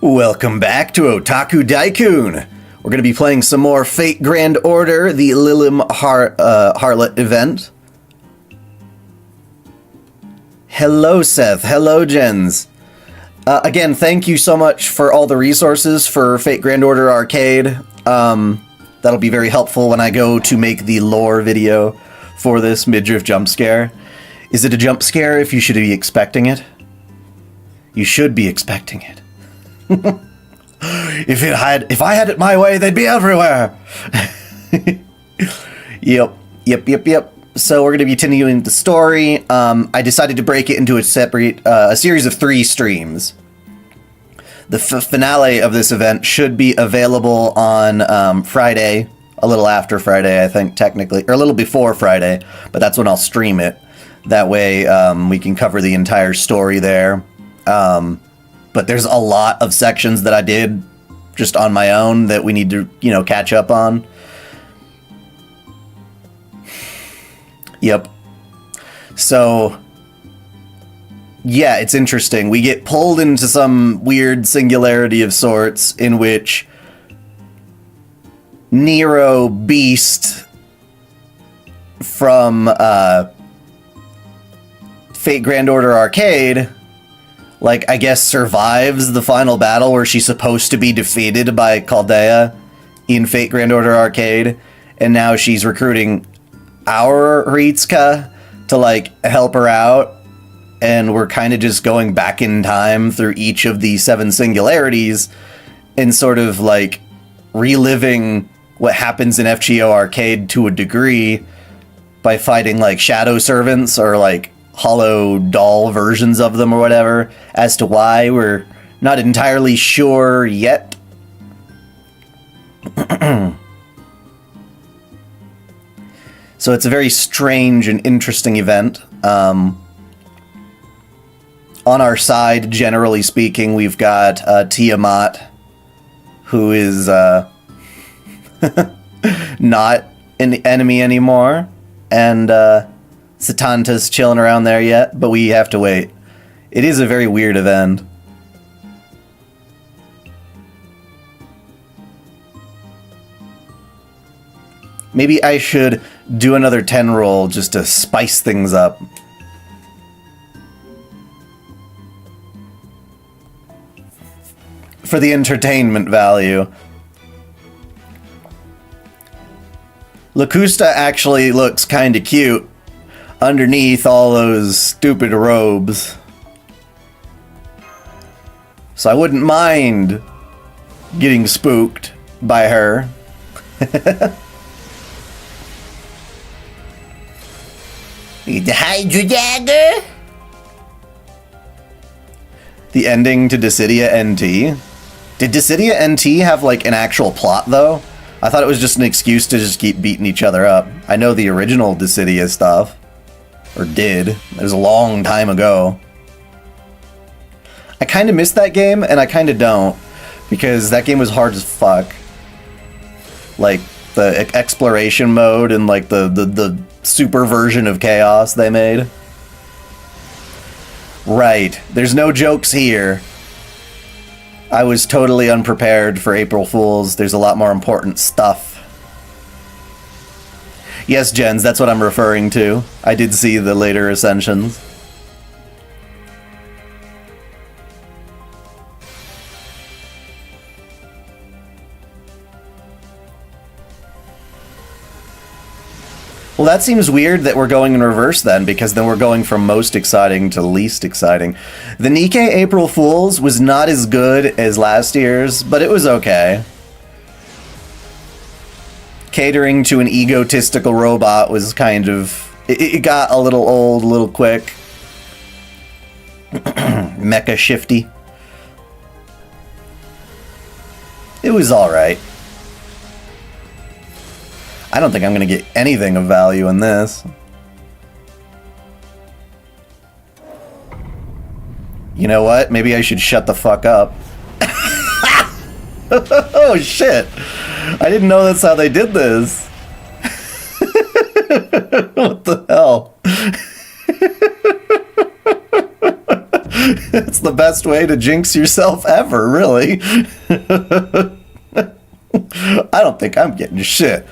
Welcome back to OtakuDaiKun. We're going to be playing some more Fate Grand Order, the Lilim Harlot event. Hello, Seth. Hello, Jens. Again, thank you so much for all the resources for Fate Grand Order Arcade. That'll be very helpful when I go to make the lore video for this midriff jump scare. Is it a jump scare if you should be expecting it? You should be expecting it. If I had it my way, they'd be everywhere. Yep. So we're going to be continuing the story. I decided to break it into a series of 3 streams. The finale of this event should be available on Friday, a little after Friday, I think, technically, or a little before Friday, but that's when I'll stream it. That way we can cover the entire story there. But there's a lot of sections that I did just on my own that we need to, catch up on. Yep. So, yeah, it's interesting. We get pulled into some weird singularity of sorts in which Nero Beast from Fate Grand Order Arcade, I guess survives the final battle where she's supposed to be defeated by Chaldea in Fate Grand Order Arcade, and now she's recruiting our Ritsuka to, help her out, and we're kind of just going back in time through each of the 7 singularities and sort of, reliving what happens in FGO Arcade to a degree by fighting, shadow servants or, hollow doll versions of them or whatever. As to why, we're not entirely sure yet. So it's a very strange and interesting event. On our side, generally speaking, we've got Tiamat, who is not an enemy anymore, and Satanta's chilling around there yet, but we have to wait. It is a very weird event. Maybe I should do another 10 roll just to spice things up. For the entertainment value. Locusta actually looks kinda cute underneath all those stupid robes. So I wouldn't mind getting spooked by her. The Hydra Dagger? The ending to Dissidia NT? Did Dissidia NT have, an actual plot, though? I thought it was just an excuse to just keep beating each other up. I know the original Dissidia stuff. Or did. It was a long time ago. I kind of missed that game, and I kind of don't. Because that game was hard as fuck. The exploration mode and, the super version of Chaos they made. Right. There's no jokes here. I was totally unprepared for April Fools. There's a lot more important stuff. Yes, Jens, that's what I'm referring to. I did see the later Ascensions. Well, that seems weird that we're going in reverse then, because then we're going from most exciting to least exciting. The Nikkei April Fools was not as good as last year's, but it was okay. Catering to an egotistical robot was kind of... It got a little old, a little quick. Mecha shifty. It was alright. I don't think I'm going to get anything of value in this. You know what? Maybe I should shut the fuck up. Oh, shit. I didn't know that's how they did this. What the hell? It's the best way to jinx yourself ever, really. I don't think I'm getting shit.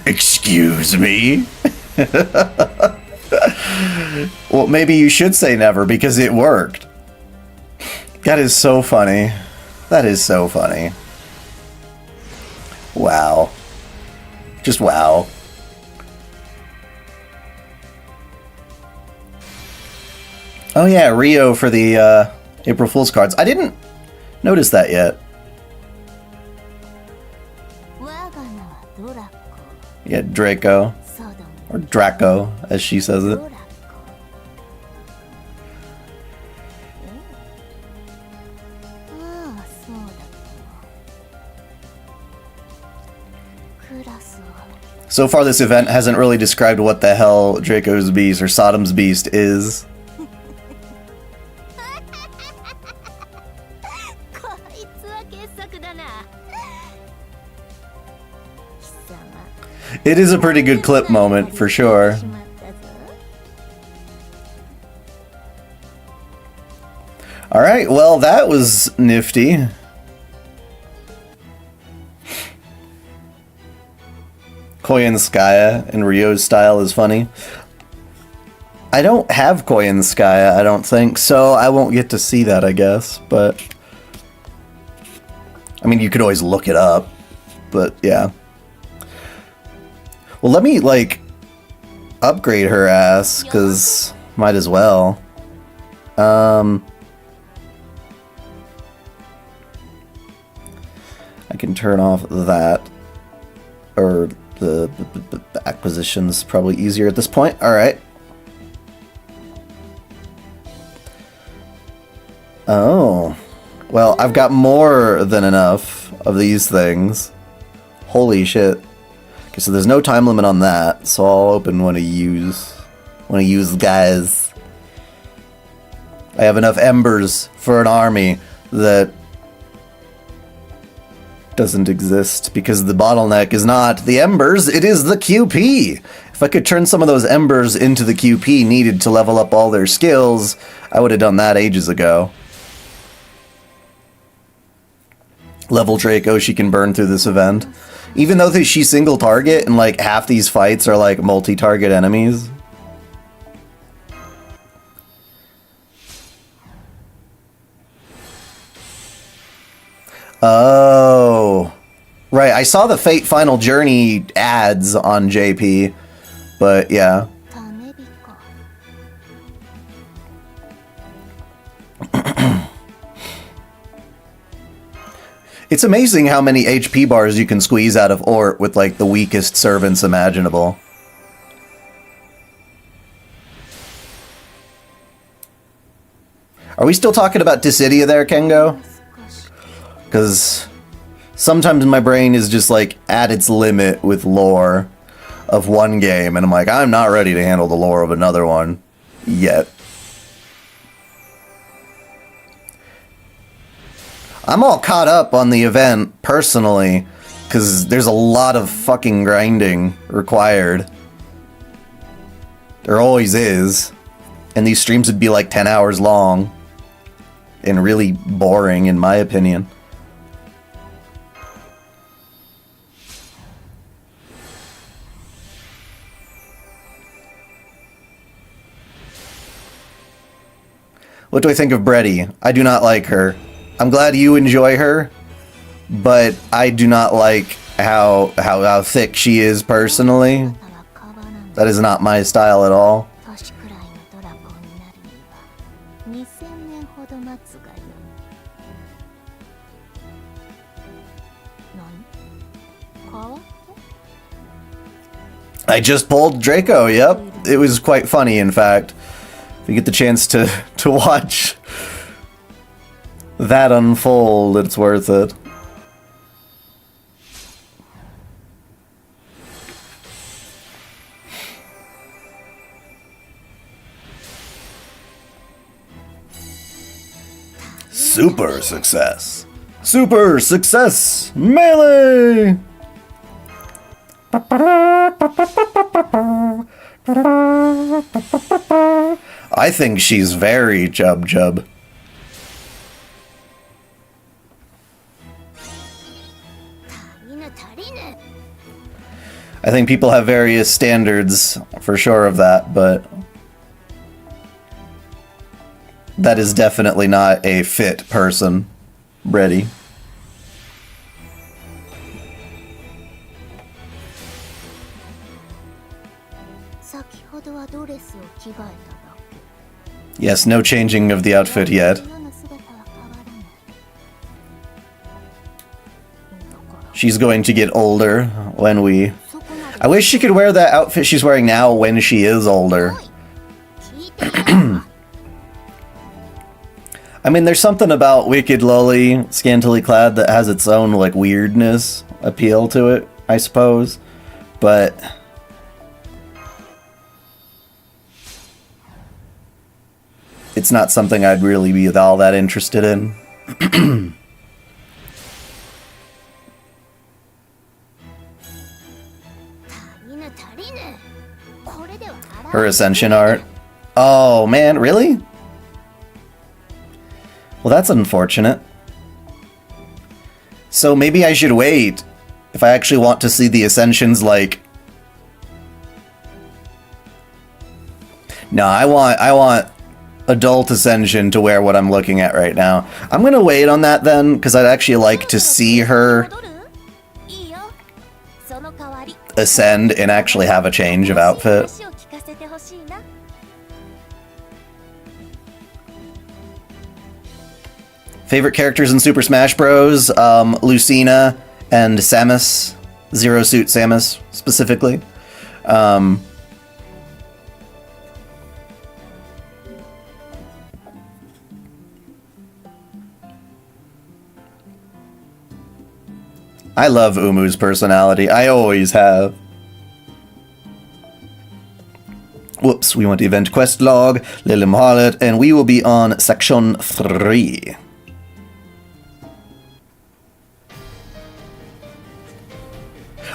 Excuse me? Well, maybe you should say never because it worked. That is so funny. That is so funny. Wow. Just wow. Oh yeah, Rio for the April Fool's cards. I didn't notice that yet. Yeah, Draco. Or Draco, as she says it. So far this event hasn't really described what the hell Draco's Beast or Sodom's Beast is. It is a pretty good clip moment, for sure. Alright, well that was nifty. Koyanskaya in Ryo's style is funny. I don't have Koyanskaya, I don't think, so I won't get to see that, I guess, but... I mean, you could always look it up, but yeah. Well, let me, like, upgrade her ass, because might as well. I can turn off that, or the acquisition's probably easier at this point. Alright. Oh. Well, I've got more than enough of these things. Holy shit. Okay, so there's no time limit on that, so I'll open when I use guys. I have enough embers for an army that doesn't exist because the bottleneck is not the embers, it is the QP. If I could turn some of those embers into the QP needed to level up all their skills, I would have done that ages ago. Level Draco she can burn through this event. Even though she's single target and like half these fights are like multi-target enemies. Oh. Right, I saw the Fate Final Journey ads on JP, but yeah. It's amazing how many HP bars you can squeeze out of Ort with like the weakest servants imaginable. Are we still talking about Dissidia there, Kengo? Because sometimes my brain is just like at its limit with lore of one game, and I'm like, I'm not ready to handle the lore of another one yet. I'm all caught up on the event, personally, because there's a lot of fucking grinding required. There always is. And these streams would be like 10 hours long. And really boring, in my opinion. What do I think of Breddy? I do not like her. I'm glad you enjoy her, but I do not like how thick she is personally. That is not my style at all. I just pulled Draco, yep. It was quite funny, in fact. If you get the chance to watch that unfold, it's worth it. Super success. Super success. Melee. I think she's very chub. I think people have various standards for sure of that, but that is definitely not a fit person. Ready. Yes, no changing of the outfit yet. She's going to get older when we... I wish she could wear that outfit she's wearing now when she is older. I mean, there's something about Wicked Loli, scantily clad, that has its own, like, weirdness appeal to it, I suppose. But... it's not something I'd really be all that interested in. Her Ascension art. Oh, man, really? Well, that's unfortunate. So maybe I should wait if I actually want to see the Ascensions, like... No, I want adult Ascension to wear what I'm looking at right now. I'm gonna wait on that then, because I'd actually like to see her ascend and actually have a change of outfit. Favorite characters in Super Smash Bros? Lucina and Samus. Zero Suit Samus, specifically. I love Umu's personality. I always have. Whoops, we want the event quest log, Lilim Harlot, and we will be on section 3.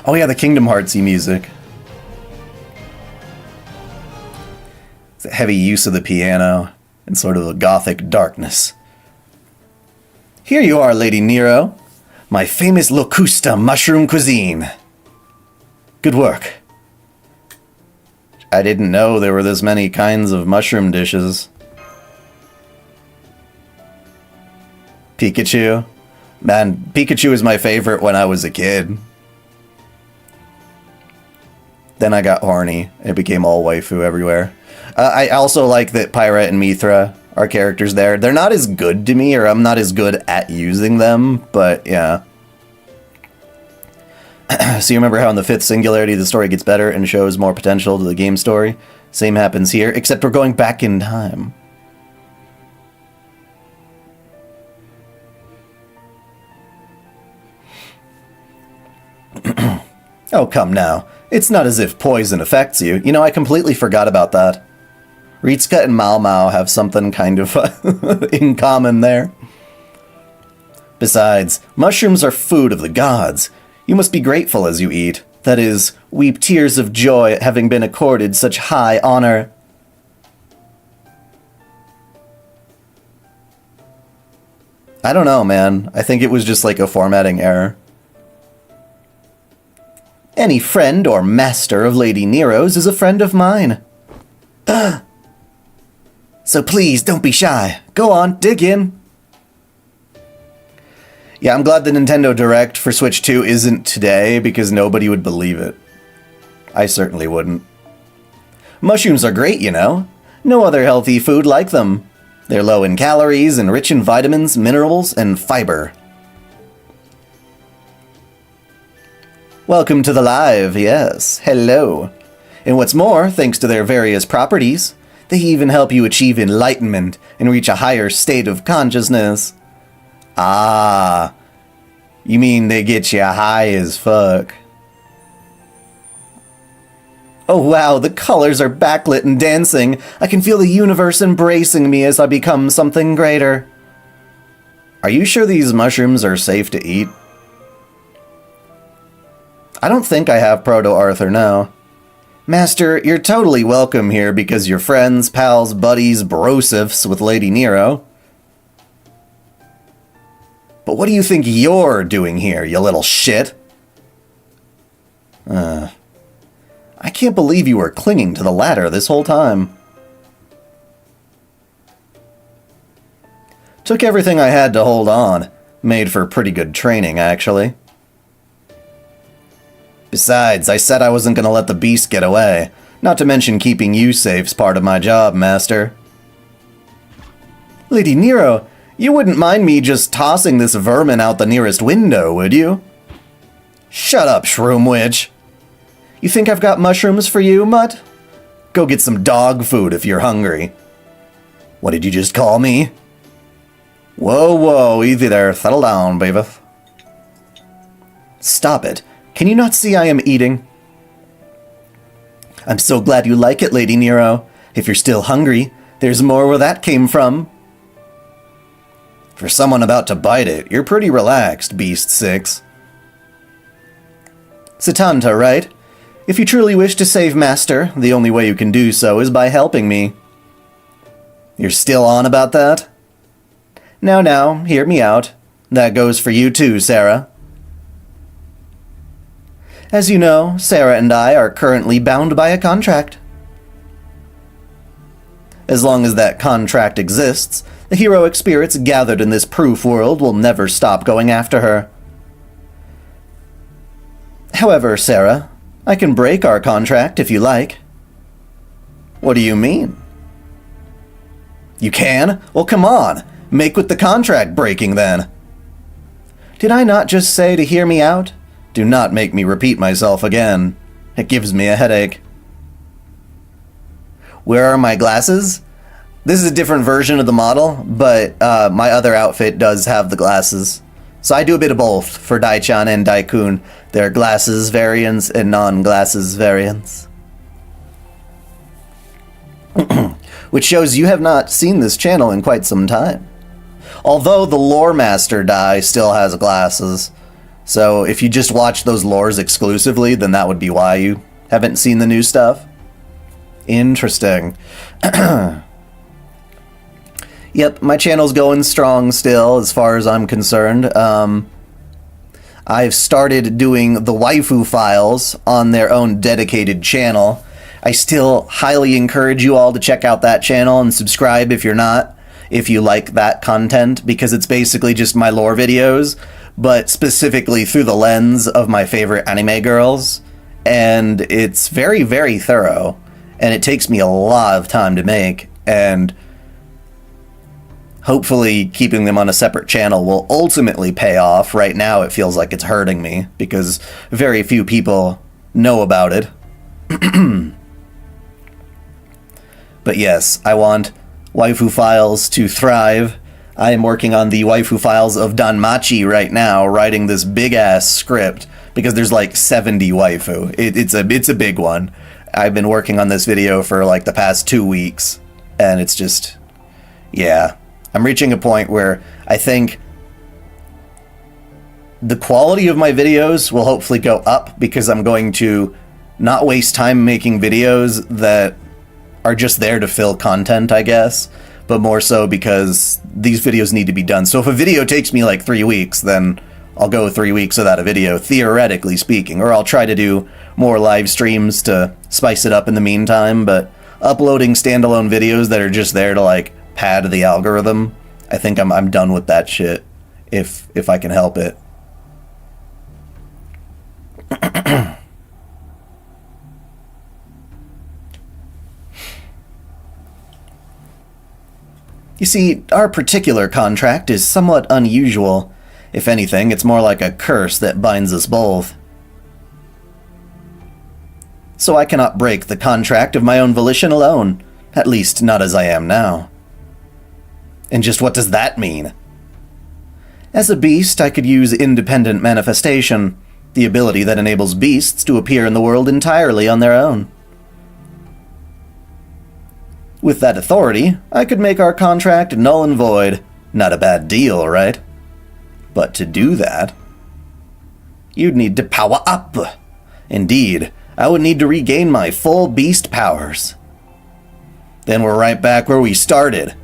Oh yeah, the Kingdom Heartsy music. It's a heavy use of the piano and sort of a gothic darkness. Here you are, Lady Nero. My famous Locusta mushroom cuisine. Good work. I didn't know there were this many kinds of mushroom dishes. Pikachu. Man, Pikachu was my favorite when I was a kid. Then I got horny. It became all waifu everywhere. I also like that Pyra and Mithra are characters there. They're not as good to me, or I'm not as good at using them, but yeah. So you remember how in the 5th Singularity the story gets better and shows more potential to the game story? Same happens here, except we're going back in time. Oh, come now. It's not as if poison affects you. You know, I completely forgot about that. Ritsuka and Mau Mau have something kind of in common there. Besides, mushrooms are food of the gods. You must be grateful as you eat. That is, weep tears of joy at having been accorded such high honor. I don't know, man. I think it was just like a formatting error. Any friend or master of Lady Nero's is a friend of mine. So please, don't be shy. Go on, dig in. Yeah, I'm glad the Nintendo Direct for Switch 2 isn't today, because nobody would believe it. I certainly wouldn't. Mushrooms are great, you know. No other healthy food like them. They're low in calories and rich in vitamins, minerals, and fiber. Welcome to the live, yes. Hello. And what's more, thanks to their various properties, they even help you achieve enlightenment and reach a higher state of consciousness. Ah, you mean they get you high as fuck. Oh wow, the colors are backlit and dancing. I can feel the universe embracing me as I become something greater. Are you sure these mushrooms are safe to eat? I don't think I have Proto-Arthur now. Master, you're totally welcome here because you're friends, pals, buddies, brosifs with Lady Nero. But what do you think you're doing here, you little shit? I can't believe you were clinging to the ladder this whole time. Took everything I had to hold on. Made for pretty good training, actually. Besides, I said I wasn't going to let the beast get away. Not to mention keeping you safe's part of my job, Master. Lady Nero, you wouldn't mind me just tossing this vermin out the nearest window, would you? Shut up, Shroom Witch. You think I've got mushrooms for you, Mutt? Go get some dog food if you're hungry. What did you just call me? Whoa, whoa, easy there. Settle down, baby. Stop it. Can you not see I am eating? I'm so glad you like it, Lady Nero. If you're still hungry, there's more where that came from. For someone about to bite it, you're pretty relaxed, Beast 6. Satanta, right? If you truly wish to save Master, the only way you can do so is by helping me. You're still on about that? Now, hear me out. That goes for you too, Sarah. As you know, Sarah and I are currently bound by a contract. As long as that contract exists, the heroic spirits gathered in this proof world will never stop going after her. However, Sarah, I can break our contract if you like. What do you mean? You can? Well, come on. Make with the contract breaking, then. Did I not just say to hear me out? Do not make me repeat myself again. It gives me a headache. Where are my glasses? This is a different version of the model, but my other outfit does have the glasses. So I do a bit of both for dai-chan and dai-kun. There are glasses variants and non-glasses variants. Which shows you have not seen this channel in quite some time. Although the Lore Master Dai still has glasses. So if you just watch those lores exclusively, then that would be why you haven't seen the new stuff. Interesting. Yep, my channel's going strong still, as far as I'm concerned. I've started doing the waifu files on their own dedicated channel. I still highly encourage you all to check out that channel and subscribe if you're not, if you like that content, because it's basically just my lore videos, but specifically through the lens of my favorite anime girls. And it's very, very thorough, and it takes me a lot of time to make, and hopefully keeping them on a separate channel will ultimately pay off. Right now it feels like it's hurting me, because very few people know about it. But yes, I want waifu files to thrive. I am working on the waifu files of Danmachi right now, writing this big-ass script, because there's like 70 waifu. It's a big one. I've been working on this video for like the past 2 weeks, and it's just, yeah. I'm reaching a point where I think the quality of my videos will hopefully go up, because I'm going to not waste time making videos that are just there to fill content, I guess, but more so because these videos need to be done. So if a video takes me like 3 weeks, then I'll go 3 weeks without a video, theoretically speaking, or I'll try to do more live streams to spice it up in the meantime. But uploading standalone videos that are just there to like pad the algorithm, I think I'm done with that shit, if I can help it. You see, our particular contract is somewhat unusual. If anything, it's more like a curse that binds us both. So I cannot break the contract of my own volition alone, at least not as I am now. And just what does that mean? As a beast, I could use independent manifestation, the ability that enables beasts to appear in the world entirely on their own. With that authority, I could make our contract null and void. Not a bad deal, right? But to do that, you'd need to power up. Indeed, I would need to regain my full beast powers. Then we're right back where we started.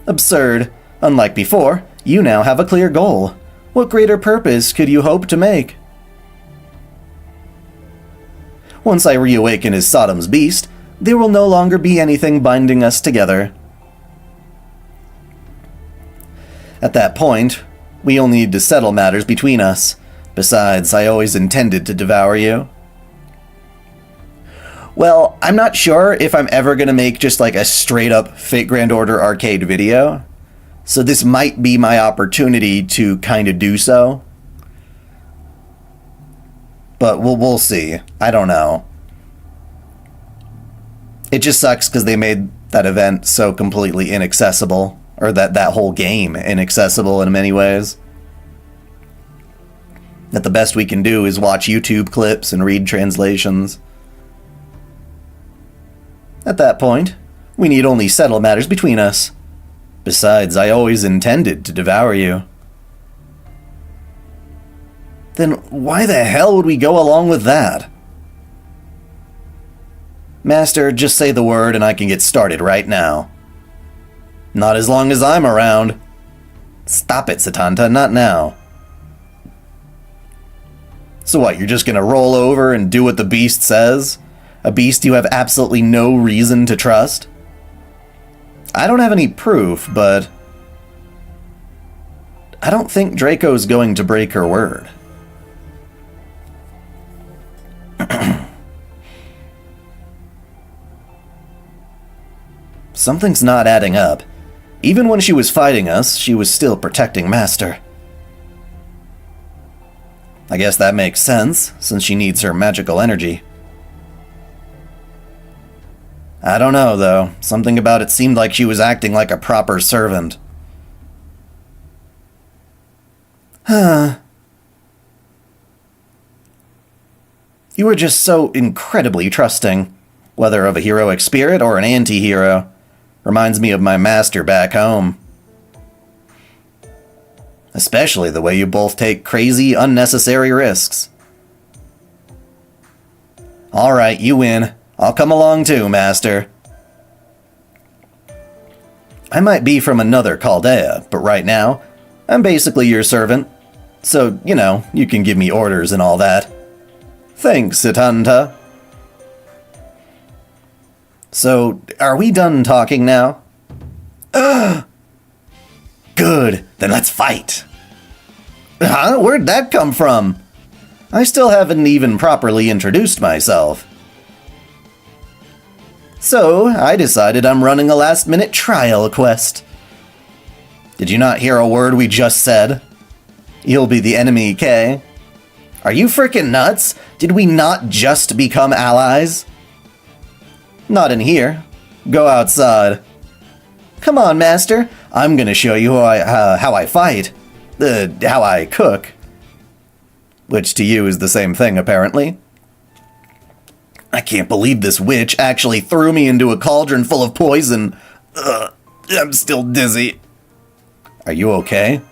Absurd. Unlike before, you now have a clear goal. What greater purpose could you hope to make? Once I reawaken as Sodom's beast, there will no longer be anything binding us together. At that point, we only need to settle matters between us. Besides, I always intended to devour you. Well, I'm not sure if I'm ever going to make just like a straight-up Fate Grand Order Arcade video. So this might be my opportunity to kind of do so. But we'll see. I don't know. It just sucks because they made that event so completely inaccessible. Or that whole game inaccessible in many ways. That the best we can do is watch YouTube clips and read translations. At that point, we need only settle matters between us. Besides, I always intended to devour you. Then why the hell would we go along with that? Master, just say the word and I can get started right now. Not as long as I'm around. Stop it, Satanta, not now. So what, you're just gonna roll over and do what the beast says? A beast you have absolutely no reason to trust? I don't have any proof, but I don't think Draco's going to break her word. Something's not adding up. Even when she was fighting us, she was still protecting Master. I guess that makes sense, since she needs her magical energy. I don't know, though. Something about it seemed like she was acting like a proper servant. Huh. You were just so incredibly trusting, whether of a heroic spirit or an anti-hero. Reminds me of my master back home. Especially the way you both take crazy, unnecessary risks. Alright, you win. I'll come along too, Master. I might be from another Chaldea, but right now, I'm basically your servant. So, you know, you can give me orders and all that. Thanks, Satanta. So, are we done talking now? Good, then let's fight. Huh? Where'd that come from? I still haven't even properly introduced myself. So, I decided I'm running a last-minute trial quest. Did you not hear a word we just said? You'll be the enemy, Kay. Are you frickin' nuts? Did we not just become allies? Not in here. Go outside. Come on, Master. I'm gonna show you how I fight. How I cook. Which to you is the same thing, apparently. I can't believe this witch actually threw me into a cauldron full of poison. I'm still dizzy. Are you okay?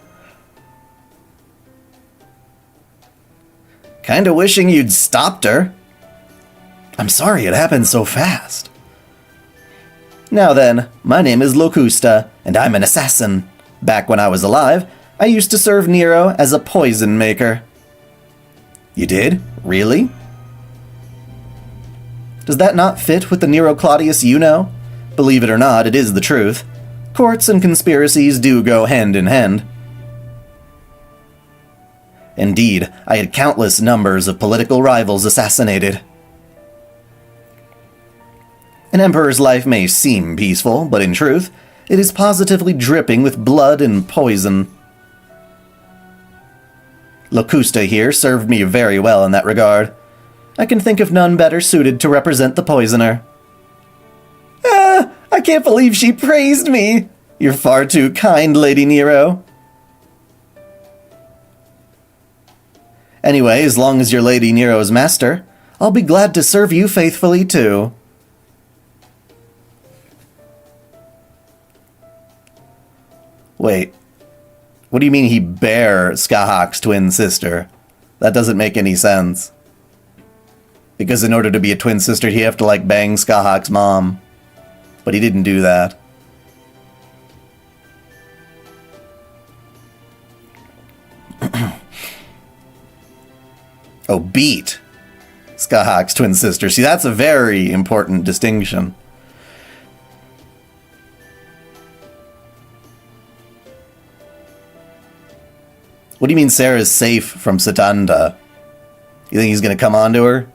Kinda wishing you'd stopped her. I'm sorry it happened so fast. Now then, my name is Locusta, and I'm an assassin. Back when I was alive, I used to serve Nero as a poison maker. You did? Really? Does that not fit with the Nero Claudius you know? Believe it or not, it is the truth. Courts and conspiracies do go hand in hand. Indeed, I had countless numbers of political rivals assassinated. An emperor's life may seem peaceful, but in truth, it is positively dripping with blood and poison. Locusta here served me very well in that regard. I can think of none better suited to represent the poisoner. I can't believe she praised me! You're far too kind, Lady Nero. Anyway, as long as you're Lady Nero's master, I'll be glad to serve you faithfully too. Wait, what do you mean he bare Skahak's twin sister? That doesn't make any sense. Because in order to be a twin sister, he'd have to, like, bang Skahak's mom. But he didn't do that. Oh, beat Skahak's twin sister. See, that's a very important distinction. What do you mean Sarah's safe from Satanta? You think he's going to come on to her?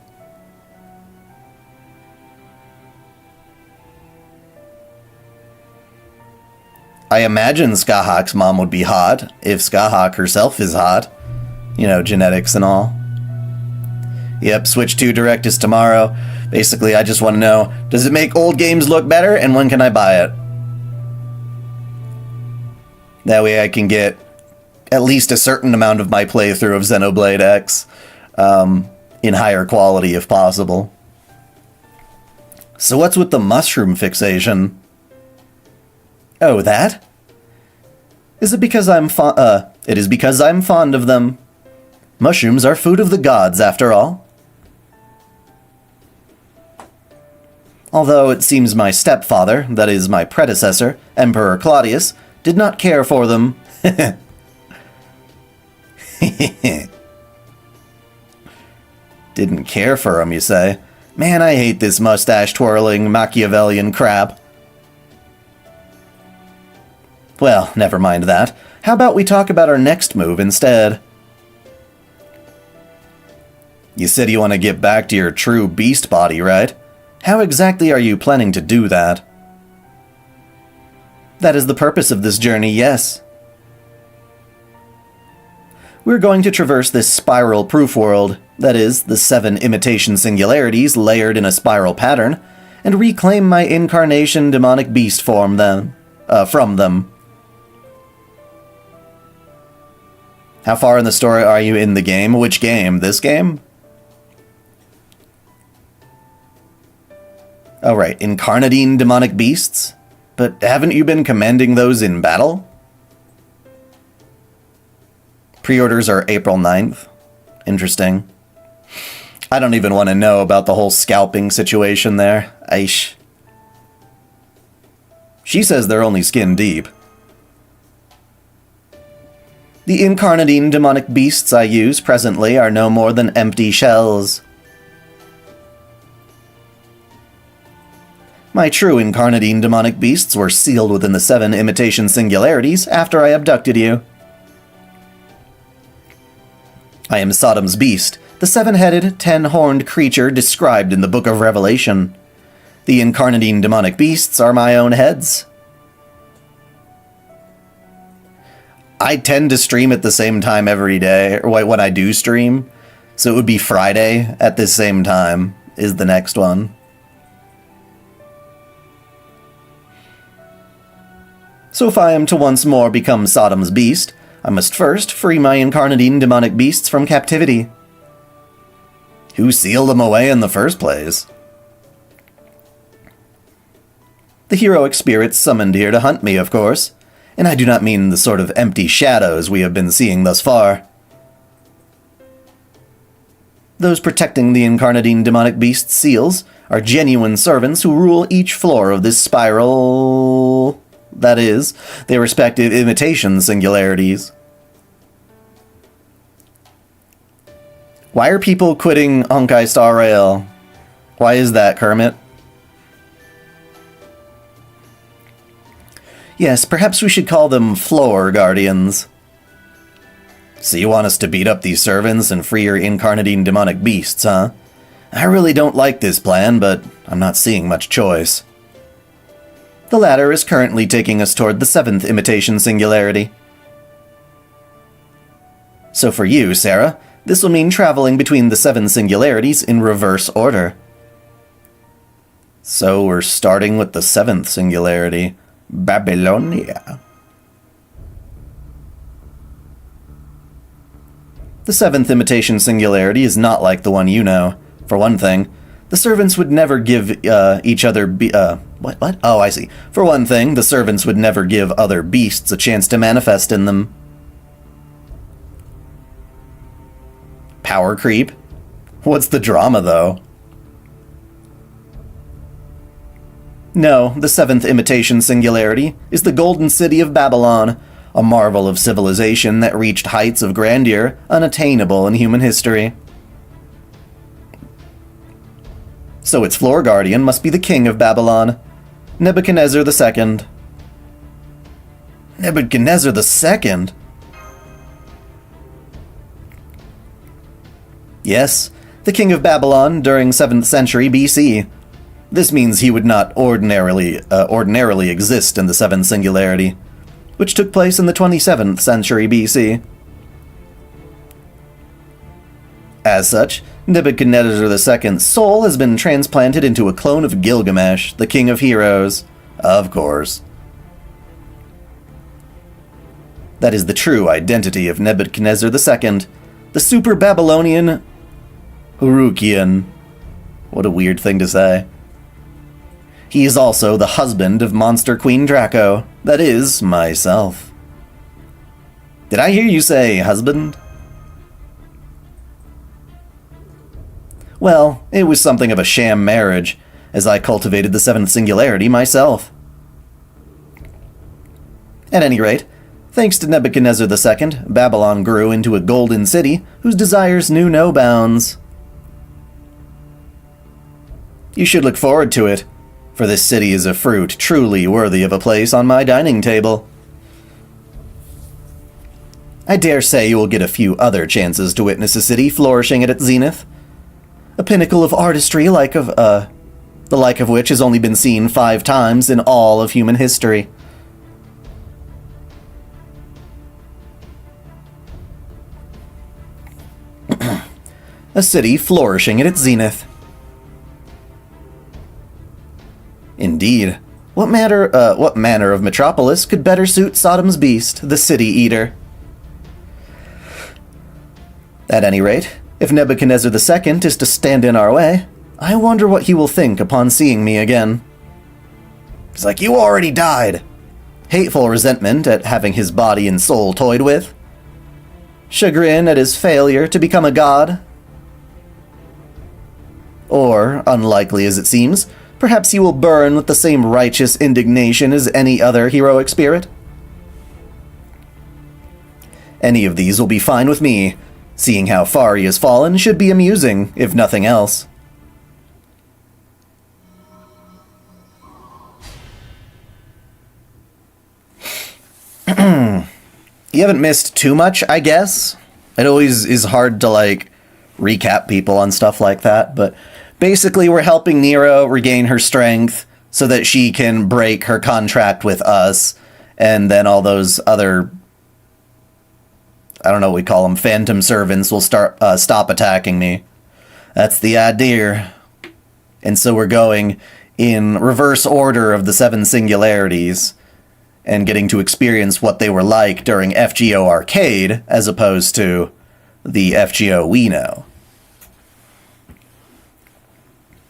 I imagine Skahak's mom would be hot, if Skahak herself is hot. You know, genetics and all. Yep, Switch 2 Direct is tomorrow. Basically, I just want to know, does it make old games look better, and when can I buy it? That way I can get at least a certain amount of my playthrough of Xenoblade X in higher quality, if possible. So what's with the mushroom fixation? Oh, that? Is it because I'm it is because I'm fond of them. Mushrooms are food of the gods, after all. Although it seems my stepfather, that is my predecessor, Emperor Claudius, did not care for them. Didn't care for him, you say? Man, I hate this mustache-twirling Machiavellian crap. Well, never mind that. How about we talk about our next move instead? You said you want to get back to your true beast body, right? How exactly are you planning to do that? That is the purpose of this journey, yes. We're going to traverse this spiral-proof world, that is, the 7 imitation singularities layered in a spiral pattern, and reclaim my incarnation demonic beast form from them. How far in the story are you in the game? Which game? This game? Oh right, incarnadine demonic beasts? But haven't you been commanding those in battle? Pre-orders are April 9th. Interesting. I don't even want to know about the whole scalping situation there. Aish. She says they're only skin deep. The incarnadine demonic beasts I use presently are no more than empty shells. My true incarnadine demonic beasts were sealed within the 7 imitation singularities after I abducted you. I am Sodom's beast, the 7-headed, 10-horned creature described in the Book of Revelation. The incarnadine demonic beasts are my own heads. I tend to stream at the same time every day, or when I do stream, so it would be Friday at the same time is the next one. So if I am to once more become Sodom's beast, I must first free my incarnadine demonic beasts from captivity. Who sealed them away in the first place? The heroic spirits summoned here to hunt me, of course, and I do not mean the sort of empty shadows we have been seeing thus far. Those protecting the incarnadine demonic beast seals are genuine servants who rule each floor of this spiral... that is, their respective imitation singularities. Why are people quitting Honkai Star Rail? Why is that, Kermit? Yes, perhaps we should call them floor guardians. So you want us to beat up these servants and free your incarnadine demonic beasts, huh? I really don't like this plan, but I'm not seeing much choice. The latter is currently taking us toward the 7th imitation singularity. So for you, Sarah, this will mean traveling between the 7 singularities in reverse order. So we're starting with the 7th singularity, Babylonia. The 7th imitation singularity is not like the one you know. For one thing, the servants would never give each other what? Oh, I see. For one thing, the servants would never give other beasts a chance to manifest in them. Power creep? What's the drama, though? No, the seventh imitation singularity is the golden city of Babylon, a marvel of civilization that reached heights of grandeur unattainable in human history. So its floor guardian must be the king of Babylon, Nebuchadnezzar II. Nebuchadnezzar II? Yes, the king of Babylon during 7th century BC. This means he would not ordinarily exist in the seventh singularity, which took place in the 27th century BC. As such, Nebuchadnezzar II's soul has been transplanted into a clone of Gilgamesh, the king of heroes. Of course. That is the true identity of Nebuchadnezzar II, the super Babylonian Urukian. What a weird thing to say. He is also the husband of Monster Queen Draco, that is, myself. Did I hear you say husband? Well, it was something of a sham marriage, as I cultivated the seventh singularity myself. At any rate, thanks to Nebuchadnezzar II, Babylon grew into a golden city whose desires knew no bounds. You should look forward to it, for this city is a fruit truly worthy of a place on my dining table. I dare say you will get a few other chances to witness a city flourishing at its zenith. A pinnacle of artistry the like of which has only been seen 5 times in all of human history. A city flourishing at its zenith. Indeed. What manner of metropolis could better suit Sodom's beast, the city eater? At any rate, if Nebuchadnezzar II is to stand in our way, I wonder what he will think upon seeing me again. He's like, you already died. Hateful resentment at having his body and soul toyed with. Chagrin at his failure to become a god. Or, unlikely as it seems, perhaps he will burn with the same righteous indignation as any other heroic spirit. Any of these will be fine with me. Seeing how far he has fallen should be amusing, if nothing else. You haven't missed too much, I guess. It always is hard to, recap people on stuff like that, but basically we're helping Nero regain her strength so that she can break her contract with us, and then all those other, I don't know what we call them, phantom servants will stop attacking me. That's the idea. And so we're going in reverse order of the 7 singularities and getting to experience what they were like during FGO Arcade as opposed to the FGO we know.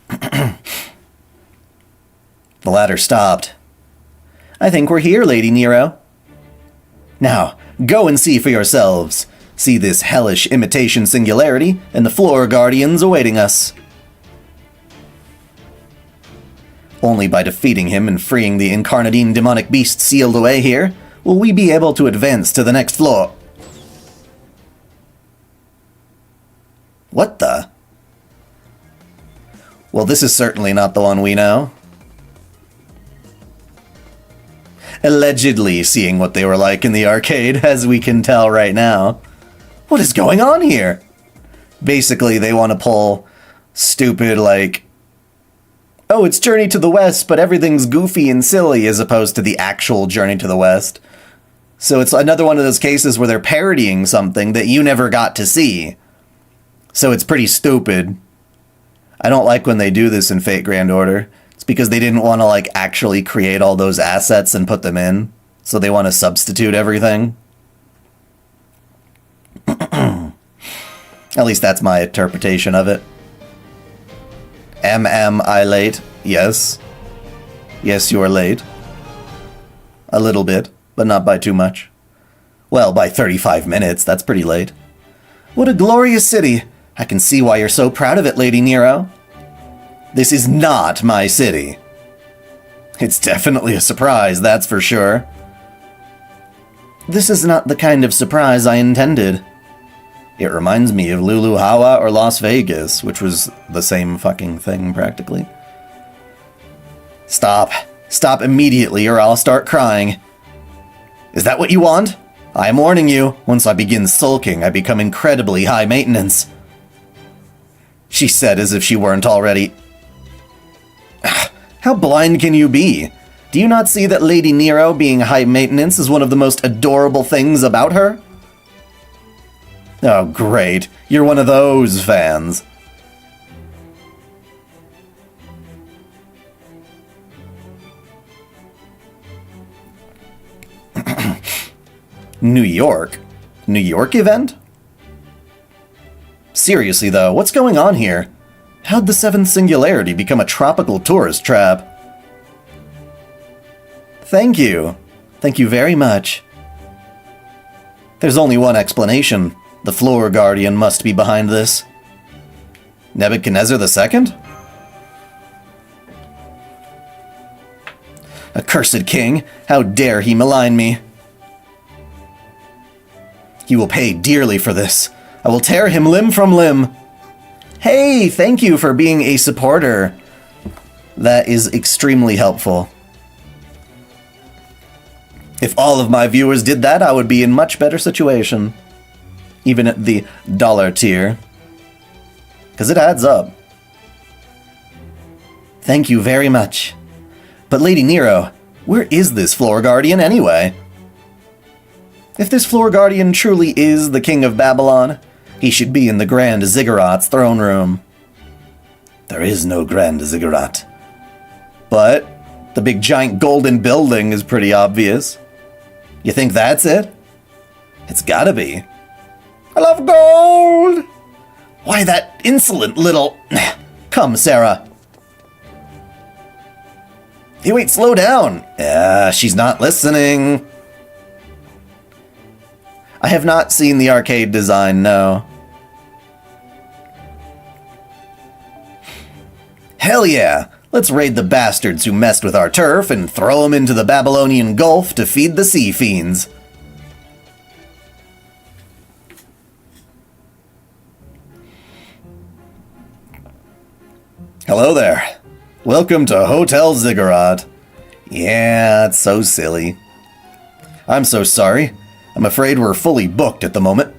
The ladder stopped. I think we're here, Lady Nero. Now, go and see for yourselves. See this hellish imitation singularity and the floor guardians awaiting us. Only by defeating him and freeing the incarnadine demonic beast sealed away here will we be able to advance to the next floor. What the? Well, this is certainly not the one we know. Allegedly seeing what they were like in the arcade, as we can tell right now. What is going on here? Basically, they want to pull stupid, oh, it's Journey to the West, but everything's goofy and silly, as opposed to the actual Journey to the West. So it's another one of those cases where they're parodying something that you never got to see. So it's pretty stupid. I don't like when they do this in Fate Grand Order. It's because they didn't want to, actually create all those assets and put them in. So they want to substitute everything. At least that's my interpretation of it. Am I late? Yes. Yes, you are late. A little bit, but not by too much. Well, by 35 minutes, that's pretty late. What a glorious city! I can see why you're so proud of it, Lady Nero. This is not my city. It's definitely a surprise, that's for sure. This is not the kind of surprise I intended. It reminds me of Lulu Hawa or Las Vegas, which was the same fucking thing, practically. Stop. Stop immediately or I'll start crying. Is that what you want? I'm warning you, once I begin sulking, I become incredibly high maintenance. She said as if she weren't already. How blind can you be? Do you not see that Lady Nero being high maintenance is one of the most adorable things about her? Oh, great. You're one of those fans. New York? New York event? Seriously though, what's going on here? How'd the seventh singularity become a tropical tourist trap? Thank you. Thank you very much. There's only one explanation. The Floor Guardian must be behind this. Nebuchadnezzar II? Accursed king! How dare he malign me! He will pay dearly for this. I will tear him limb from limb. Hey, thank you for being a supporter. That is extremely helpful. If all of my viewers did that, I would be in much better situation. Even at the dollar tier. Because it adds up. Thank you very much. But Lady Nero, where is this Floor Guardian anyway? If this Floor Guardian truly is the King of Babylon, he should be in the Grand Ziggurat's throne room. There is no Grand Ziggurat. But the big giant golden building is pretty obvious. You think that's it? It's gotta be. I love gold! Why that insolent little... Come, Sarah. Hey, wait, slow down. She's not listening. I have not seen the arcade design, no. Hell yeah! Let's raid the bastards who messed with our turf and throw them into the Babylonian Gulf to feed the sea fiends. Hello there. Welcome to Hotel Ziggurat. Yeah, it's so silly. I'm so sorry. I'm afraid we're fully booked at the moment.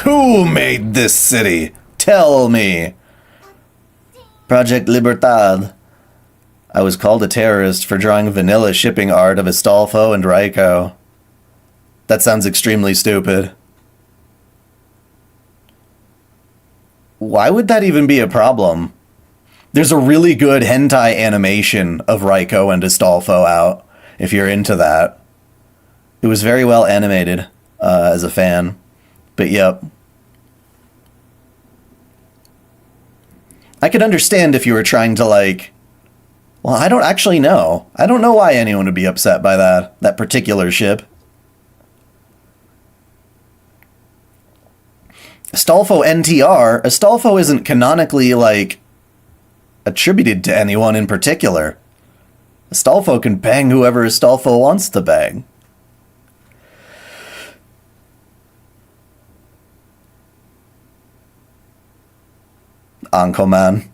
Who made this city? Tell me. Project Libertad. I was called a terrorist for drawing vanilla shipping art of Astolfo and Raiko. That sounds extremely stupid. Why would that even be a problem? There's a really good hentai animation of Raiko and Astolfo out, if you're into that. It was very well animated, as a fan. But yep. I could understand if you were trying to, like... Well, I don't actually know. I don't know why anyone would be upset by that particular ship. Astolfo NTR, Astolfo isn't canonically, like, attributed to anyone in particular. Astolfo can bang whoever Astolfo wants to bang. Ankoman.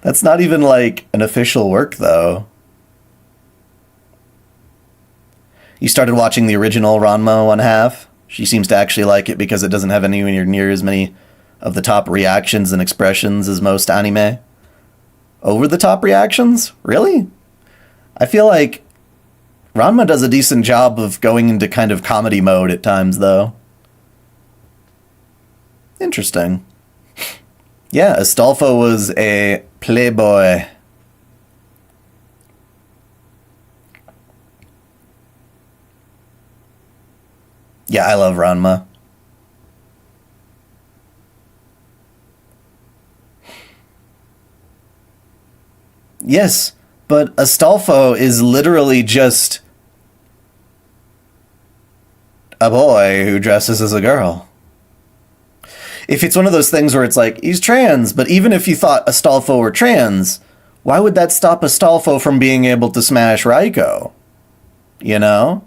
That's not even, like, an official work, though. You started watching the original Ranma 1/2? She seems to actually like it because it doesn't have anywhere near as many of the top reactions and expressions as most anime. Over-the-top reactions? Really? I feel like Ranma does a decent job of going into kind of comedy mode at times, though. Interesting. Yeah, Astolfo was a playboy. Yeah, I love Ranma. Yes, but Astolfo is literally just a boy who dresses as a girl. If it's one of those things where it's like, he's trans, but even if you thought Astolfo were trans, Why would that stop Astolfo from being able to smash Raiko? You know?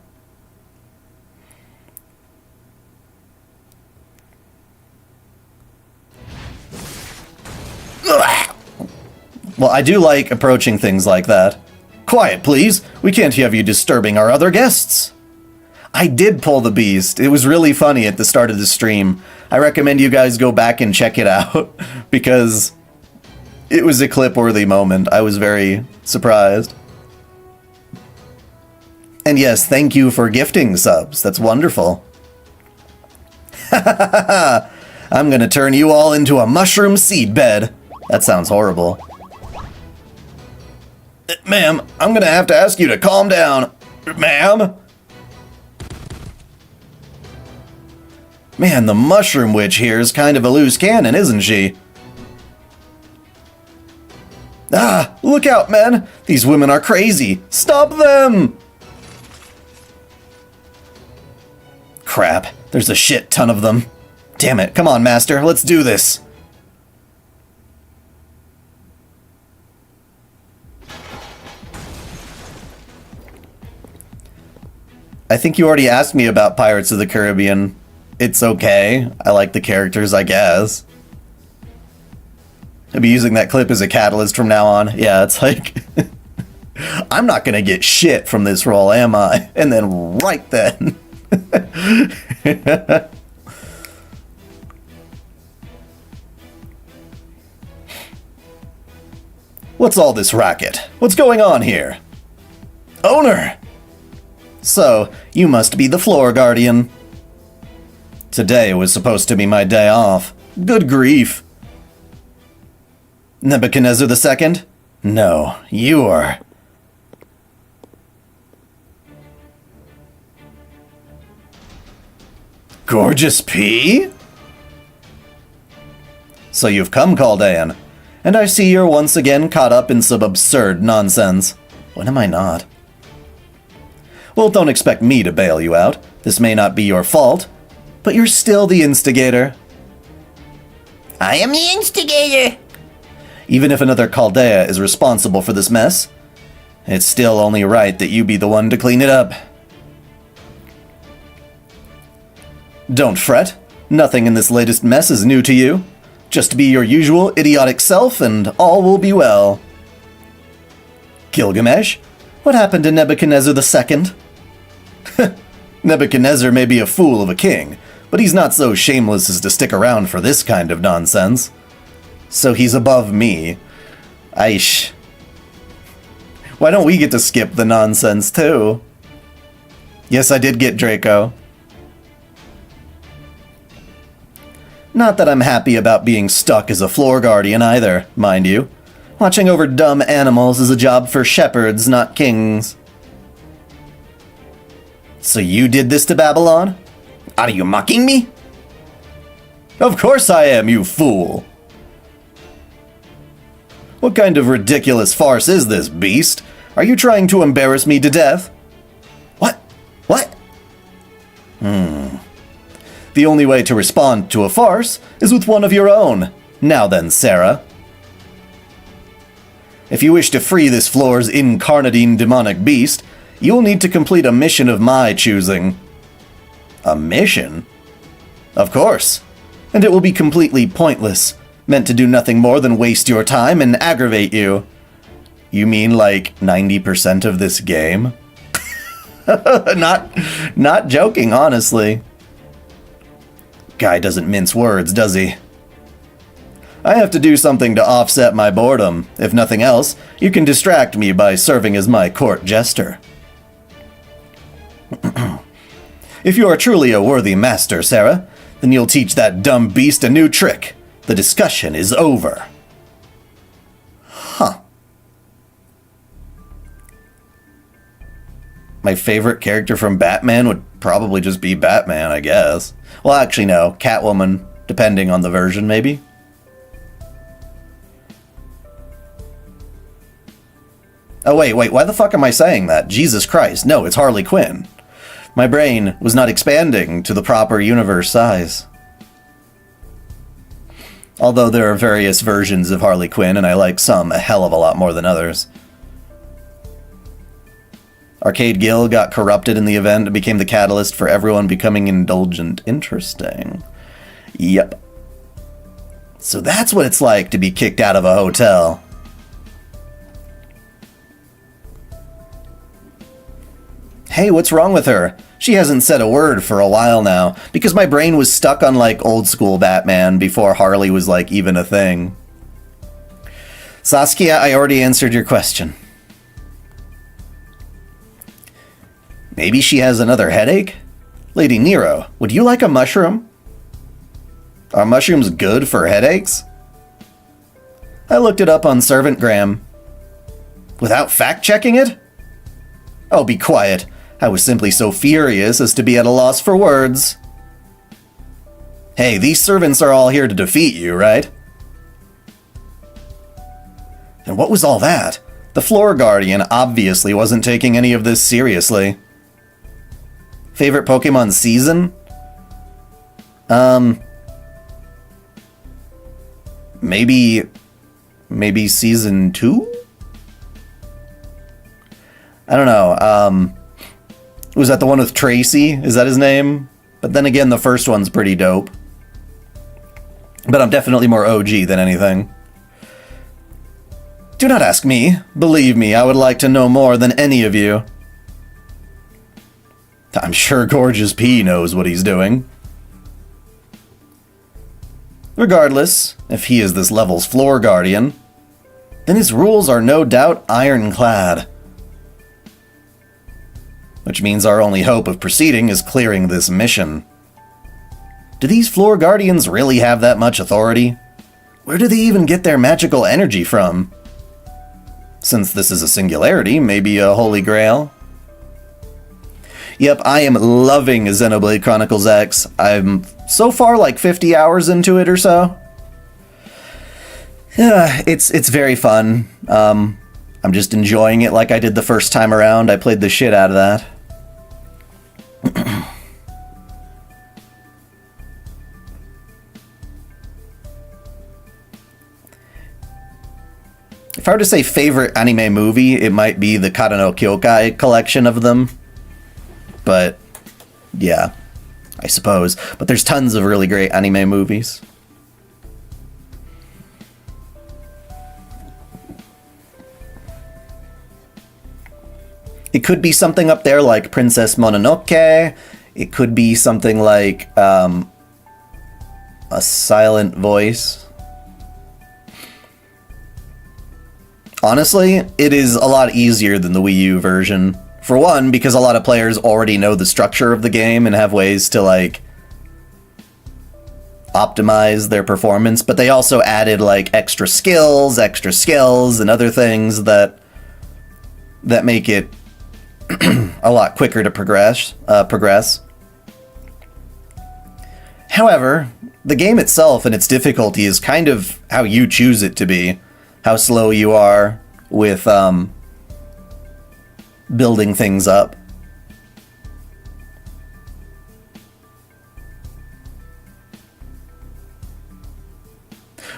Well, I do like approaching things like that. Quiet, please. We can't have you disturbing our other guests. I did pull the beast. It was really funny at the start of the stream. I recommend you guys go back and check it out because it was a clip-worthy moment. I was very surprised. And yes, thank you for gifting subs. That's wonderful. I'm gonna turn you all into a mushroom seed bed. That sounds horrible. Ma'am, I'm gonna have to ask you to calm down. Ma'am? Man, the Mushroom Witch here is kind of a loose cannon, isn't she? Ah, look out, men! These women are crazy! Stop them! Crap, there's a shit ton of them. Damn it, come on, Master, let's do this. I think you already asked me about Pirates of the Caribbean. It's okay. I like the characters, I guess. I'll be using that clip as a catalyst from now on. Yeah, it's like... I'm not gonna get shit from this role, am I? And then right then... What's all this racket? What's going on here? Owner! So, you must be the floor guardian. Today was supposed to be my day off. Good grief. Nebuchadnezzar II? No, you are... Gorgeous P? So you've come, Caldean, and I see you're once again caught up in some absurd nonsense. When am I not? Well, don't expect me to bail you out. This may not be your fault, but you're still the instigator. I am the instigator! Even if another Chaldea is responsible for this mess, it's still only right that you be the one to clean it up. Don't fret. Nothing in this latest mess is new to you. Just be your usual idiotic self and all will be well. Gilgamesh? What happened to Nebuchadnezzar II? Nebuchadnezzar may be a fool of a king, but he's not so shameless as to stick around for this kind of nonsense. So he's above me. Aish. Why don't we get to skip the nonsense too? Yes, I did get Draco. Not that I'm happy about being stuck as a floor guardian either, mind you. Watching over dumb animals is a job for shepherds, not kings. So you did this to Babylon? Are you mocking me? Of course I am, you fool! What kind of ridiculous farce is this, beast? Are you trying to embarrass me to death? What? What? The only way to respond to a farce is with one of your own. Now then, Sarah. If you wish to free this floor's incarnadine demonic beast, you'll need to complete a mission of my choosing. A mission? Of course. And it will be completely pointless, meant to do nothing more than waste your time and aggravate you. You mean like 90% of this game? Not joking, honestly. Guy doesn't mince words, does he? I have to do something to offset my boredom. If nothing else, you can distract me by serving as my court jester. If you are truly a worthy master, Sarah, then you'll teach that dumb beast a new trick. The discussion is over. Huh. My favorite character from Batman would probably just be Batman, I guess. Well, actually, no. Catwoman, depending on the version, maybe. Oh, wait, why the fuck am I saying that? Jesus Christ, no, it's Harley Quinn. My brain was not expanding to the proper universe size. Although there are various versions of Harley Quinn, and I like some a hell of a lot more than others. Arcade Gil got corrupted in the event and became the catalyst for everyone becoming indulgent. Interesting. Yep. So that's what it's like to be kicked out of a hotel. Hey, what's wrong with her? She hasn't said a word for a while now, because my brain was stuck on, like, old school Batman before Harley was, like, even a thing. Saskia, I already answered your question. Maybe she has another headache? Lady Nero, would you like a mushroom? Are mushrooms good for headaches? I looked it up on Servantgram. Without fact-checking it? Oh, be quiet. I was simply so furious as to be at a loss for words. Hey, these servants are all here to defeat you, right? And what was all that? The Floor Guardian obviously wasn't taking any of this seriously. Favorite Pokemon season? Maybe season 2? I don't know, was that the one with Tracy? Is that his name? But then again, the first one's pretty dope. But I'm definitely more OG than anything. Do not ask me. Believe me, I would like to know more than any of you. I'm sure Gorgeous P knows what he's doing. Regardless, if he is this level's floor guardian, then his rules are no doubt ironclad. Which means our only hope of proceeding is clearing this mission. Do these floor guardians really have that much authority? Where do they even get their magical energy from? Since this is a singularity, maybe a holy grail? Yep, I am loving Xenoblade Chronicles X. I'm so far like 50 hours into it or so. Yeah, it's very fun. I'm just enjoying it like I did the first time around. I played the shit out of that. If I were to say favorite anime movie, it might be the Kara no Kyokai collection of them. But, yeah, I suppose. But there's tons of really great anime movies. It could be something up there like Princess Mononoke. It could be something like A Silent Voice. Honestly, it is a lot easier than the Wii U version. For one, because a lot of players already know the structure of the game and have ways to, like, optimize their performance, but they also added, like, extra skills, and other things that make it a lot quicker to progress. However, the game itself and its difficulty is kind of how you choose it to be. How slow you are with building things up.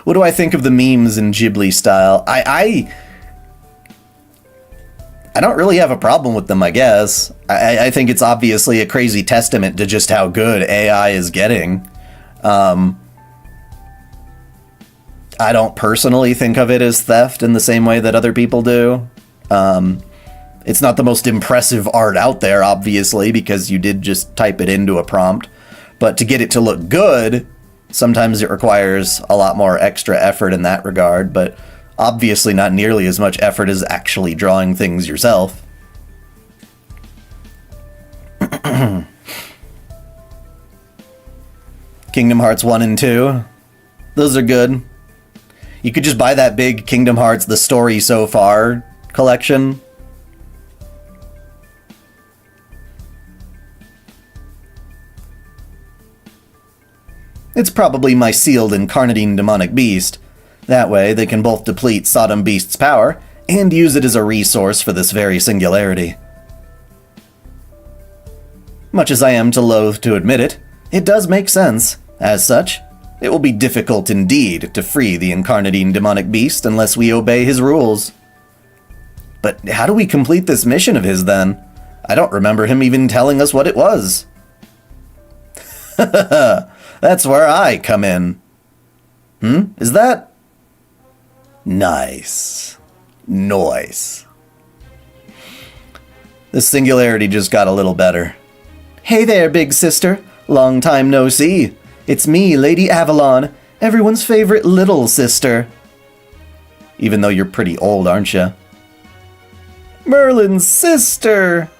What do I think of the memes in Ghibli style? I don't really have a problem with them, I guess. I think it's obviously a crazy testament to just how good AI is getting. I don't personally think of it as theft in the same way that other people do. It's not the most impressive art out there, obviously, because you did just type it into a prompt. But to get it to look good, sometimes it requires a lot more extra effort in that regard, but obviously not nearly as much effort as actually drawing things yourself. Kingdom Hearts 1 and 2. Those are good. You could just buy that big Kingdom Hearts The Story So Far collection. It's probably my sealed incarnadine demonic beast. That way, they can both deplete Sodom Beast's power and use it as a resource for this very singularity. Much as I am to loathe to admit it, it does make sense. As such, It will be difficult indeed to free the incarnadine demonic beast unless we obey his rules. But how do we complete this mission of his, then? I don't remember him even telling us what it was. That's where I come in. Is that? Nice. Nice. The singularity just got a little better. Hey there, big sister. Long time no see. It's me, Lady Avalon, everyone's favorite little sister. Even though you're pretty old, aren't you? Merlin's sister!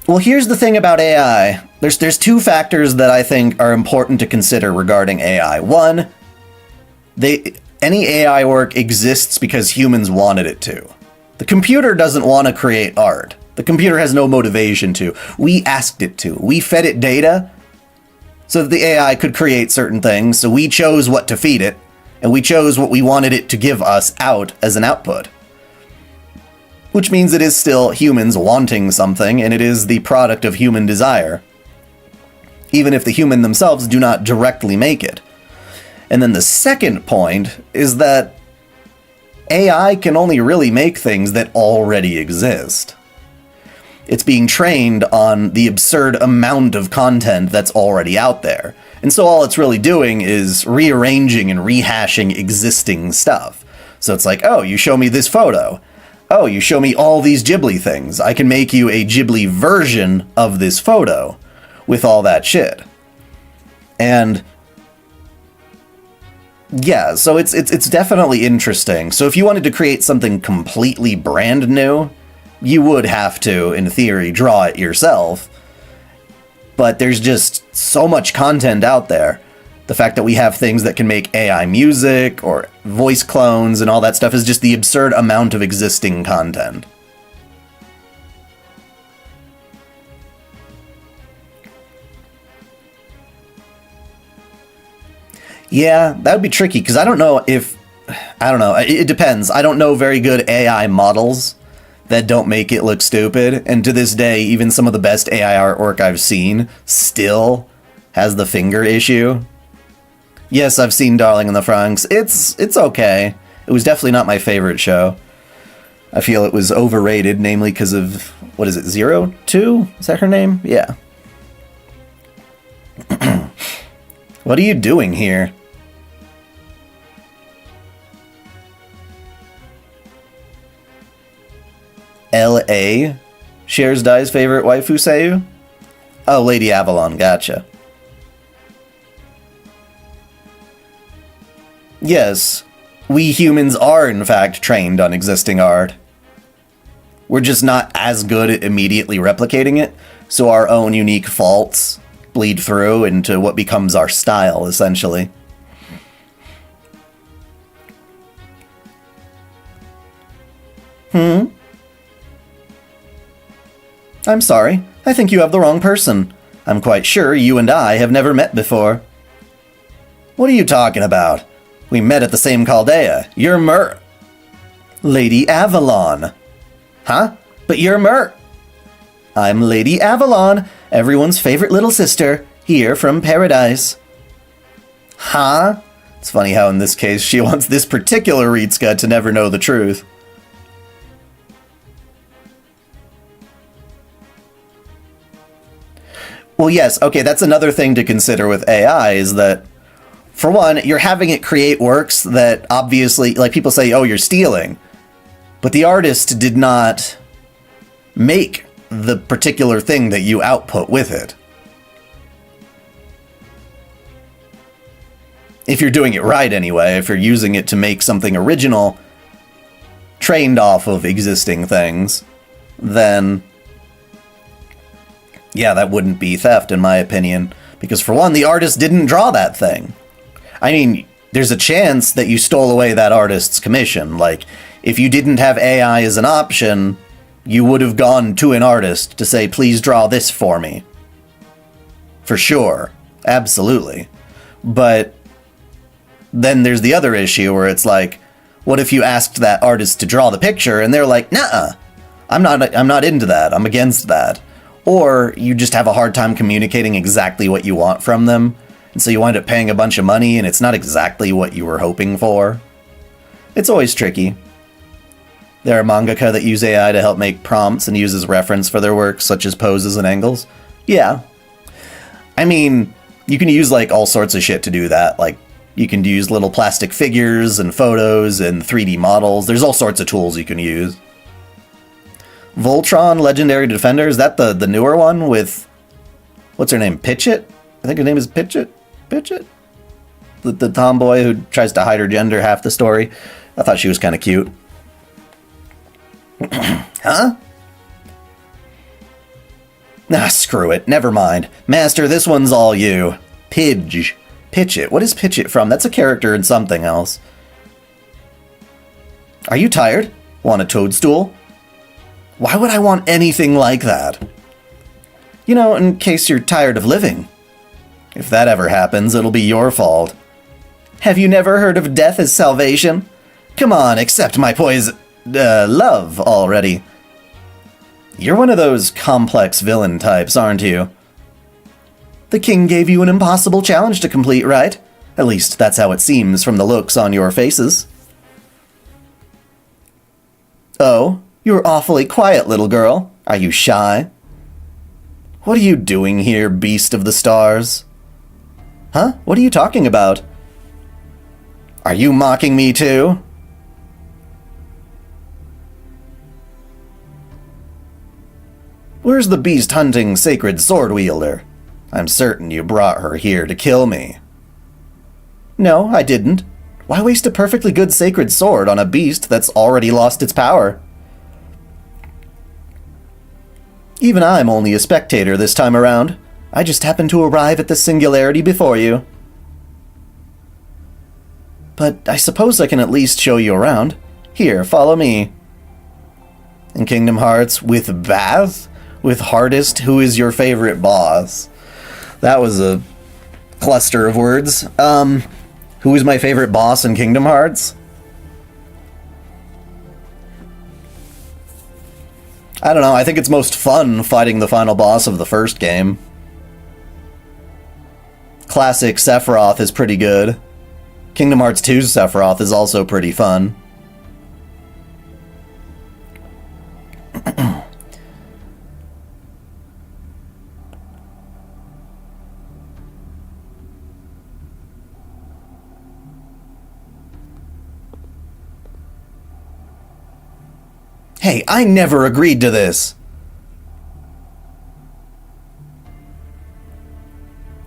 Well, here's the thing about AI. There's two factors that I think are important to consider regarding AI. One, any AI work exists because humans wanted it to. The computer doesn't want to create art. The computer has no motivation to. We asked it to. We fed it data so that the AI could create certain things, so we chose what to feed it, and we chose what we wanted it to give us out as an output. Which means it is still humans wanting something, and it is the product of human desire, even if the human themselves do not directly make it. And then the second point is that AI can only really make things that already exist. It's being trained on the absurd amount of content that's already out there. And so all it's really doing is rearranging and rehashing existing stuff. So it's like, oh, you show me this photo. Oh, you show me all these Ghibli things. I can make you a Ghibli version of this photo with all that shit. And yeah, so it's definitely interesting. So if you wanted to create something completely brand new, you would have to, in theory, draw it yourself. But there's just so much content out there. The fact that we have things that can make AI music or voice clones and all that stuff is just the absurd amount of existing content. Yeah, that would be tricky, because I don't know, it depends. I don't know very good AI models that don't make it look stupid, and to this day, even some of the best AI artwork I've seen still has the finger issue. Yes, I've seen Darling in the Franxx. It's okay. It was definitely not my favorite show. I feel it was overrated, namely because of, what is it, 02? Is that her name? Yeah. What are you doing here? L.A. shares Dai's favorite waifu Seiyu? Oh, Lady Avalon, gotcha. Yes, we humans are in fact trained on existing art. We're just not as good at immediately replicating it, so our own unique faults bleed through into what becomes our style, essentially. I'm sorry. I think you have the wrong person. I'm quite sure you and I have never met before. What are you talking about? We met at the same Chaldea. You're Lady Avalon. Huh? But you're I'm Lady Avalon, everyone's favorite little sister, here from Paradise. Huh? It's funny how in this case she wants this particular Ritsuka to never know the truth. Well, yes, okay, that's another thing to consider with AI, is that, for one, you're having it create works that obviously, like, people say, oh, you're stealing. But the artist did not make the particular thing that you output with it. If you're doing it right, anyway, if you're using it to make something original, trained off of existing things, then yeah, that wouldn't be theft, in my opinion. Because for one, the artist didn't draw that thing. I mean, there's a chance that you stole away that artist's commission. Like, if you didn't have AI as an option, you would have gone to an artist to say, please draw this for me. For sure. Absolutely. But then there's the other issue where it's like, what if you asked that artist to draw the picture and they're like, nuh-uh, I'm not into that. I'm against that. Or you just have a hard time communicating exactly what you want from them, and so you wind up paying a bunch of money and it's not exactly what you were hoping for. It's always tricky. There are mangaka that use AI to help make prompts and use as reference for their work, such as poses and angles. Yeah. I mean, you can use like all sorts of shit to do that. Like, you can use little plastic figures and photos and 3D models. There's all sorts of tools you can use. Voltron Legendary Defender, is that the newer one with, what's her name, Pitchit? I think her name is Pitchit? Pitchit? The tomboy who tries to hide her gender half the story. I thought she was kind of cute. Huh? Ah, screw it. Never mind. Master, this one's all you. Pidge. Pitchit. What is Pitchit from? That's a character in something else. Are you tired? Want a toadstool? Why would I want anything like that? You know, in case you're tired of living. If that ever happens, it'll be your fault. Have you never heard of death as salvation? Come on, accept my love already. You're one of those complex villain types, aren't you? The king gave you an impossible challenge to complete, right? At least that's how it seems from the looks on your faces. Oh? You're awfully quiet, little girl. Are you shy? What are you doing here, beast of the stars? Huh? What are you talking about? Are you mocking me too? Where's the beast hunting sacred sword wielder? I'm certain you brought her here to kill me. No, I didn't. Why waste a perfectly good sacred sword on a beast that's already lost its power? Even I'm only a spectator this time around. I just happened to arrive at the singularity before you. But I suppose I can at least show you around. Here, follow me. In Kingdom Hearts, with Bath? With Hardest, who is your favorite boss? That was a cluster of words. Who is my favorite boss in Kingdom Hearts? I don't know, I think it's most fun fighting the final boss of the first game. Classic Sephiroth is pretty good. Kingdom Hearts 2's Sephiroth is also pretty fun. Hey, I never agreed to this!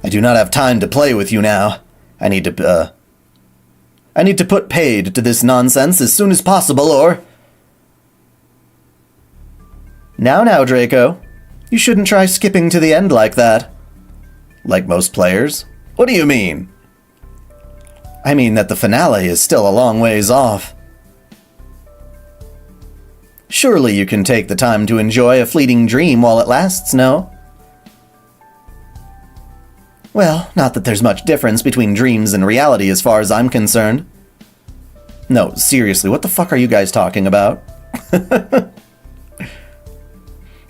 I do not have time to play with you now. I need to put paid to this nonsense as soon as possible, or... Now, Draco. You shouldn't try skipping to the end like that. Like most players? What do you mean? I mean that the finale is still a long ways off. Surely you can take the time to enjoy a fleeting dream while it lasts, no? Well, not that there's much difference between dreams and reality as far as I'm concerned. No, seriously, what the fuck are you guys talking about?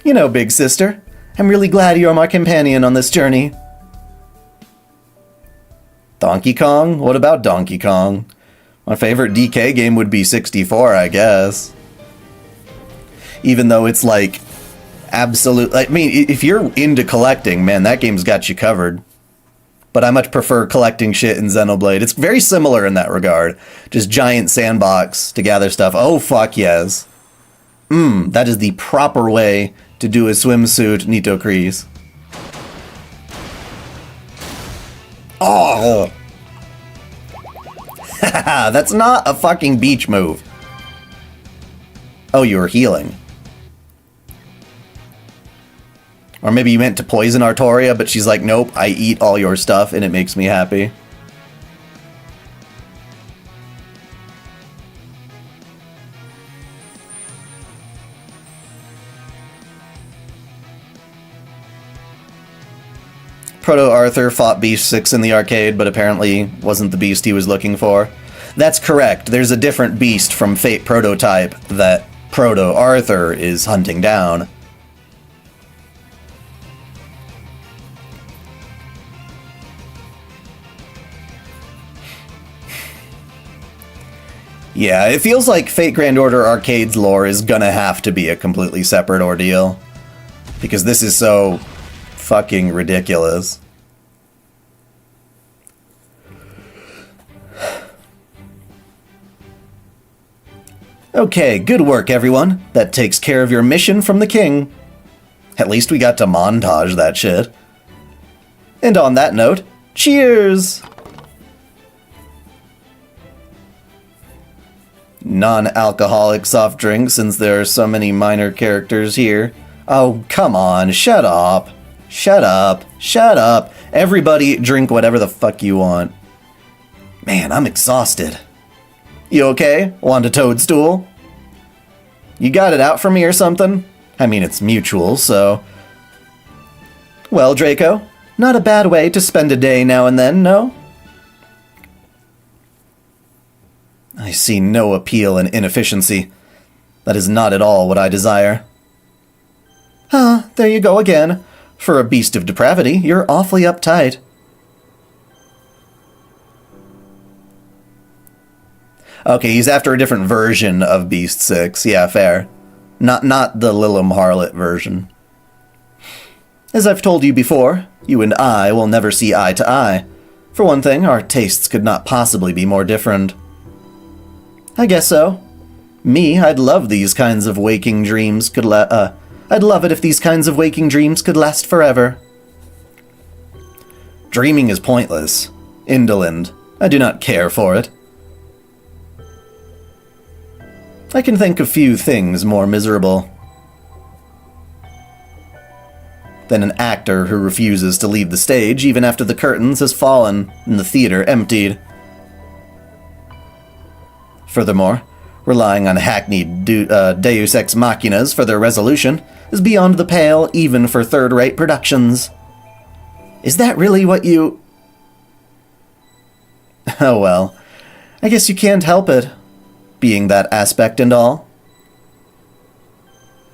You know, big sister, I'm really glad you're my companion on this journey. Donkey Kong? What about Donkey Kong? My favorite DK game would be 64, I guess. Even though it's like absolute, I mean, if you're into collecting, man, that game's got you covered. But I much prefer collecting shit in Xenoblade. It's very similar in that regard. Just giant sandbox to gather stuff. Oh, fuck yes. That is the proper way to do a swimsuit Nito Crease. Oh! That's not a fucking beach move. Oh, you were healing. Or maybe you meant to poison Artoria, but she's like, nope, I eat all your stuff and it makes me happy. Proto-Arthur fought Beast 6 in the arcade, but apparently wasn't the beast he was looking for. That's correct. There's a different beast from Fate Prototype that Proto-Arthur is hunting down. Yeah, it feels like Fate Grand Order Arcade's lore is gonna have to be a completely separate ordeal. Because this is so fucking ridiculous. Okay, good work, everyone. That takes care of your mission from the king. At least we got to montage that shit. And on that note, cheers! Non-alcoholic soft drink, since there are so many minor characters here. Oh, come on, shut up. Shut up. Shut up. Everybody drink whatever the fuck you want. Man, I'm exhausted. You okay? Want a toadstool? You got it out for me or something? I mean, it's mutual, so... Well, Draco, not a bad way to spend a day now and then, no? I see no appeal in inefficiency. That is not at all what I desire. Ah, there you go again. For a beast of depravity, you're awfully uptight. Okay, he's after a different version of Beast 6. Yeah, fair. Not the Lilim Harlot version. As I've told you before, you and I will never see eye to eye. For one thing, our tastes could not possibly be more different. I guess so. Me, I'd love these kinds of waking dreams could I'd love it if these kinds of waking dreams could last forever. Dreaming is pointless. Indolent. I do not care for it. I can think of few things more miserable than an actor who refuses to leave the stage even after the curtains has fallen and the theater emptied. Furthermore, relying on hackneyed deus ex machinas for their resolution is beyond the pale even for third-rate productions. Is that really what you... Oh well, I guess you can't help it, being that aspect and all.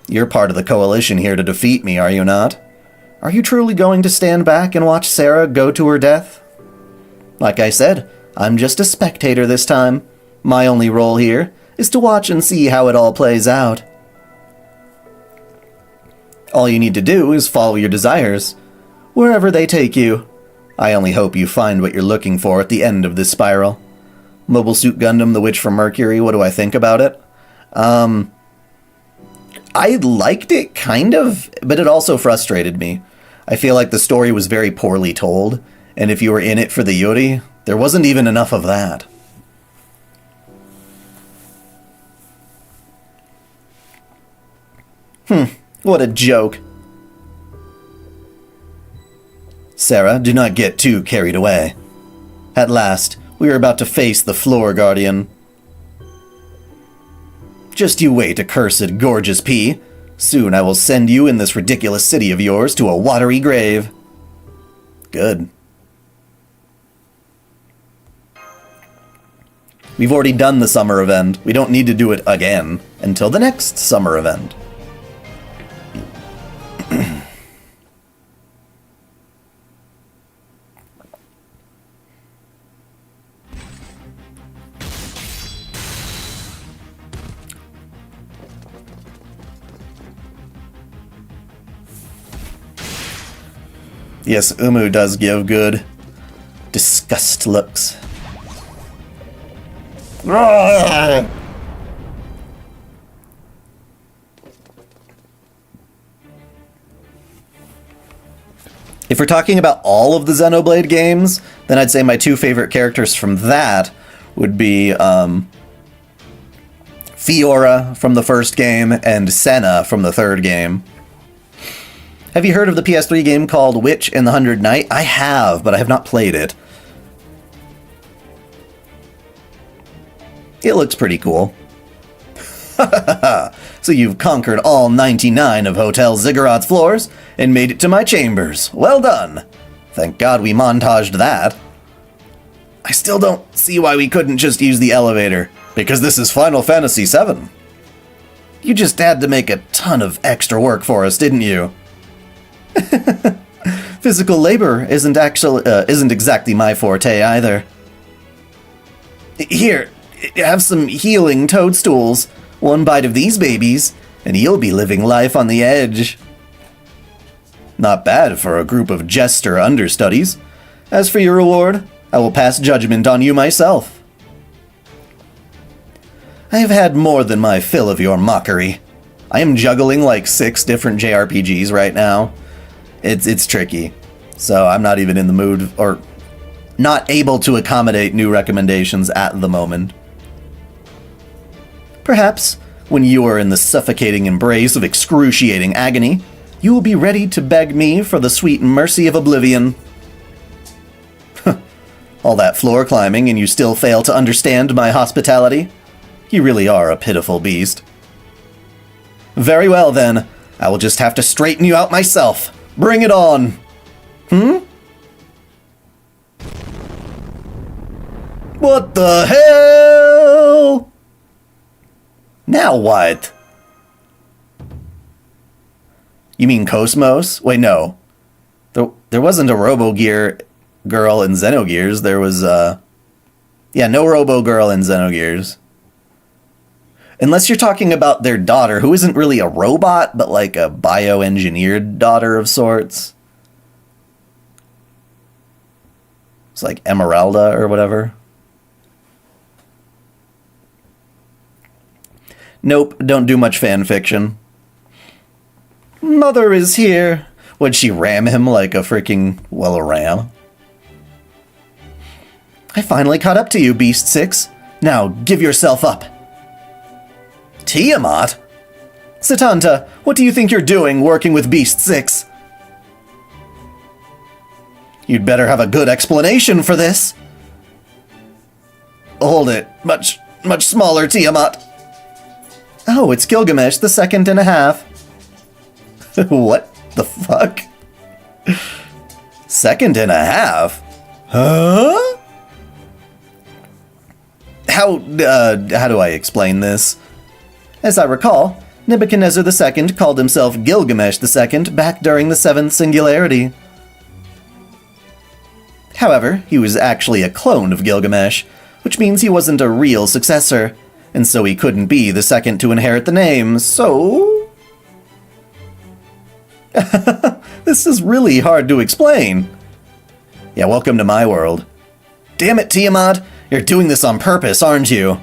You're part of the coalition here to defeat me, are you not? Are you truly going to stand back and watch Sarah go to her death? Like I said, I'm just a spectator this time. My only role here is to watch and see how it all plays out. All you need to do is follow your desires, wherever they take you. I only hope you find what you're looking for at the end of this spiral. Mobile Suit Gundam, The Witch from Mercury, what do I think about it? I liked it, kind of, but it also frustrated me. I feel like the story was very poorly told, and if you were in it for the Yuri, there wasn't even enough of that. What a joke. Sarah, do not get too carried away. At last, we are about to face the Floor Guardian. Just you wait, accursed gorgeous pea. Soon I will send you in this ridiculous city of yours to a watery grave. Good. We've already done the summer event. We don't need to do it again until the next summer event. Yes, Umu does give good disgust looks. If we're talking about all of the Xenoblade games, then I'd say my two favorite characters from that would be Fiora from the first game and Senna from the third game. Have you heard of the PS3 game called Witch and the Hundred Knight? I have, but I have not played it. It looks pretty cool. So you've conquered all 99 of Hotel Ziggurat's floors and made it to my chambers. Well done. Thank God we montaged that. I still don't see why we couldn't just use the elevator, because this is Final Fantasy VII. You just had to make a ton of extra work for us, didn't you? Physical labor isn't exactly my forte either. Here, have some healing toadstools. One bite of these babies, and you'll be living life on the edge. Not bad for a group of jester understudies. As for your reward, I will pass judgment on you myself. I have had more than my fill of your mockery. I am juggling like 6 different JRPGs right now. It's tricky, so I'm not even in the mood or not able to accommodate new recommendations at the moment. Perhaps, when you are in the suffocating embrace of excruciating agony, you will be ready to beg me for the sweet mercy of oblivion. All that floor climbing and you still fail to understand my hospitality? You really are a pitiful beast. Very well then, I will just have to straighten you out myself. Bring it on! What the hell? Now what? You mean Cosmos? Wait, no. There wasn't a Robo-Gear girl in Xenogears. There was, yeah, no Robo-Girl in Xenogears. Unless you're talking about their daughter, who isn't really a robot, but like a bioengineered daughter of sorts. It's like Emeralda or whatever. Nope, don't do much fan fiction. Mother is here. Would she ram him like a freaking, well, a ram? I finally caught up to you, Beast 6. Now, give yourself up. Tiamat? Satanta, what do you think you're doing working with Beast 6? You'd better have a good explanation for this. Hold it. Much smaller, Tiamat. Oh, it's Gilgamesh, the 2nd and a half. What the fuck? 2nd and a half? Huh? How do I explain this? As I recall, Nebuchadnezzar II called himself Gilgamesh II back during the 7th Singularity. However, he was actually a clone of Gilgamesh, which means he wasn't a real successor, and so he couldn't be the second to inherit the name, so... This is really hard to explain. Yeah, welcome to my world. Damn it, Tiamat! You're doing this on purpose, aren't you?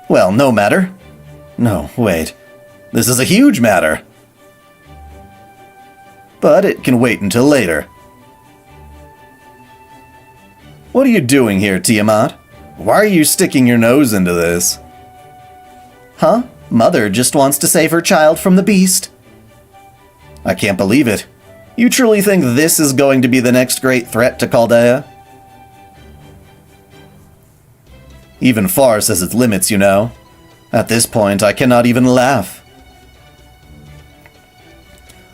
Well, no matter. No, wait. This is a huge matter. But it can wait until later. What are you doing here, Tiamat? Why are you sticking your nose into this? Huh? Mother just wants to save her child from the beast. I can't believe it. You truly think this is going to be the next great threat to Chaldea? Even farce has its limits, you know. At this point, I cannot even laugh.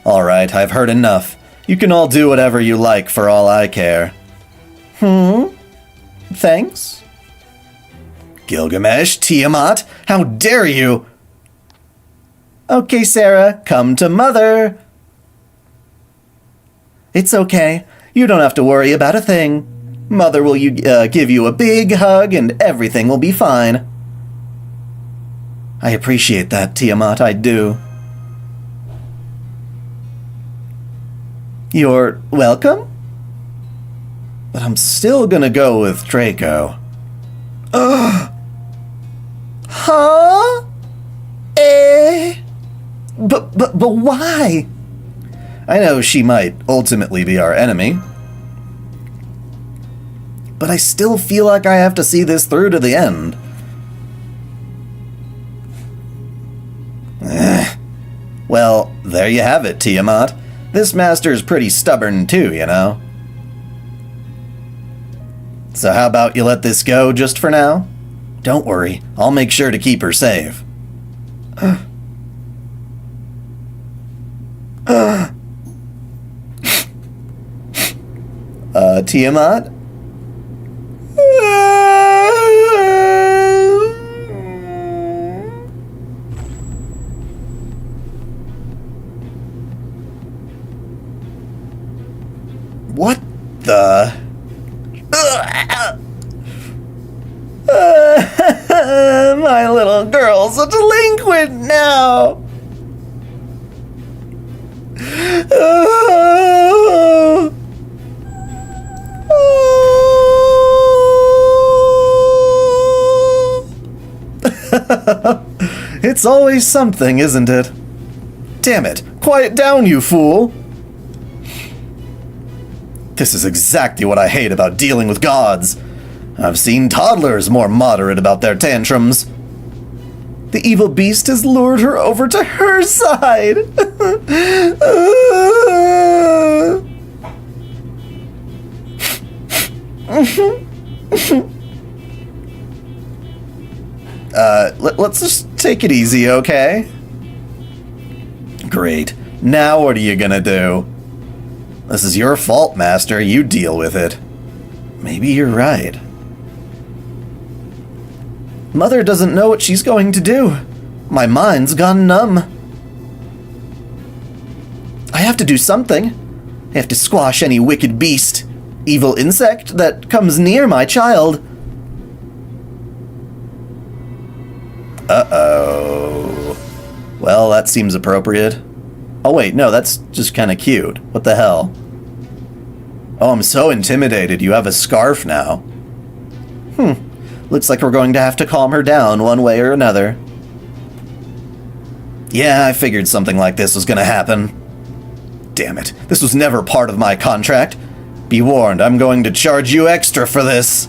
Alright, I've heard enough. You can all do whatever you like for all I care. Thanks? Gilgamesh, Tiamat, how dare you! Okay, Sarah, come to Mother. It's okay. You don't have to worry about a thing. Mother will give you a big hug and everything will be fine. I appreciate that, Tiamat, I do. You're welcome? But I'm still gonna go with Draco. Ugh! Huh? But why? I know she might ultimately be our enemy. But I still feel like I have to see this through to the end. Well, there you have it, Tiamat. This master's pretty stubborn too, you know. So how about you let this go just for now? Don't worry, I'll make sure to keep her safe. Tiamat? My little girl's a delinquent now. It's always something, isn't it? Damn it! Quiet down, you fool! This is exactly what I hate about dealing with gods. I've seen toddlers more moderate about their tantrums. The evil beast has lured her over to her side. Let's just take it easy, okay? Great. Now what are you gonna do? This is your fault, Master. You deal with it. Maybe you're right. Mother doesn't know what she's going to do. My mind's gone numb. I have to do something. I have to squash any wicked beast, evil insect that comes near my child. Uh-oh. Well, that seems appropriate. Oh wait, no, that's just kind of cute. What the hell? Oh, I'm so intimidated. You have a scarf now. Looks like we're going to have to calm her down one way or another. Yeah, I figured something like this was gonna happen. Damn it. This was never part of my contract. Be warned, I'm going to charge you extra for this.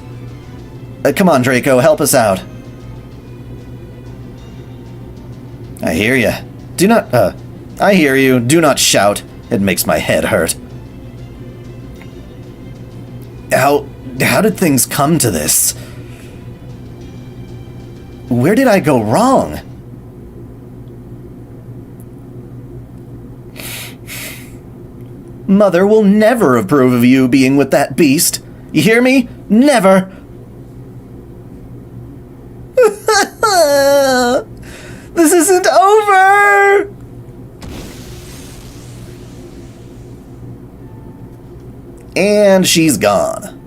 Come on, Draco, help us out. I hear ya. I hear you. Do not shout. It makes my head hurt. How did things come to this? Where did I go wrong? Mother will never approve of you being with that beast. You hear me? Never! This isn't over! And she's gone.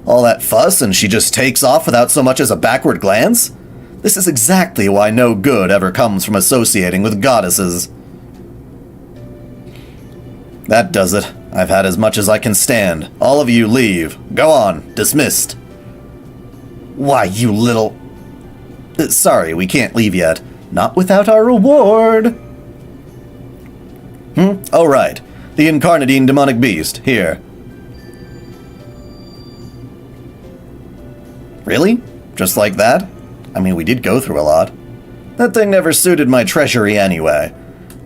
All that fuss and she just takes off without so much as a backward glance? This is exactly why no good ever comes from associating with goddesses. That does it. I've had as much as I can stand. All of you leave. Go on. Dismissed. Why, you little... Sorry, we can't leave yet. Not without our reward. Oh, right. The Incarnadine demonic beast. Here. Really? Just like that? I mean, we did go through a lot. That thing never suited my treasury anyway.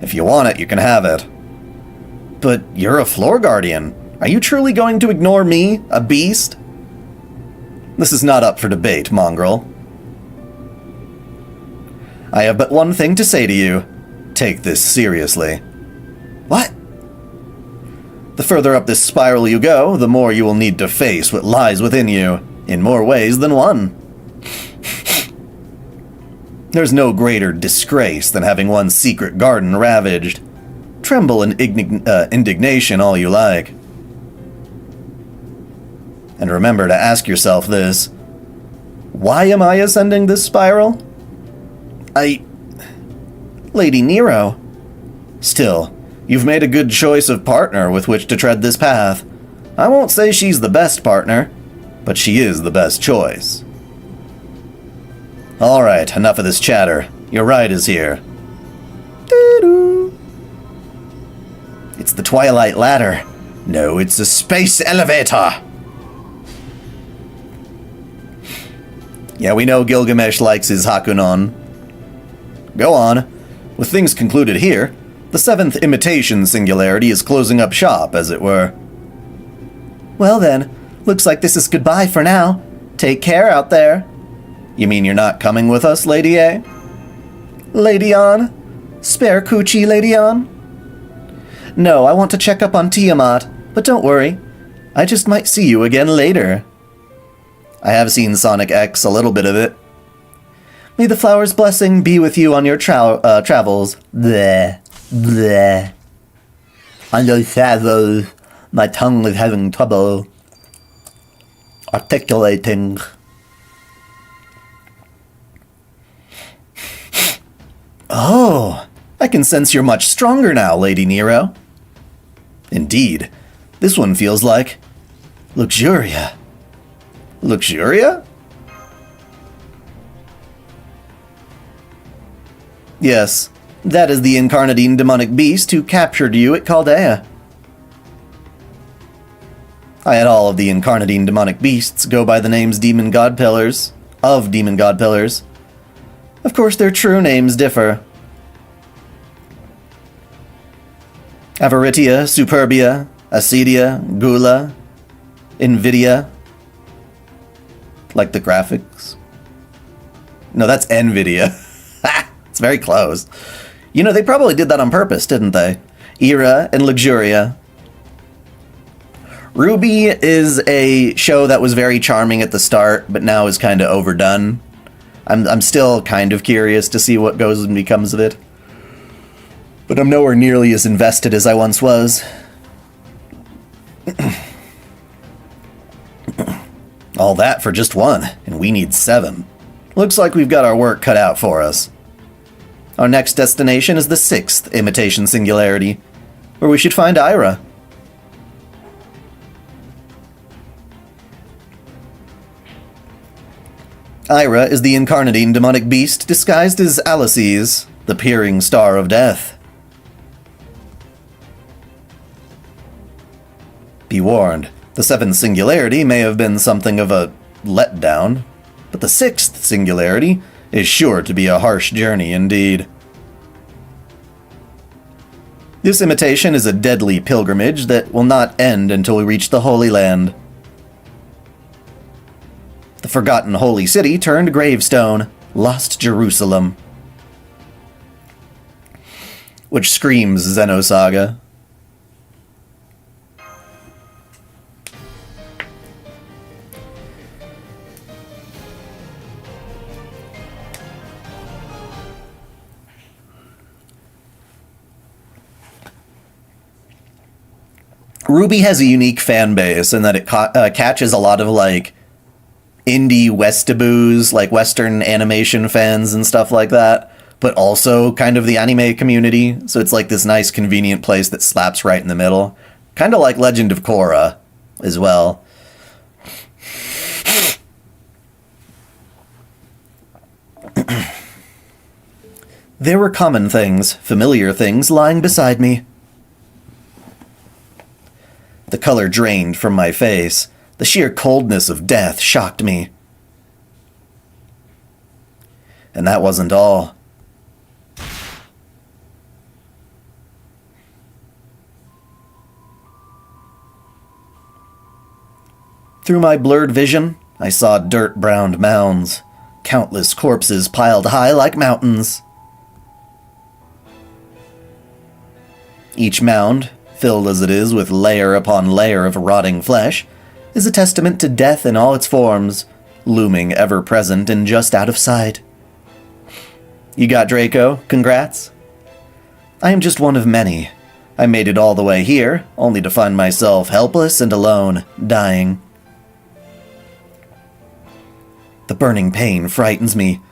If you want it, you can have it. But you're a floor guardian. Are you truly going to ignore me, a beast? This is not up for debate, mongrel. I have but one thing to say to you. Take this seriously. What? The further up this spiral you go, the more you will need to face what lies within you, in more ways than one. There's no greater disgrace than having one's secret garden ravaged. Tremble in indignation all you like. And remember to ask yourself this. Why am I ascending this spiral? Lady Nero. Still, you've made a good choice of partner with which to tread this path. I won't say she's the best partner, but she is the best choice. Alright, enough of this chatter. Your ride is here. Doo-doo. It's the Twilight Ladder. No, it's a space elevator. Yeah, we know Gilgamesh likes his Hakunon. Go on. With things concluded here, the seventh imitation singularity is closing up shop, as it were. Well then, looks like this is goodbye for now. Take care out there. You mean you're not coming with us, Lady A? Lady On? Spare coochie, Lady On? No, I want to check up on Tiamat, but don't worry. I just might see you again later. I have seen Sonic X, a little bit of it. May the flower's blessing be with you on your travels. Bleh. Bleh. On those travels, my tongue is having trouble articulating. Oh, I can sense you're much stronger now, Lady Nero. Indeed, this one feels like Luxuria. Luxuria? Yes, that is the incarnadine demonic beast who captured you at Chaldea. I had all of the incarnadine demonic beasts go by the names Demon God Pillars, of Demon God Pillars. Of course, their true names differ. Avaritia, Superbia, Acedia, Gula, Invidia. Like the graphics? No, that's Nvidia. It's very close. You know, they probably did that on purpose, didn't they? Era and Luxuria. Ruby is a show that was very charming at the start, but now is kind of overdone. I'm still kind of curious to see what goes and becomes of it. But I'm nowhere nearly as invested as I once was. All that for just one, and we need 7. Looks like we've got our work cut out for us. Our next destination is the 6th Imitation Singularity, where we should find Ira. Ira is the incarnadine demonic beast disguised as Alices, the peering star of death. Be warned, the 7th Singularity may have been something of a letdown, but the 6th Singularity is sure to be a harsh journey indeed. This imitation is a deadly pilgrimage that will not end until we reach the Holy Land. The forgotten holy city turned gravestone, lost Jerusalem. Which screams Xenosaga. Ruby has a unique fan base in that it catches a lot of, like, indie Westaboos, like Western animation fans and stuff like that, but also kind of the anime community, so it's like this nice convenient place that slaps right in the middle. Kind of like Legend of Korra, as well. There were common things, familiar things, lying beside me. The color drained from my face. The sheer coldness of death shocked me. And that wasn't all. Through my blurred vision, I saw dirt-browned mounds, countless corpses piled high like mountains. Each mound, filled as it is with layer upon layer of rotting flesh, is a testament to death in all its forms, looming ever-present and just out of sight. You got Draco, congrats. I am just one of many. I made it all the way here, only to find myself helpless and alone, dying. The burning pain frightens me.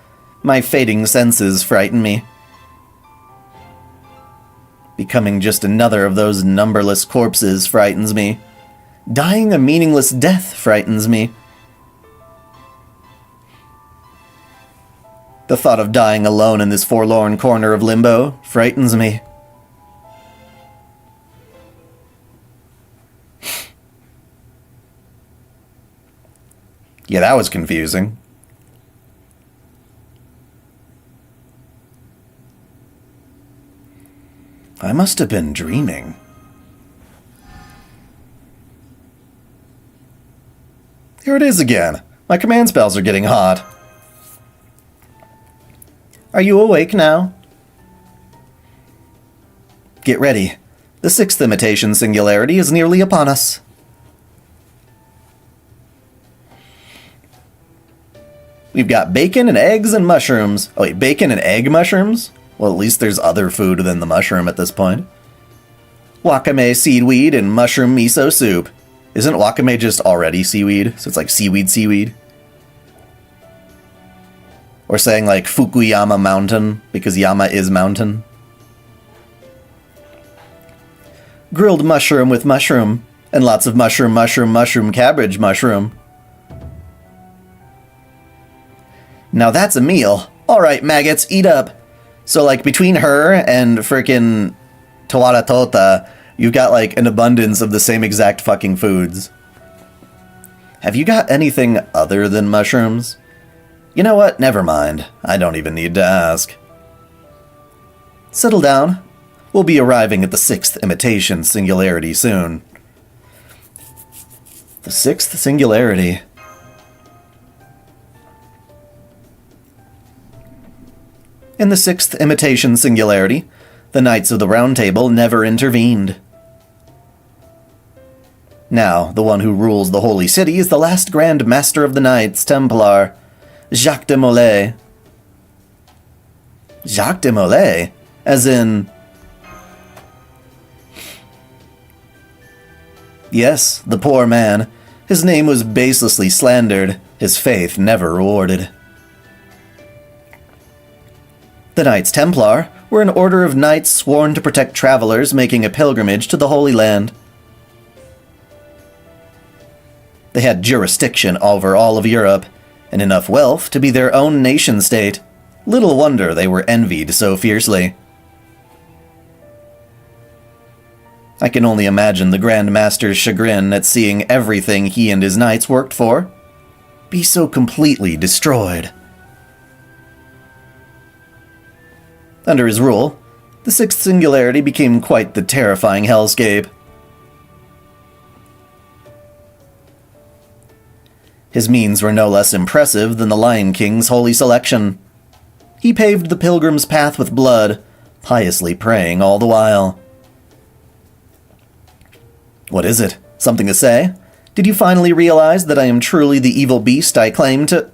My fading senses frighten me. Becoming just another of those numberless corpses frightens me. Dying a meaningless death frightens me. The thought of dying alone in this forlorn corner of limbo frightens me. Yeah, that was confusing. I must have been dreaming. Here it is again. My command spells are getting hot. Are you awake now? Get ready. The 6th Imitation Singularity is nearly upon us. We've got bacon and eggs and mushrooms. Oh wait, bacon and egg mushrooms? Well, at least there's other food than the mushroom at this point. Wakame seaweed and mushroom miso soup. Isn't wakame just already seaweed? So it's like seaweed. Or saying like Fukuyama Mountain, because Yama is mountain. Grilled mushroom with mushroom, and lots of mushroom, cabbage mushroom. Now that's a meal. Alright, maggots, eat up. So, like, between her and frickin' Tawara Tota, you've got, like, an abundance of the same exact fucking foods. Have you got anything other than mushrooms? You know what? Never mind. I don't even need to ask. Settle down. We'll be arriving at the 6th imitation singularity soon. The 6th singularity. In the 6th imitation singularity, the Knights of the Round Table never intervened. Now, the one who rules the Holy City is the last Grand Master of the Knights Templar, Jacques de Molay. Jacques de Molay? As in... Yes, the poor man. His name was baselessly slandered, his faith never rewarded. The Knights Templar were an order of knights sworn to protect travelers making a pilgrimage to the Holy Land. They had jurisdiction over all of Europe, and enough wealth to be their own nation-state. Little wonder they were envied so fiercely. I can only imagine the Grand Master's chagrin at seeing everything he and his knights worked for be so completely destroyed. Under his rule, the 6th singularity became quite the terrifying hellscape. His means were no less impressive than the Lion King's holy selection. He paved the pilgrim's path with blood, piously praying all the while. What is it? Something to say? Did you finally realize that I am truly the evil beast I claim to...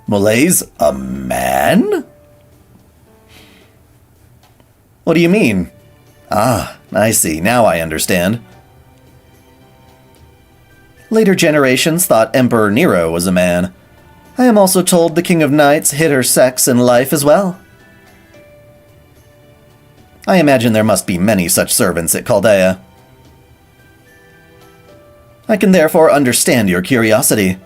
Molay's a man? What do you mean? Ah, I see. Now I understand. Later generations thought Emperor Nero was a man. I am also told the King of Knights hid her sex in life as well. I imagine there must be many such servants at Chaldea. I can therefore understand your curiosity,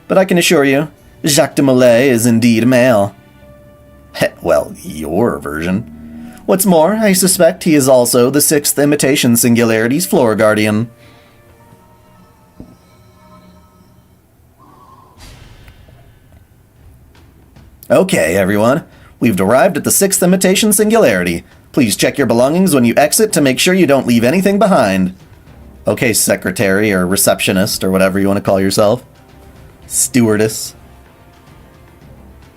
but I can assure you, Jacques de Molay is indeed male. Well, your version. What's more, I suspect he is also the 6th imitation singularity's floor guardian. Okay, everyone. We've arrived at the 6th imitation singularity. Please check your belongings when you exit to make sure you don't leave anything behind. Okay, secretary or receptionist or whatever you want to call yourself. Stewardess.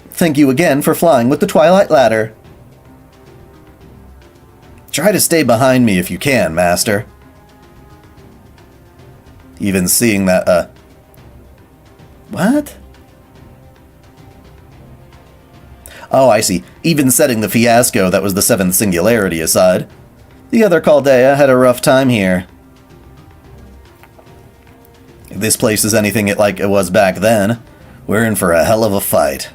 Thank you again for flying with the Twilight Ladder. Try to stay behind me if you can, Master. Even seeing that, What? Oh, I see. Even setting the fiasco that was the 7th singularity aside, the other Chaldea had a rough time here. If this place is anything like it was back then, we're in for a hell of a fight.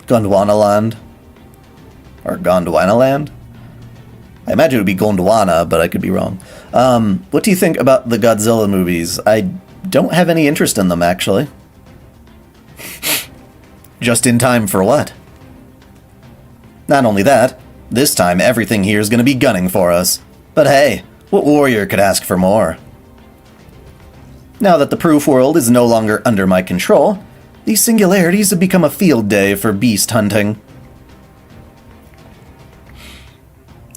Gondwana Land? Or Gondwana Land? I imagine it would be Gondwana, but I could be wrong. What do you think about the Godzilla movies? I don't have any interest in them, actually. Just in time for what? Not only that, this time everything here is going to be gunning for us. But hey, what warrior could ask for more? Now that the proof world is no longer under my control, these singularities have become a field day for beast hunting.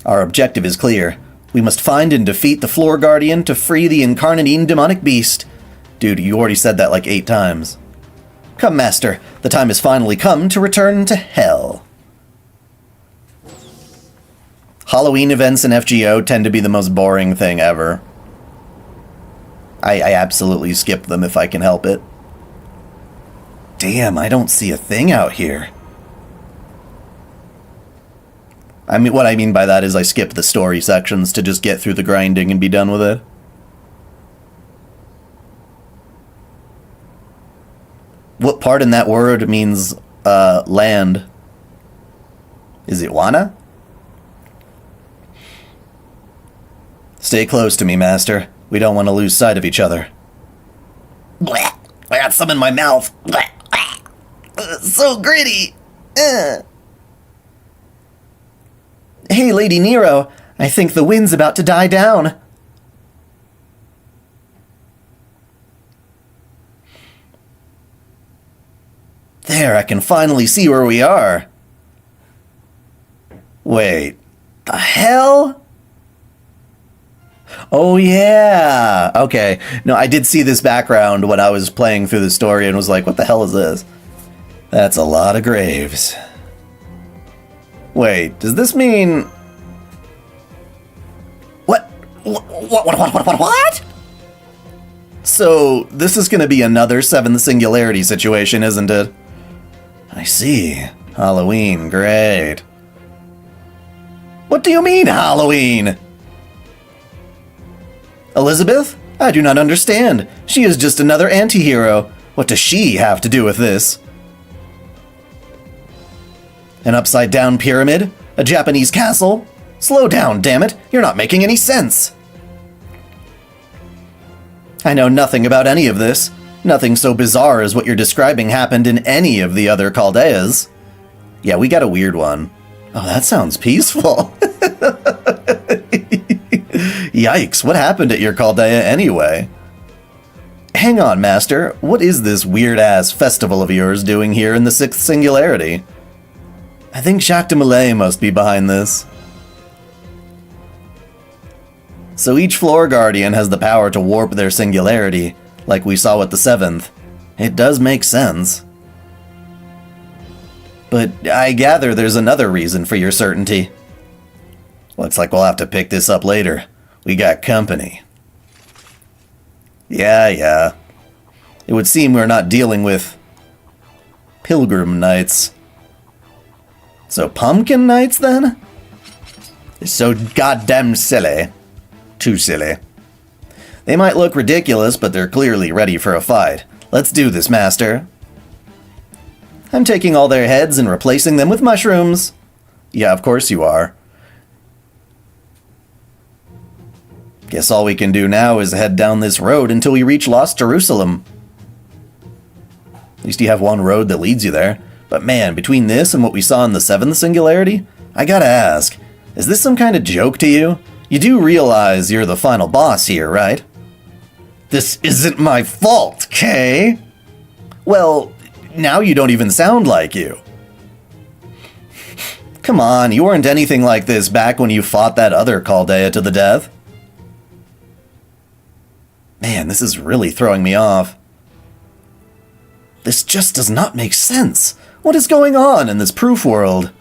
Our objective is clear. We must find and defeat the Floor Guardian to free the incarnadine demonic beast. Dude, you already said that like 8 times. Come, Master. The time has finally come to return to hell. Halloween events in FGO tend to be the most boring thing ever. I absolutely skip them if I can help it. Damn, I don't see a thing out here. I mean, what I mean by that is I skip the story sections to just get through the grinding and be done with it. What part in that word means, land? Is it wanna? Stay close to me, Master. We don't want to lose sight of each other. Blech! I got some in my mouth. Blech! So gritty! Hey, Lady Nero. I think the wind's about to die down. There, I can finally see where we are. Wait, the hell? Oh yeah, okay. No, I did see this background when I was playing through the story and was like, what the hell is this? That's a lot of graves. Wait, does this mean... What? So, this is gonna be another Seventh Singularity situation, isn't it? I see. Halloween, great. What do you mean, Halloween? Elizabeth? I do not understand. She is just another anti-hero. What does she have to do with this? An upside-down pyramid? A Japanese castle? Slow down, damn it! You're not making any sense! I know nothing about any of this. Nothing so bizarre as what you're describing happened in any of the other Chaldeas. Yeah, we got a weird one. Oh, that sounds peaceful. Yikes, what happened at your Chaldea anyway? Hang on, Master. What is this weird-ass festival of yours doing here in the Sixth Singularity? I think Jacques de Molay must be behind this. So each floor guardian has the power to warp their singularity, like we saw with the Seventh. It does make sense. But I gather there's another reason for your certainty. Looks like we'll have to pick this up later. We got company. Yeah. It would seem we're not dealing with pilgrim knights. So pumpkin knights, then? So goddamn silly. Too silly. They might look ridiculous, but they're clearly ready for a fight. Let's do this, Master. I'm taking all their heads and replacing them with mushrooms. Yeah, of course you are. Guess all we can do now is head down this road until we reach Lost Jerusalem. At least you have one road that leads you there. But man, between this and what we saw in the Seventh Singularity, I gotta ask, is this some kind of joke to you? You do realize you're the final boss here, right? This isn't my fault, Kay? Well, now you don't even sound like you. Come on, you weren't anything like this back when you fought that other Chaldea to the death. Man, this is really throwing me off. This just does not make sense. What is going on in this proof world?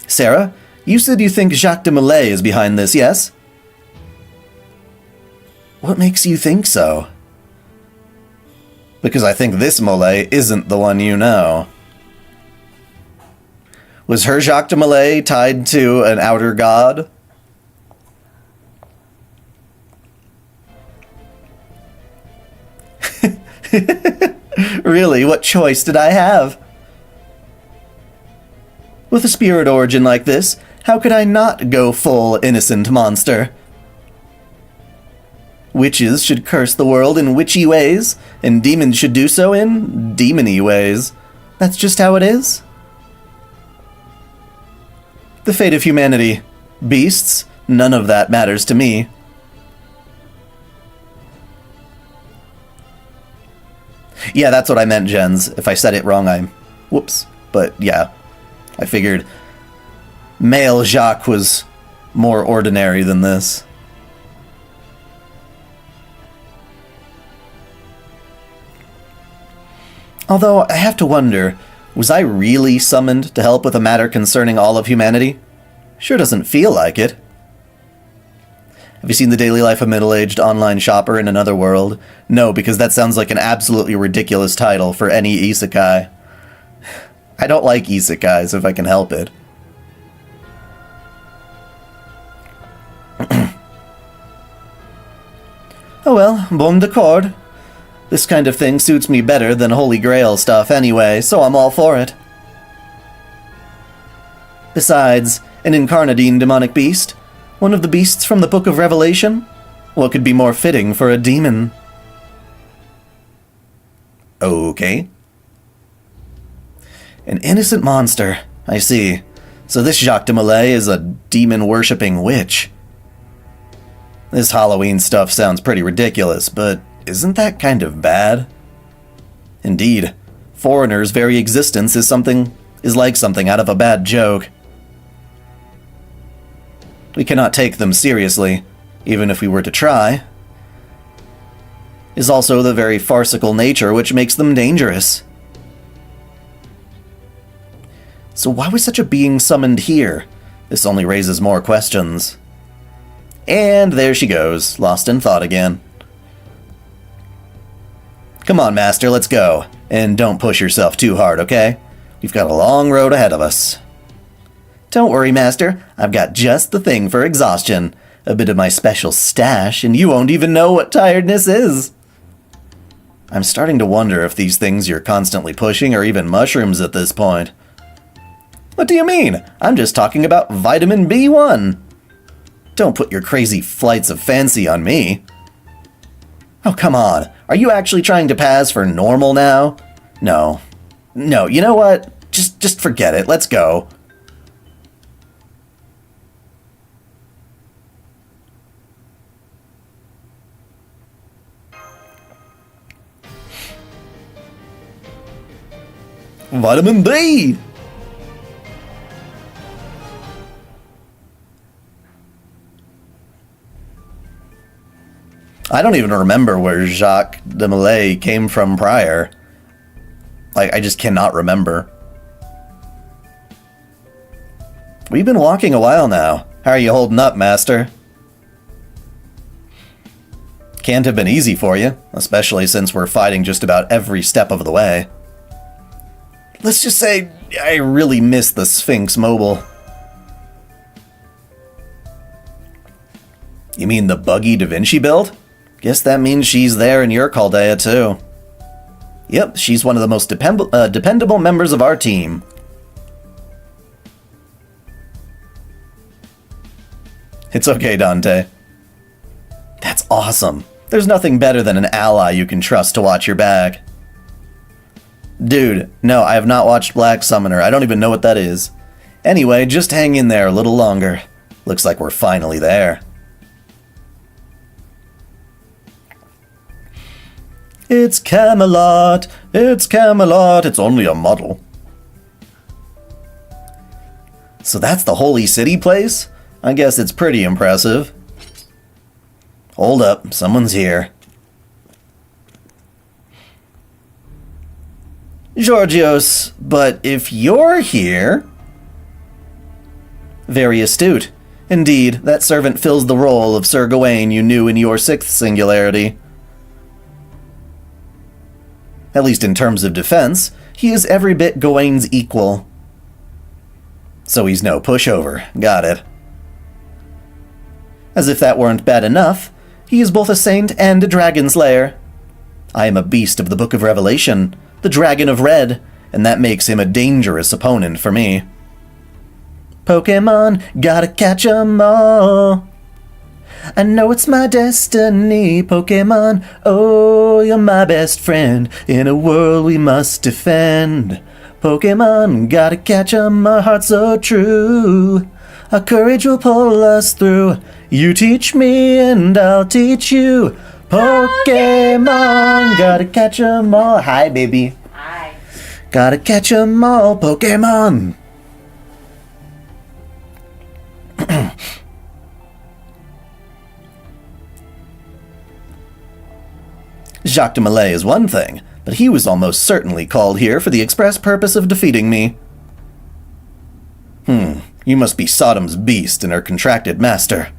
Sarah, you said you think Jacques de Molay is behind this, yes? What makes you think so? Because I think this Molay isn't the one you know. Was her Jacques de Molay tied to an outer god? Really, what choice did I have? With a spirit origin like this, how could I not go full innocent monster? Witches should curse the world in witchy ways, and demons should do so in demony ways. That's just how it is. The fate of humanity. Beasts, none of that matters to me. Yeah, that's what I meant, Jens. If I said it wrong, whoops. But yeah, I figured male Jacques was more ordinary than this. Although, I have to wonder, was I really summoned to help with a matter concerning all of humanity? Sure doesn't feel like it. Have you seen The Daily Life of Middle-Aged Online Shopper in Another World? No, because that sounds like an absolutely ridiculous title for any isekai. I don't like isekais if I can help it. Oh well, bon d'accord. This kind of thing suits me better than Holy Grail stuff anyway, so I'm all for it. Besides, an incarnadine demonic beast, one of the beasts from the Book of Revelation? What could be more fitting for a demon? Okay. An innocent monster, I see. So this Jacques de Molay is a demon-worshipping witch. This Halloween stuff sounds pretty ridiculous, but isn't that kind of bad? Indeed, foreigners' very existence is like something out of a bad joke. We cannot take them seriously, even if we were to try. Is also the very farcical nature which makes them dangerous. So why was such a being summoned here? This only raises more questions. And there she goes, lost in thought again. Come on, Master, let's go. And don't push yourself too hard, okay? We've got a long road ahead of us. Don't worry, Master. I've got just the thing for exhaustion. A bit of my special stash, and you won't even know what tiredness is. I'm starting to wonder if these things you're constantly pushing are even mushrooms at this point. What do you mean? I'm just talking about vitamin B1. Don't put your crazy flights of fancy on me. Oh, come on. Are you actually trying to pass for normal now? No. No, you know what? Just forget it. Let's go. Vitamin B! I don't even remember where Jacques de Molay came from prior. Like, I just cannot remember. We've been walking a while now. How are you holding up, Master? Can't have been easy for you, especially since we're fighting just about every step of the way. Let's just say I really miss the Sphinx Mobile. You mean the buggy Da Vinci build? Guess that means she's there in your Chaldea too. Yep, she's one of the most dependable members of our team. It's okay, Dante. That's awesome. There's nothing better than an ally you can trust to watch your back. Dude, no, I have not watched Black Summoner. I don't even know what that is. Anyway, just hang in there a little longer. Looks like we're finally there. It's Camelot! It's Camelot! It's only a model. So that's the Holy City place? I guess it's pretty impressive. Hold up, someone's here. Georgios, but if you're here... Very astute. Indeed, that servant fills the role of Sir Gawain you knew in your sixth singularity. At least in terms of defense, he is every bit Gawain's equal. So he's no pushover. Got it. As if that weren't bad enough, he is both a saint and a dragon slayer. I am a beast of the Book of Revelation, the Dragon of Red, and that makes him a dangerous opponent for me. Pokemon, gotta catch 'em all. I know it's my destiny, Pokemon. Oh, you're my best friend in a world we must defend. Pokemon, gotta catch 'em, our heart's so true. Our courage will pull us through. You teach me and I'll teach you. Pokemon, gotta catch 'em all. Hi, baby. Hi. Gotta catch 'em all, Pokemon. Jacques de Molay is one thing, but he was almost certainly called here for the express purpose of defeating me. You must be Sodom's beast and her contracted master.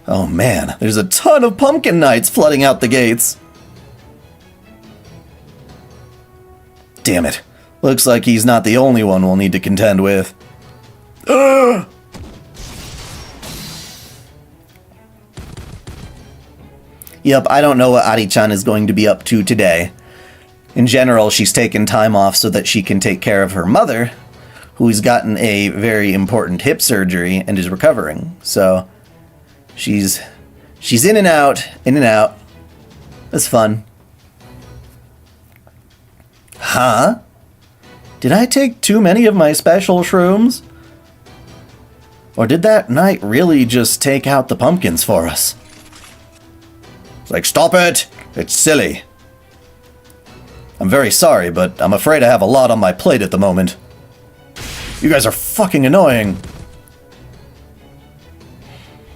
Oh man, there's a ton of pumpkin knights flooding out the gates. Damn it. Looks like he's not the only one we'll need to contend with. Ugh! Yep, I don't know what Ari-chan is going to be up to today. In general, she's taken time off so that she can take care of her mother, who's gotten a very important hip surgery and is recovering. So, she's in and out, in and out. That's fun. Huh? Did I take too many of my special shrooms? Or did that knight really just take out the pumpkins for us? It's like, stop it! It's silly. I'm very sorry, but I'm afraid I have a lot on my plate at the moment. You guys are fucking annoying.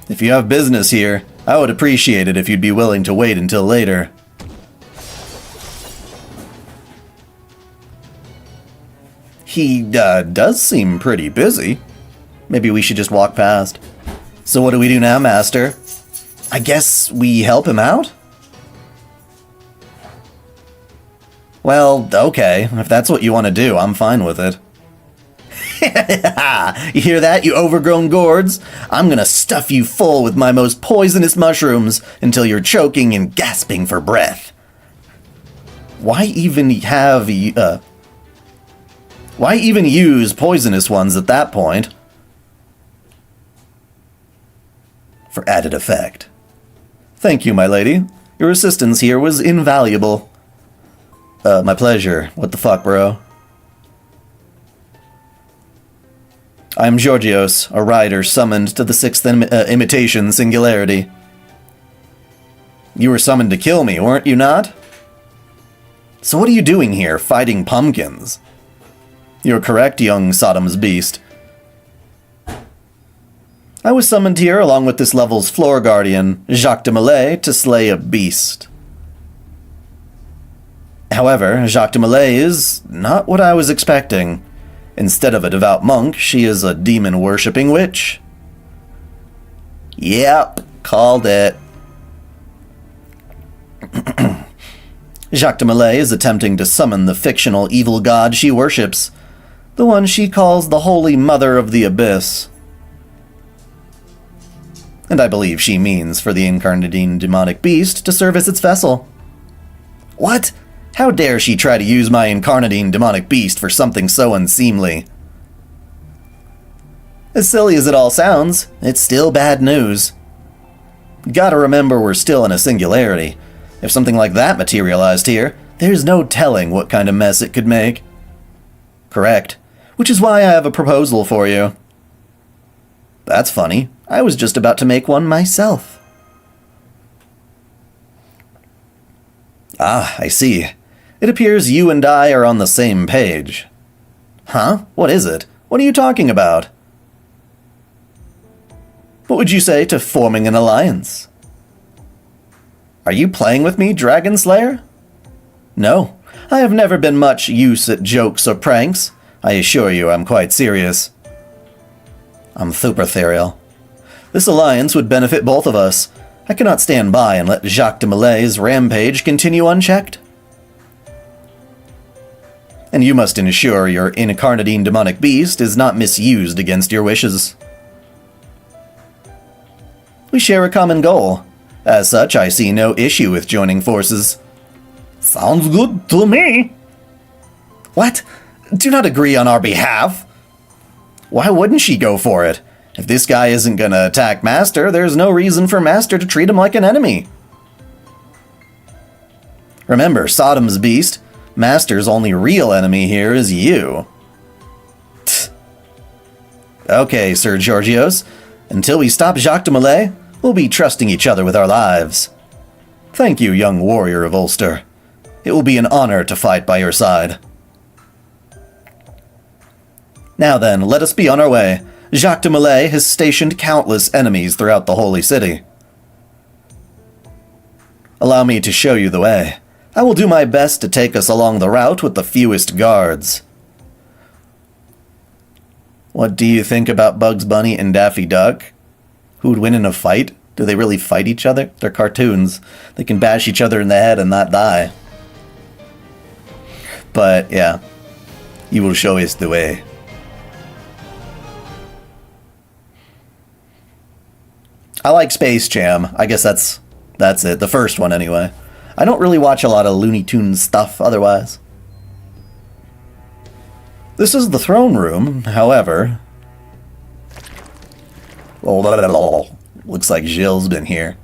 If you have business here, I would appreciate it if you'd be willing to wait until later. He, does seem pretty busy. Maybe we should just walk past. So what do we do now, Master? I guess we help him out? Well, okay. If that's what you want to do, I'm fine with it. You hear that, you overgrown gourds? I'm gonna stuff you full with my most poisonous mushrooms until you're choking and gasping for breath. Why even use poisonous ones at that point? For added effect. Thank you, my lady. Your assistance here was invaluable. My pleasure. What the fuck, bro? I'm Georgios, a rider summoned to the 6th imitation singularity. You were summoned to kill me, weren't you not? So what are you doing here, fighting pumpkins? You're correct, young Sodom's beast. I was summoned here along with this level's floor guardian, Jacques de Molay, to slay a beast. However, Jacques de Molay is not what I was expecting. Instead of a devout monk, she is a demon-worshipping witch. Yep, called it. Jacques de Molay is attempting to summon the fictional evil god she worships, the one she calls the Holy Mother of the Abyss. And I believe she means for the incarnadine demonic beast to serve as its vessel. What? How dare she try to use my incarnadine demonic beast for something so unseemly? As silly as it all sounds, it's still bad news. Gotta remember we're still in a singularity. If something like that materialized here, there's no telling what kind of mess it could make. Correct. Which is why I have a proposal for you. That's funny. I was just about to make one myself. Ah, I see. It appears you and I are on the same page. Huh? What is it? What are you talking about? What would you say to forming an alliance? Are you playing with me, Dragon Slayer? No, I have never been much use at jokes or pranks. I assure you I'm quite serious. I'm super ethereal. This alliance would benefit both of us. I cannot stand by and let Jacques de Molay's rampage continue unchecked. And you must ensure your incarnadine demonic beast is not misused against your wishes. We share a common goal. As such, I see no issue with joining forces. Sounds good to me. What? Do not agree on our behalf. Why wouldn't she go for it? If this guy isn't gonna attack Master, there's no reason for Master to treat him like an enemy. Remember, Sodom's beast, Master's only real enemy here is you. Okay, Sir Georgios. Until we stop Jacques de Molay, we'll be trusting each other with our lives. Thank you, young warrior of Ulster. It will be an honor to fight by your side. Now then, let us be on our way. Jacques de Molay has stationed countless enemies throughout the Holy City. Allow me to show you the way. I will do my best to take us along the route with the fewest guards. What do you think about Bugs Bunny and Daffy Duck? Who would win in a fight? Do they really fight each other? They're cartoons. They can bash each other in the head and not die. But yeah, you will show us the way. I like Space Jam. I guess that's it. The first one, anyway. I don't really watch a lot of Looney Tunes stuff otherwise. This is the throne room, however. Oh, looks like Gilles been here.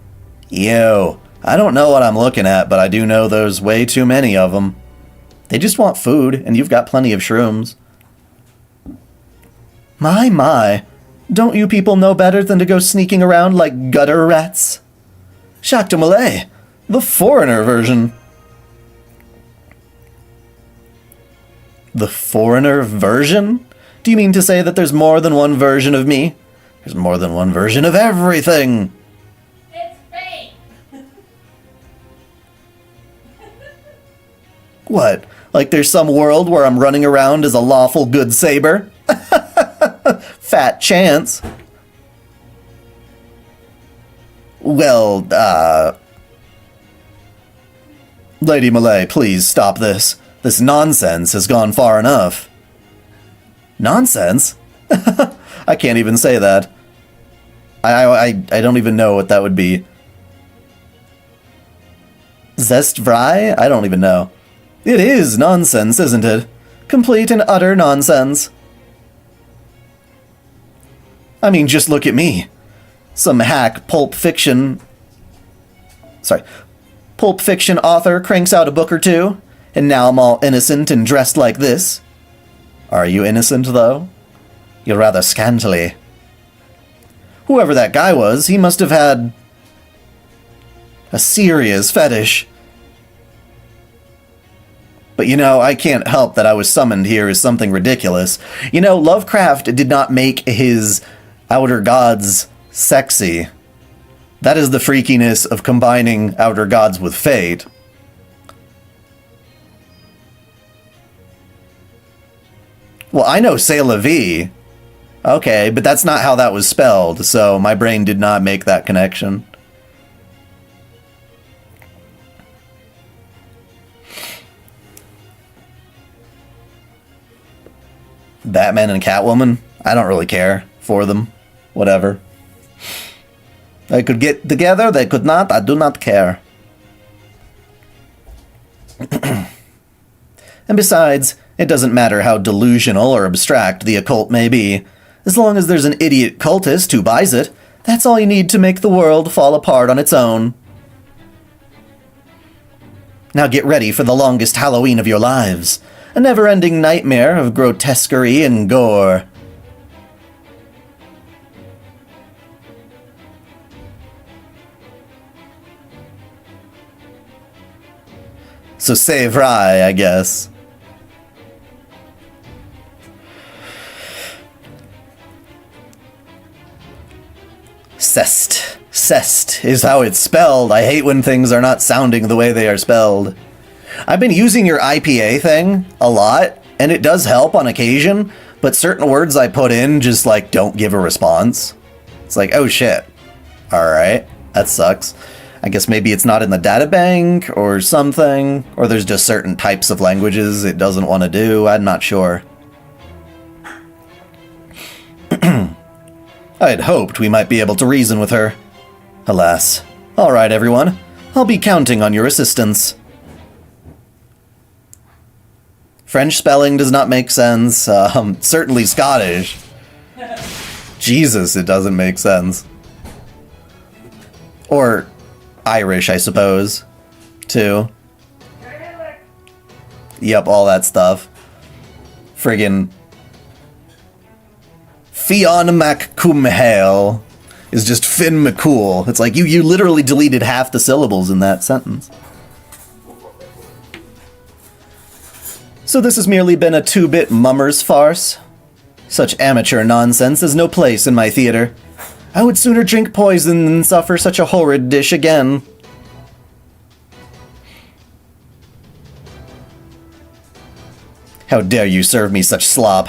Yo, I don't know what I'm looking at, but I do know there's way too many of them. They just want food, and you've got plenty of shrooms. My. Don't you people know better than to go sneaking around like gutter rats? Jacques de Molay, the foreigner version. The foreigner version? Do you mean to say that there's more than one version of me? There's more than one version of everything. It's fake. What? Like there's some world where I'm running around as a lawful good saber? Fat chance. Well, Lady Molay, please stop this. This nonsense has gone far enough. Nonsense? I can't even say that. I don't even know what that would be. Zest vry? I don't even know. It is nonsense, isn't it? Complete and utter nonsense. I mean, just look at me. Some hack pulp fiction author cranks out a book or two, and now I'm all innocent and dressed like this. Are you innocent, though? You're rather scantily. Whoever that guy was, he must have had a serious fetish. But you know, I can't help that I was summoned here as something ridiculous. You know, Lovecraft did not make his outer gods sexy. That is the freakiness of combining outer gods with fate. Well, I know C'est la vie. Okay, but that's not how that was spelled, so my brain did not make that connection. Batman and Catwoman? I don't really care for them. Whatever. They could get together, they could not, I do not care. And besides, it doesn't matter how delusional or abstract the occult may be. As long as there's an idiot cultist who buys it, that's all you need to make the world fall apart on its own. Now get ready for the longest Halloween of your lives. A never-ending nightmare of grotesquerie and gore. So c'est vrai, I guess. Cest. Cest is how it's spelled. I hate when things are not sounding the way they are spelled. I've been using your IPA thing a lot, and it does help on occasion, but certain words I put in just, like, don't give a response. It's like, oh shit. Alright, that sucks. I guess maybe it's not in the databank or something, or there's just certain types of languages it doesn't want to do. I'm not sure. I had hoped we might be able to reason with her. Alas. Alright, everyone. I'll be counting on your assistance. French spelling does not make sense. Certainly Scottish. Jesus, it doesn't make sense. Or Irish, I suppose, too. Yep, all that stuff. Friggin' Fionn MacCumhale is just Finn McCool. It's like you literally deleted half the syllables in that sentence. So this has merely been a 2-bit mummer's farce? Such amateur nonsense has no place in my theater. I would sooner drink poison than suffer such a horrid dish again. How dare you serve me such slop?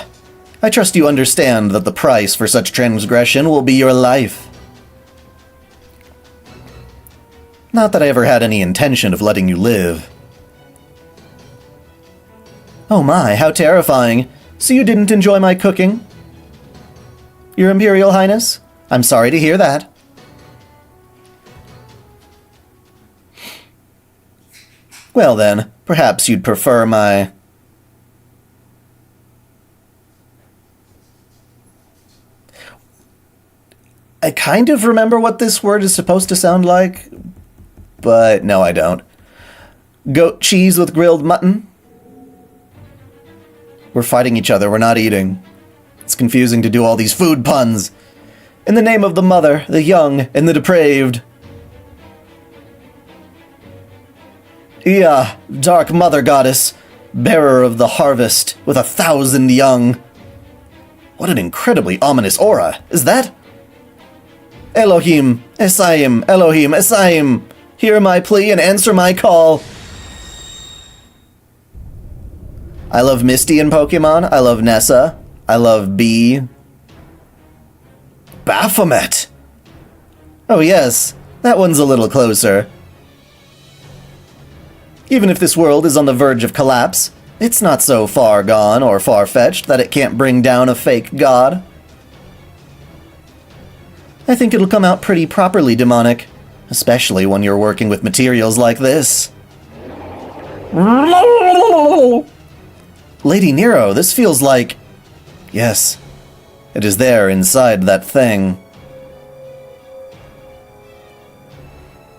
I trust you understand that the price for such transgression will be your life. Not that I ever had any intention of letting you live. Oh my, how terrifying. So you didn't enjoy my cooking? Your Imperial Highness? I'm sorry to hear that. Well then, perhaps you'd prefer my... I kind of remember what this word is supposed to sound like, but no, I don't. Goat cheese with grilled mutton? We're fighting each other, we're not eating. It's confusing to do all these food puns. In the name of the mother, the young, and the depraved. Ea, dark mother goddess, bearer of the harvest with 1,000 young. What an incredibly ominous aura, is that? Elohim, Esaim, Elohim, Esaim, hear my plea and answer my call. I love Misty in Pokemon, I love Nessa, I love Bee. Baphomet! Oh yes, that one's a little closer. Even if this world is on the verge of collapse, it's not so far gone or far-fetched that it can't bring down a fake god. I think it'll come out pretty properly demonic, especially when you're working with materials like this. Lady Nero, this feels like... Yes, it is there inside that thing.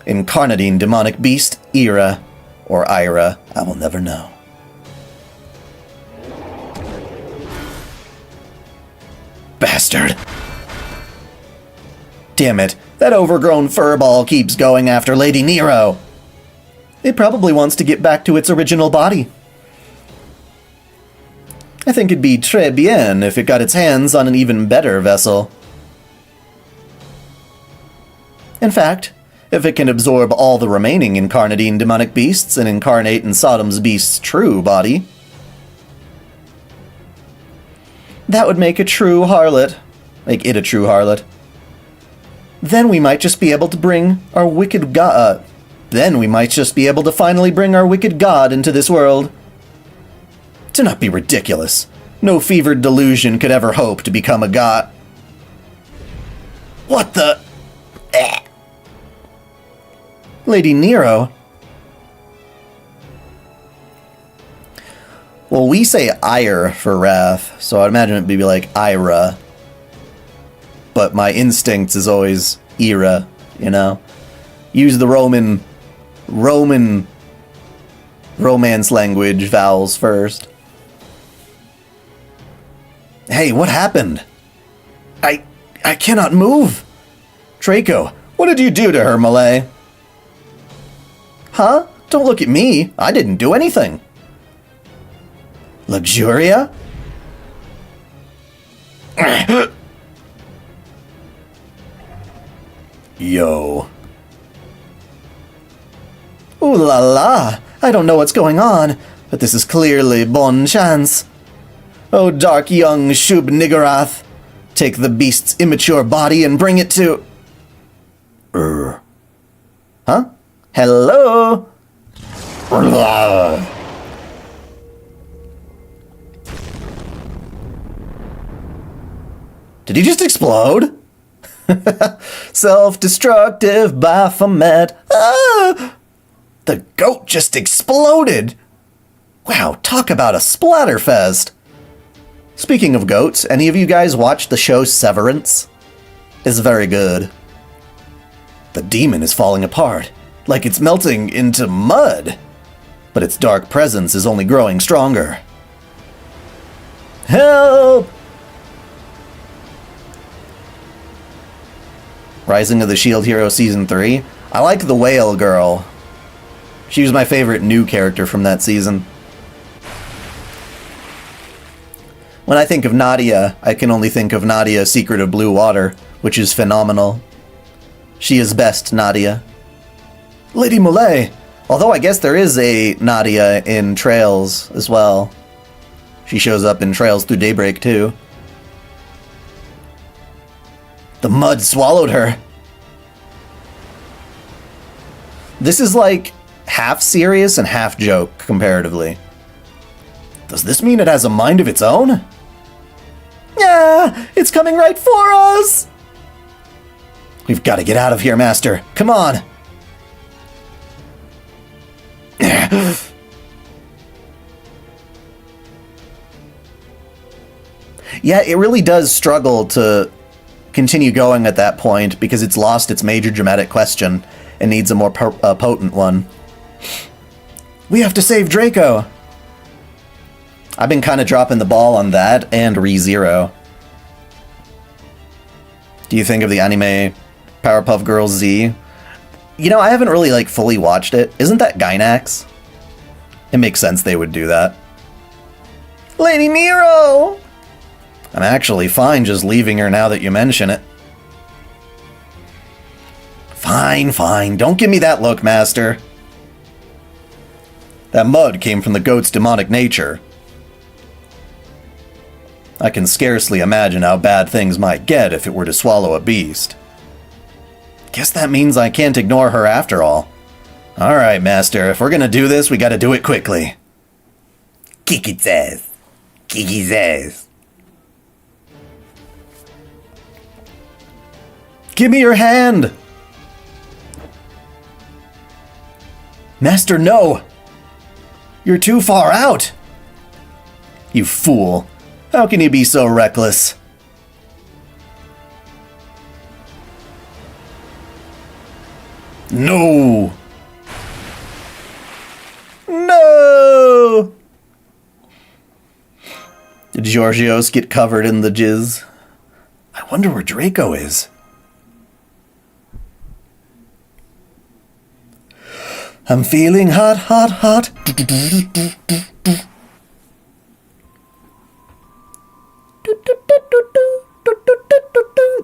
Incarnadine demonic beast, Ira, or Ira, I will never know. Bastard! Damn it, that overgrown furball keeps going after Lady Nero. It probably wants to get back to its original body. I think it'd be très bien if it got its hands on an even better vessel. In fact, if it can absorb all the remaining Incarnadine demonic beasts and incarnate in Sodom's beast's true body, that would make a true harlot. Make it a true harlot. Then we might just be able to bring our wicked god... then we might just be able to finally bring our wicked god into this world. Do not be ridiculous. No fevered delusion could ever hope to become a god. What the... Lady Nero? Well, we say ire for wrath, so I'd imagine it'd be like Ira. But my instincts is always Ira, you know? Use the Roman Romance language vowels first. Hey, what happened? I cannot move. Draco, what did you do to her, Malay? Huh? Don't look at me. I didn't do anything. Luxuria? Yo. Ooh la la. I don't know what's going on, but this is clearly bon chance. Oh, dark young Shub Niggurath, take the beast's immature body and bring it to... Huh? Hello? Did he just explode? Self-destructive Baphomet. Ah! The goat just exploded! Wow, talk about a splatterfest! Speaking of goats, any of you guys watch the show Severance? It's very good. The demon is falling apart, like it's melting into mud. But its dark presence is only growing stronger. Help! Rising of the Shield Hero Season 3. I like the Whale Girl. She was my favorite new character from that season. When I think of Nadia, I can only think of Nadia Secret of Blue Water, which is phenomenal. She is best, Nadia. Lady Mulay! Although I guess there is a Nadia in Trails as well. She shows up in Trails Through Daybreak too. The mud swallowed her. This is like half serious and half joke comparatively. Does this mean it has a mind of its own? Yeah, it's coming right for us! We've got to get out of here, Master. Come on! Yeah, it really does struggle to continue going at that point because it's lost its major dramatic question and needs a more potent one. We have to save Draco! I've been kind of dropping the ball on that and ReZero. Do you think of the anime Powerpuff Girls Z? You know, I haven't really, like, fully watched it. Isn't that Gainax? It makes sense they would do that. Lady Nero! I'm actually fine just leaving her now that you mention it. Fine, fine. Don't give me that look, Master. That mud came from the goat's demonic nature. I can scarcely imagine how bad things might get if it were to swallow a beast. Guess that means I can't ignore her after all. Alright, Master, if we're gonna do this, we gotta do it quickly. Kick its ass. Kick his ass. Give me your hand! Master, no! You're too far out! You fool. How can you be so reckless? No! No! Did Georgios get covered in the jizz? I wonder where Draco is. I'm feeling hot, hot, hot.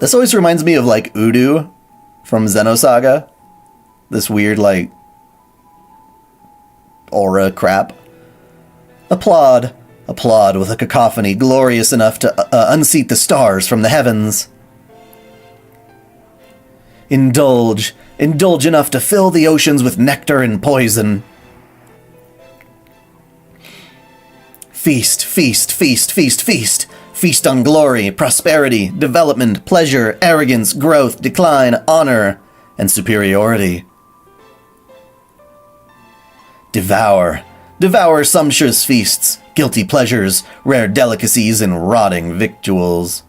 This always reminds me of, like, Udu from Xenosaga. This weird, like, aura crap. Applaud. Applaud with a cacophony glorious enough to unseat the stars from the heavens. Indulge. Indulge enough to fill the oceans with nectar and poison. Feast, feast, feast, feast, feast. Feast on glory, prosperity, development, pleasure, arrogance, growth, decline, honor, and superiority. Devour. Devour sumptuous feasts, guilty pleasures, rare delicacies, and rotting victuals.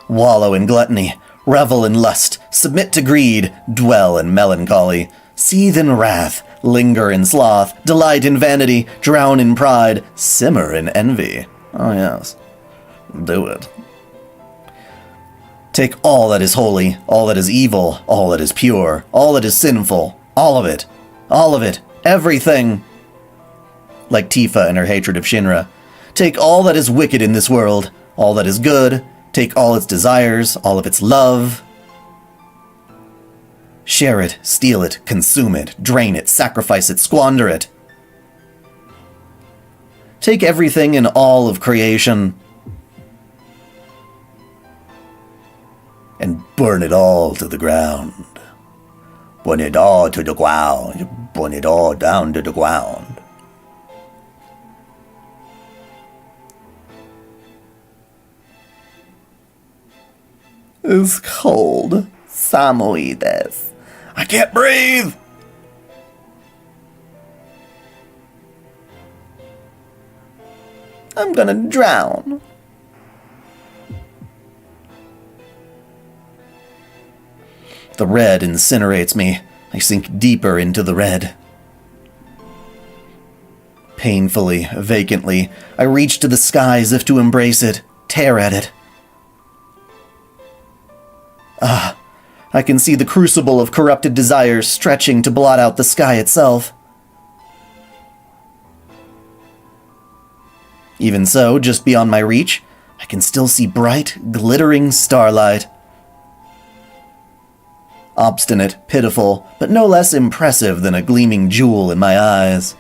Wallow in gluttony, revel in lust, submit to greed, dwell in melancholy, seethe in wrath, linger in sloth, delight in vanity, drown in pride, simmer in envy. Oh yes, do it. Take all that is holy, all that is evil, all that is pure, all that is sinful, all of it, everything. Like Tifa and her hatred of Shinra. Take all that is wicked in this world, all that is good, take all its desires, all of its love. Share it, steal it, consume it, drain it, sacrifice it, squander it. Take everything in all of creation and burn it all to the ground. Burn it all to the ground. Burn it all down to the ground. It's cold. Samui desu. I can't breathe! I'm gonna drown. The red incinerates me. I sink deeper into the red. Painfully, vacantly, I reach to the sky as if to embrace it, tear at it. Ah, I can see the crucible of corrupted desires stretching to blot out the sky itself. Even so, just beyond my reach, I can still see bright, glittering starlight. Obstinate, pitiful, but no less impressive than a gleaming jewel in my eyes.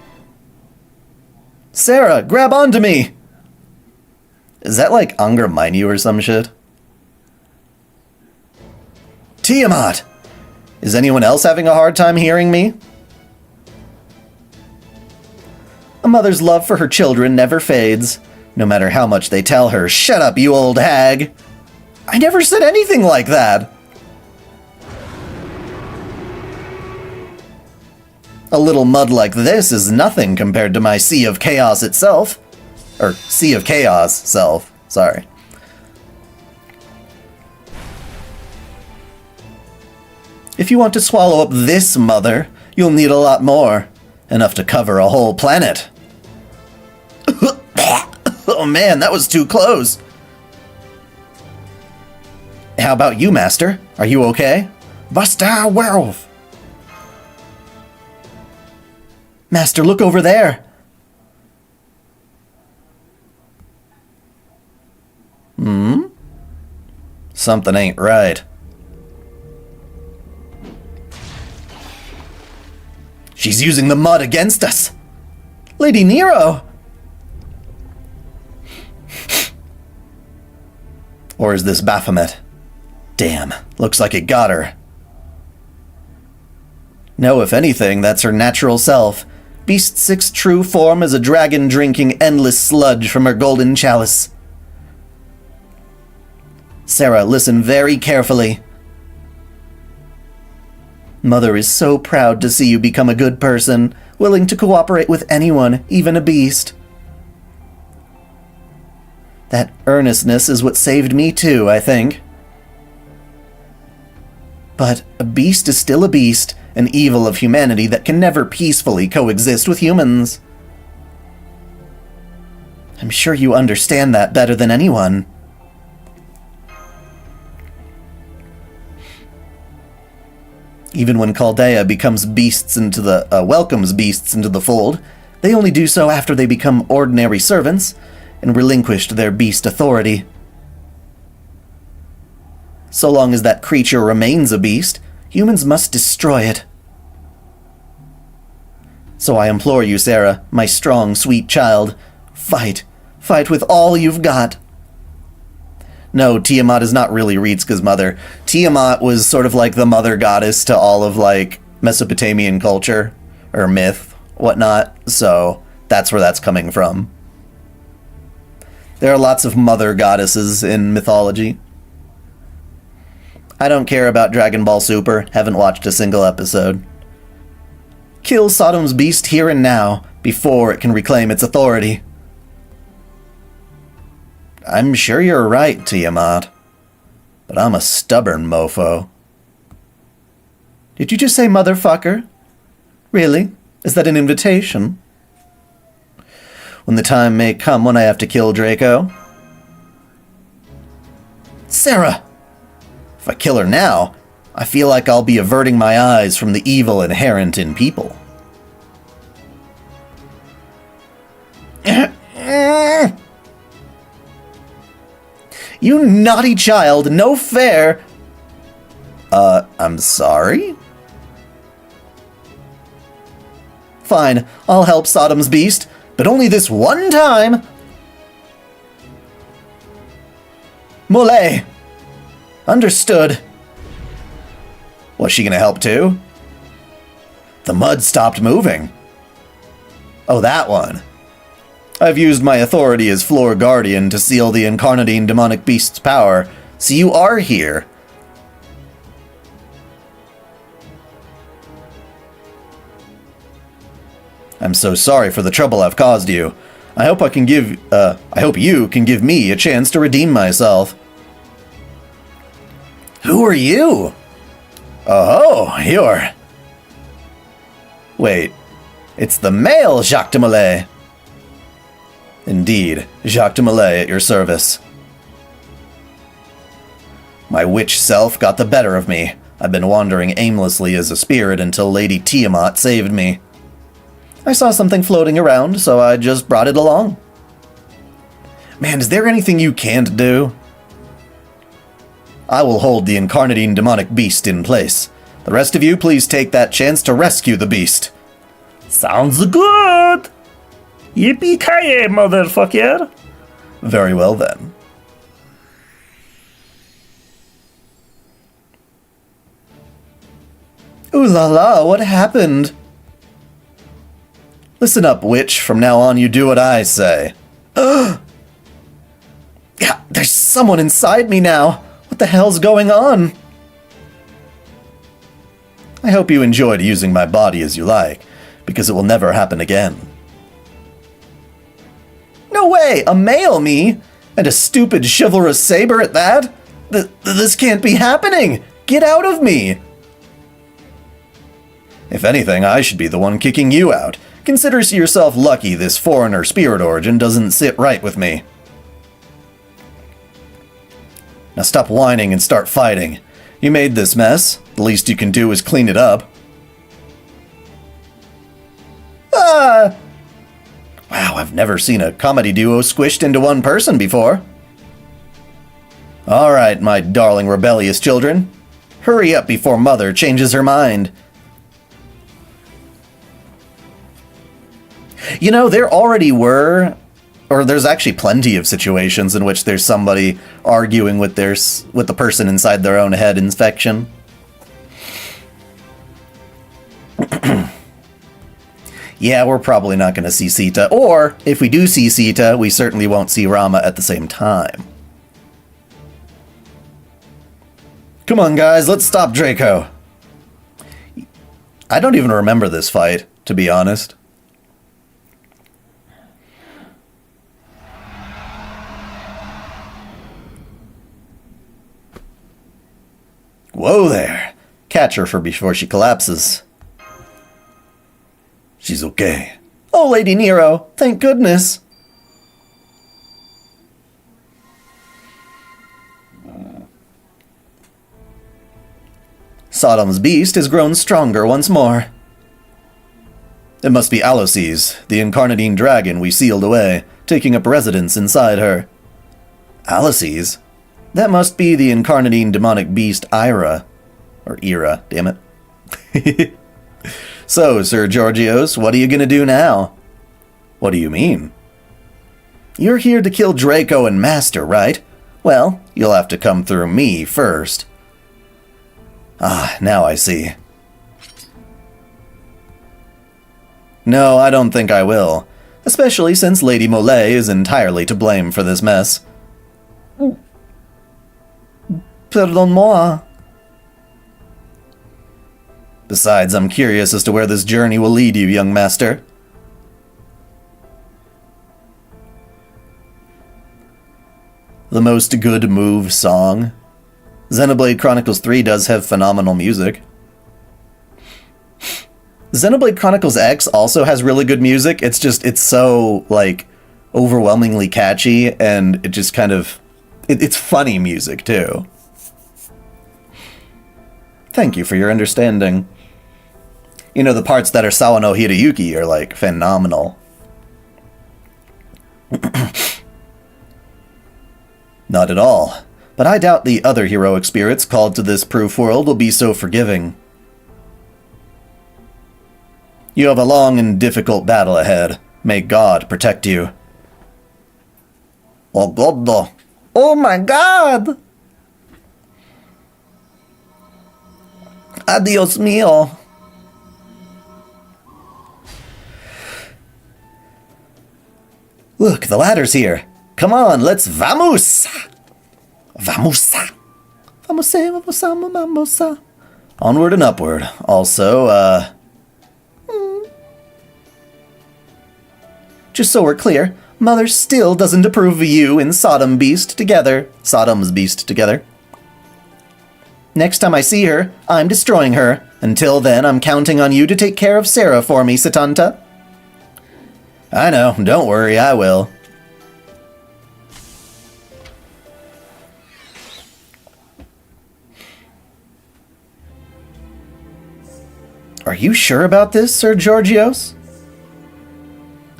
Sarah, grab onto me! Is that like Anger Mainyu or some shit? Tiamat! Is anyone else having a hard time hearing me? A mother's love for her children never fades, no matter how much they tell her, "Shut up, you old hag!" I never said anything like that! A little mud like this is nothing compared to my Sea of Chaos itself. Or, Sea of Chaos self, sorry. If you want to swallow up this mother, you'll need a lot more. Enough to cover a whole planet. Oh man, that was too close. How about you, Master? Are you okay? Buster Werewolf! Master, look over there! Something ain't right. She's using the mud against us! Lady Nero! Or is this Baphomet? Damn, looks like it got her. No, if anything, that's her natural self. Beast 6's true form is a dragon drinking endless sludge from her golden chalice. Sarah, listen very carefully. Mother is so proud to see you become a good person, willing to cooperate with anyone, even a beast. That earnestness is what saved me too, I think. But a beast is still a beast, an evil of humanity that can never peacefully coexist with humans. I'm sure you understand that better than anyone. Even when Chaldea becomes welcomes beasts into the fold, they only do so after they become ordinary servants and relinquished their beast authority. So long as that creature remains a beast, humans must destroy it. So I implore you, Sarah, my strong, sweet child, fight. Fight with all you've got. No, Tiamat is not really Ritsuka's mother. Tiamat was sort of like the mother goddess to all of, like, Mesopotamian culture, or myth, whatnot, so that's where that's coming from. There are lots of mother goddesses in mythology. I don't care about Dragon Ball Super, haven't watched a single episode. Kill Sodom's beast here and now, before it can reclaim its authority. I'm sure you're right, Tiamat. But I'm a stubborn mofo. Did you just say motherfucker? Really? Is that an invitation? When the time may come when I have to kill Draco. Sarah! If I kill her now, I feel like I'll be averting my eyes from the evil inherent in people. You naughty child, no fair! I'm sorry? Fine, I'll help Sodom's beast, but only this one time! Mole! Understood. Was she gonna help too? The mud stopped moving. Oh, that one. I've used my authority as floor guardian to seal the incarnadine demonic beast's power, so you are here. I'm so sorry for the trouble I've caused you. I hope you can give me a chance to redeem myself. Who are you? Oh, you're... Wait, it's the male Jacques de Molay. Indeed, Jacques de Molay at your service. My witch self got the better of me. I've been wandering aimlessly as a spirit until Lady Tiamat saved me. I saw something floating around, so I just brought it along. Man, is there anything you can't do? I will hold the incarnadine demonic beast in place. The rest of you, please take that chance to rescue the beast. Sounds good! Yippee-ki-yay, motherfucker! Very well then. Ooh la la, what happened? Listen up, witch. From now on, you do what I say. Yeah, there's someone inside me now. What the hell's going on? I hope you enjoyed using my body as you like, because it will never happen again. No way! A male me? And a stupid chivalrous saber at that? This can't be happening! Get out of me! If anything, I should be the one kicking you out. Consider yourself lucky this foreigner spirit origin doesn't sit right with me. Now stop whining and start fighting. You made this mess. The least you can do is clean it up. Ah! Wow, I've never seen a comedy duo squished into one person before. Alright, my darling rebellious children. Hurry up before Mother changes her mind. You know, there already were, or there's actually plenty of situations in which there's somebody arguing with the person inside their own head infection. Yeah, we're probably not going to see Sita, or if we do see Sita, we certainly won't see Rama at the same time. Come on, guys, let's stop Draco. I don't even remember this fight, to be honest. Whoa there. Catch her before she collapses. She's okay. Oh, Lady Nero, thank goodness. Sodom's beast has grown stronger once more. It must be Aloces, the incarnadine dragon we sealed away, taking up residence inside her. Aloces? That must be the incarnadine demonic beast Ira. Or Ira, damn it. So, Sir Georgios, what are you gonna do now? What do you mean? You're here to kill Draco and Master, right? Well, you'll have to come through me first. Ah, now I see. No, I don't think I will. Especially since Lady Molay is entirely to blame for this mess. Pardon-moi. Besides, I'm curious as to where this journey will lead you, young master. The most good move song. Xenoblade Chronicles 3 does have phenomenal music. Xenoblade Chronicles X also has really good music. It's so, like, overwhelmingly catchy, and it just kind of... It's funny music, too. Thank you for your understanding. You know, the parts that are Sawano Hirayuki are, like, phenomenal. Not at all. But I doubt the other heroic spirits called to this proof world will be so forgiving. You have a long and difficult battle ahead. May God protect you. Oh God! Oh my God! Adios mio. Look, the ladder's here. Come on, let's vamos! Vamos! Vamos! Onward and upward. Also, just so we're clear, Mother still doesn't approve of you and Sodom's beast together. Next time I see her, I'm destroying her. Until then, I'm counting on you to take care of Sarah for me, Satanta. I know, don't worry, I will. Are you sure about this, Sir Georgios?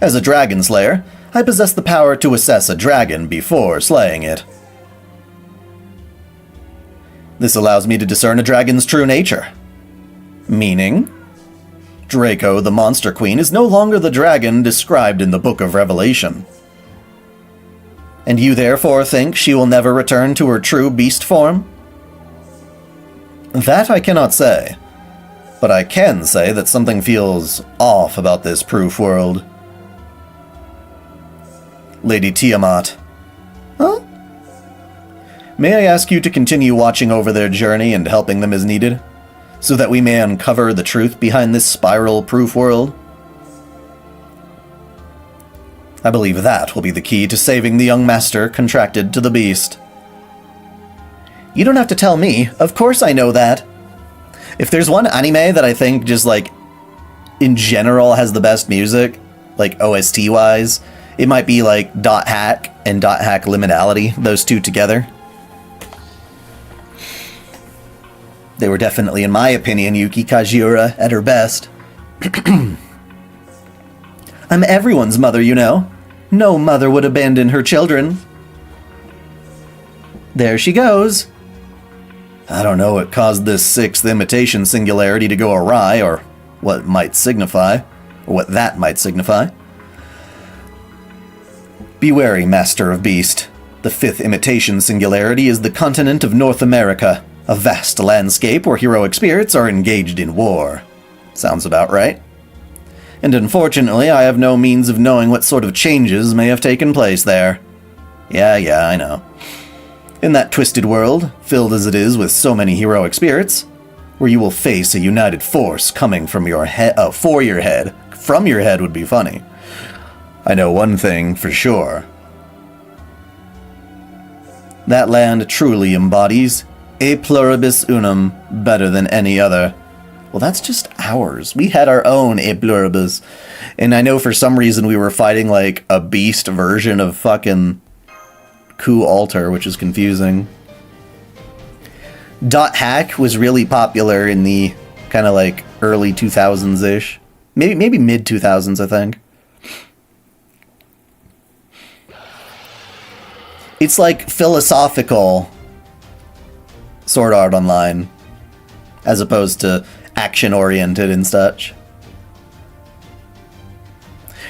As a dragon slayer, I possess the power to assess a dragon before slaying it. This allows me to discern a dragon's true nature. Meaning, Draco, the Monster Queen, is no longer the dragon described in the Book of Revelation. And you therefore think she will never return to her true beast form? That I cannot say. But I can say that something feels off about this proof world. Lady Tiamat. Huh? May I ask you to continue watching over their journey and helping them as needed, so that we may uncover the truth behind this spiral-proof world? I believe that will be the key to saving the young master contracted to the beast. You don't have to tell me. Of course I know that. If there's one anime that I think just, like, in general has the best music, like OST-wise, it might be, like, Dot Hack and Dot Hack Liminality, those two together. They were definitely, in my opinion, Yuki Kajiura at her best. I'm everyone's mother, you know. No mother would abandon her children. There she goes. I don't know what caused this sixth imitation singularity to go awry, or what might signify, or what that might signify. Be wary, Master of Beast. The fifth imitation singularity is the continent of North America, a vast landscape where heroic spirits are engaged in war. Sounds about right. And unfortunately, I have no means of knowing what sort of changes may have taken place there. Yeah, I know. In that twisted world, filled as it is with so many heroic spirits, where you will face a united force coming from your head, for your head. From your head would be funny. I know one thing for sure. That land truly embodies e pluribus unum better than any other. Well, that's just ours. We had our own e pluribus. And I know for some reason we were fighting like a beast version of fucking Ku Alter, which is confusing. Dot Hack was really popular in the kind of like early 2000s-ish. Maybe mid 2000s, I think. It's like philosophical Sword Art Online, as opposed to action-oriented and such.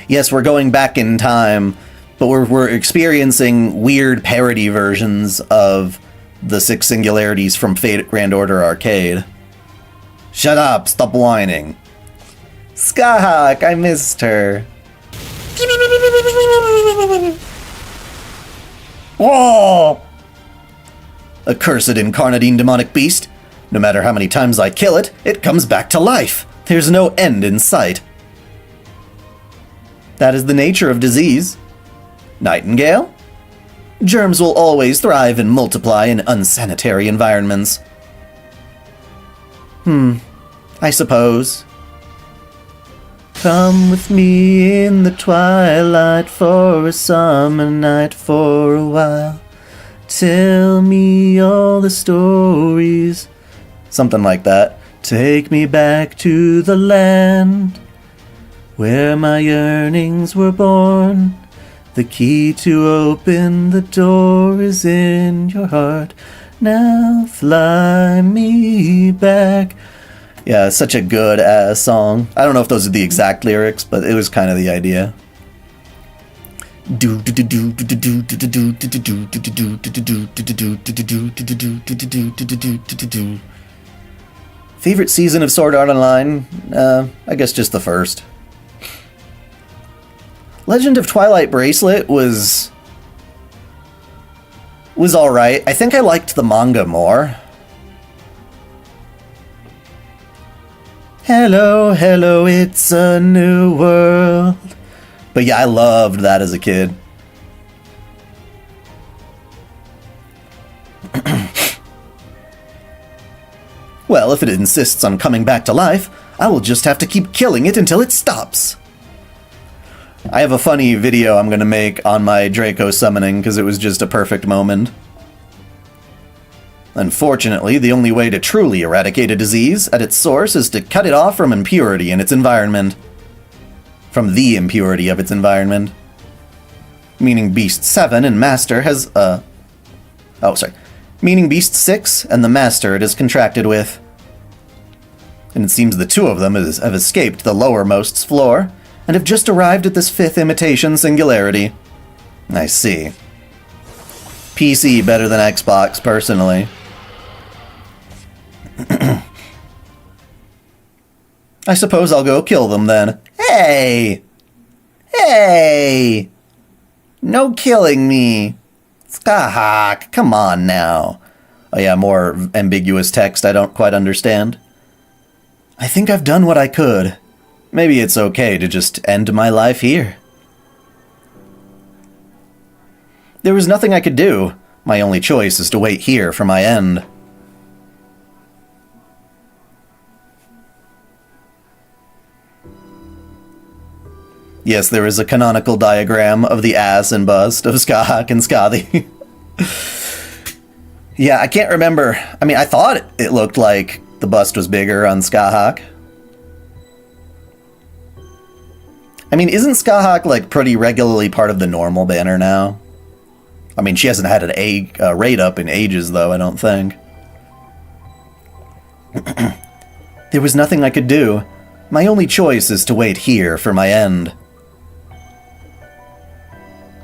Yes, we're going back in time, but we're experiencing weird parody versions of the six singularities from Fate Grand Order Arcade. Shut up, stop whining. Skyhawk, I missed her. Whoa! Accursed incarnadine demonic beast. No matter how many times I kill it, it comes back to life. There's no end in sight. That is the nature of disease. Nightingale? Germs will always thrive and multiply in unsanitary environments. I suppose. Come with me in the twilight for a summer night for a while. Tell me all the stories. Something like that. Take me back to the land where my yearnings were born. The key to open the door is in your heart. Now fly me back. Yeah, such a good ass song. I don't know if those are the exact lyrics, but it was kind of the idea. Favorite season of Sword Art Online? I guess just the first. Legend of Twilight Bracelet was alright. I think I liked the manga more. Hello, hello, it's a new world. But yeah, I loved that as a kid. Well, if it insists on coming back to life, I will just have to keep killing it until it stops. I have a funny video I'm going to make on my Draco summoning because it was just a perfect moment. Unfortunately, the only way to truly eradicate a disease at its source is to cut it off from impurity in its environment. From the impurity of its environment. Meaning Beast 7 and Master has, Meaning Beast 6 and the Master it is contracted with. And it seems the two of them have escaped the lowermost's floor, and have just arrived at this fifth imitation singularity. I see. PC better than Xbox, personally. I suppose I'll go kill them then. Hey! Hey! No killing me! Skahak, come on now. Oh yeah, more ambiguous text I don't quite understand. I think I've done what I could. Maybe it's okay to just end my life here. There was nothing I could do. My only choice is to wait here for my end. Yes, there is a canonical diagram of the ass and bust of Skahak and Skadi. Yeah, I can't remember. I mean, I thought it looked like the bust was bigger on Skahak. I mean, isn't Skahak, like, pretty regularly part of the normal banner now? I mean, she hasn't had an raid up in ages, though, I don't think. There was nothing I could do. My only choice is to wait here for my end.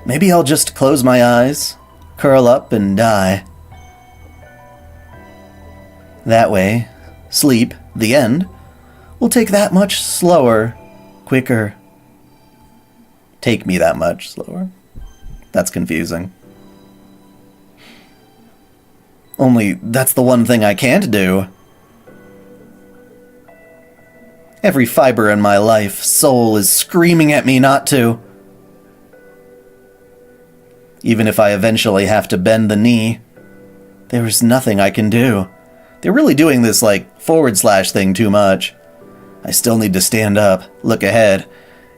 Maybe I'll just close my eyes, curl up, and die. That way, sleep, the end, will take that much slower, quicker. Take me that much slower. That's confusing. Only, that's the one thing I can't do. Every fiber in my life, soul is screaming at me not to. Even if I eventually have to bend the knee, there is nothing I can do. They're really doing this, like, / thing too much. I still need to stand up, look ahead.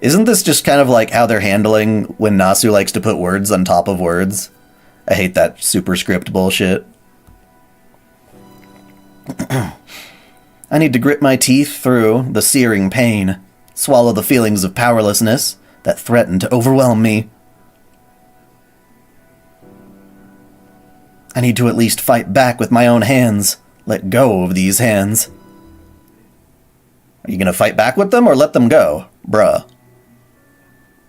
Isn't this just kind of like how they're handling when Nasu likes to put words on top of words? I hate that superscript bullshit. I need to grit my teeth through the searing pain, swallow the feelings of powerlessness that threaten to overwhelm me. I need to at least fight back with my own hands, let go of these hands. Are you gonna fight back with them or let them go, bruh?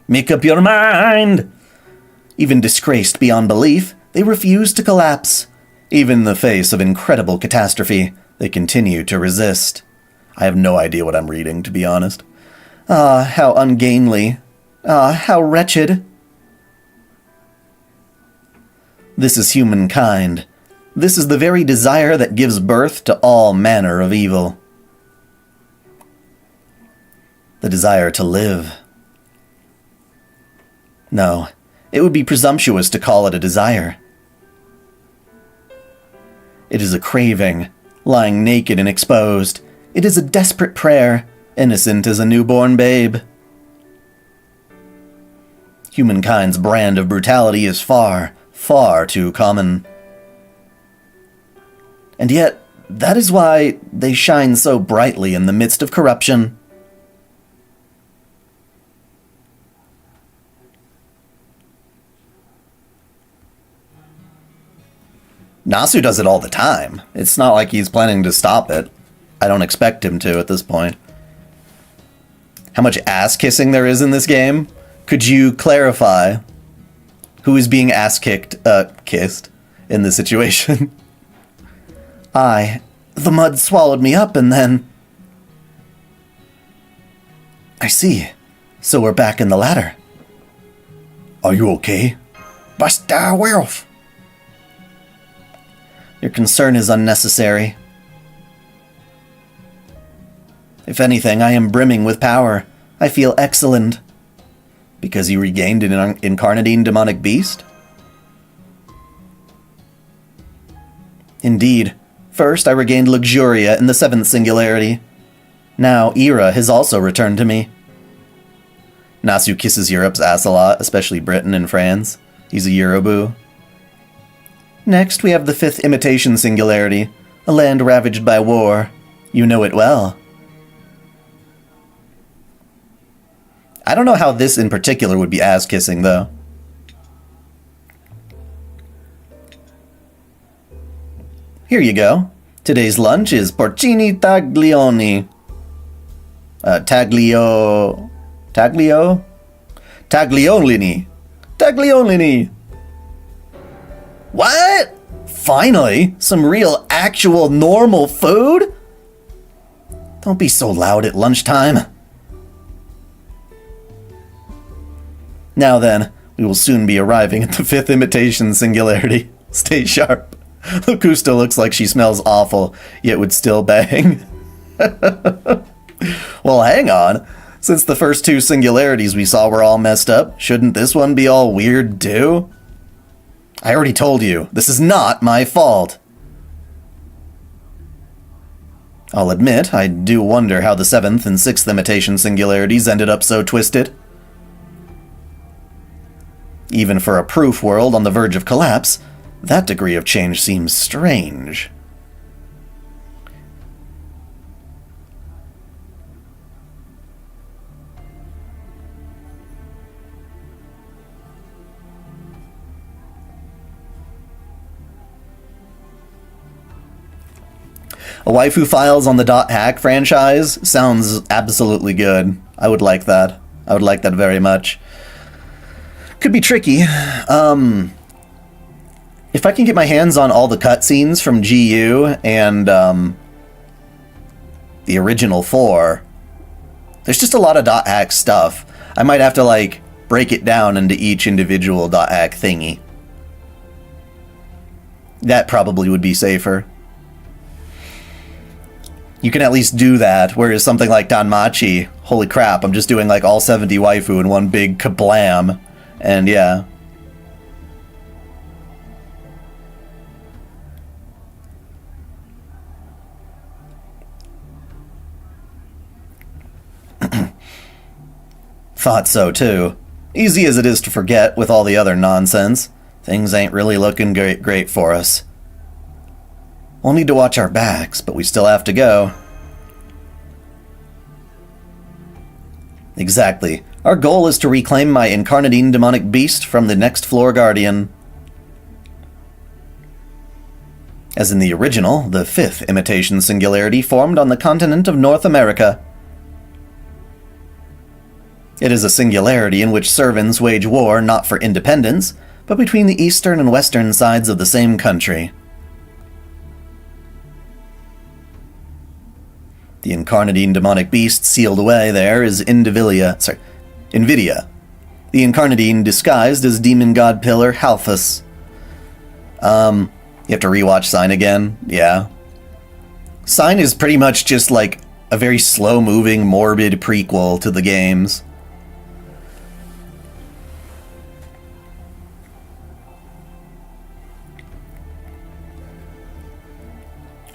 Make up your mind! Even disgraced beyond belief, they refuse to collapse. Even in the face of incredible catastrophe, they continue to resist. I have no idea what I'm reading, to be honest. Ah, how ungainly. Ah, how wretched. This is humankind. This is the very desire that gives birth to all manner of evil. The desire to live. No, it would be presumptuous to call it a desire. It is a craving, lying naked and exposed. It is a desperate prayer, innocent as a newborn babe. Humankind's brand of brutality is far, far too common. And yet, that is why they shine so brightly in the midst of corruption. Nasu does it all the time. It's not like he's planning to stop it. I don't expect him to at this point. How much ass-kissing there is in this game? Could you clarify who is being kissed in this situation? The mud swallowed me up and then... I see. So we're back in the ladder. Are you okay? Buster Wolf! Your concern is unnecessary. If anything, I am brimming with power. I feel excellent. Because you regained an incarnadine demonic beast? Indeed. First, I regained Luxuria in the 7th singularity. Now, Era has also returned to me. Nasu kisses Europe's ass a lot, especially Britain and France. He's a Euroboo. Next, we have the 5th imitation singularity, a land ravaged by war. You know it well. I don't know how this in particular would be ass-kissing, though. Here you go. Today's lunch is porcini taglioni. Tagliolini. What? Finally, some real, actual, normal food? Don't be so loud at lunchtime. Now then, we will soon be arriving at the 5th imitation singularity. Stay sharp. Locusta looks like she smells awful, yet would still bang. Well, hang on. Since the first 2 singularities we saw were all messed up, shouldn't this one be all weird too? I already told you, this is not my fault. I'll admit, I do wonder how the 7th and 6th imitation singularities ended up so twisted. Even for a proof world on the verge of collapse, that degree of change seems strange. A waifu files on the .hack franchise sounds absolutely good. I would like that. I would like that very much. Could be tricky. If I can get my hands on all the cutscenes from GU and the original 4, there's just a lot of .hack stuff. I might have to, like, break it down into each individual .hack thingy. That probably would be safer. You can at least do that, whereas something like Danmachi, holy crap, I'm just doing like all 70 waifu in one big kablam. And yeah. Thought so too. Easy as it is to forget with all the other nonsense, things ain't really looking great for us. We'll need to watch our backs, but we still have to go. Exactly. Our goal is to reclaim my incarnadine demonic beast from the next floor guardian. As in the original, the 5th imitation singularity formed on the continent of North America. It is a singularity in which servants wage war not for independence, but between the eastern and western sides of the same country. The incarnadine demonic beast sealed away there is Invidia. The incarnadine disguised as demon god pillar Halphus. You have to rewatch Sign again? Yeah. Sign is pretty much just like a very slow-moving, morbid prequel to the games.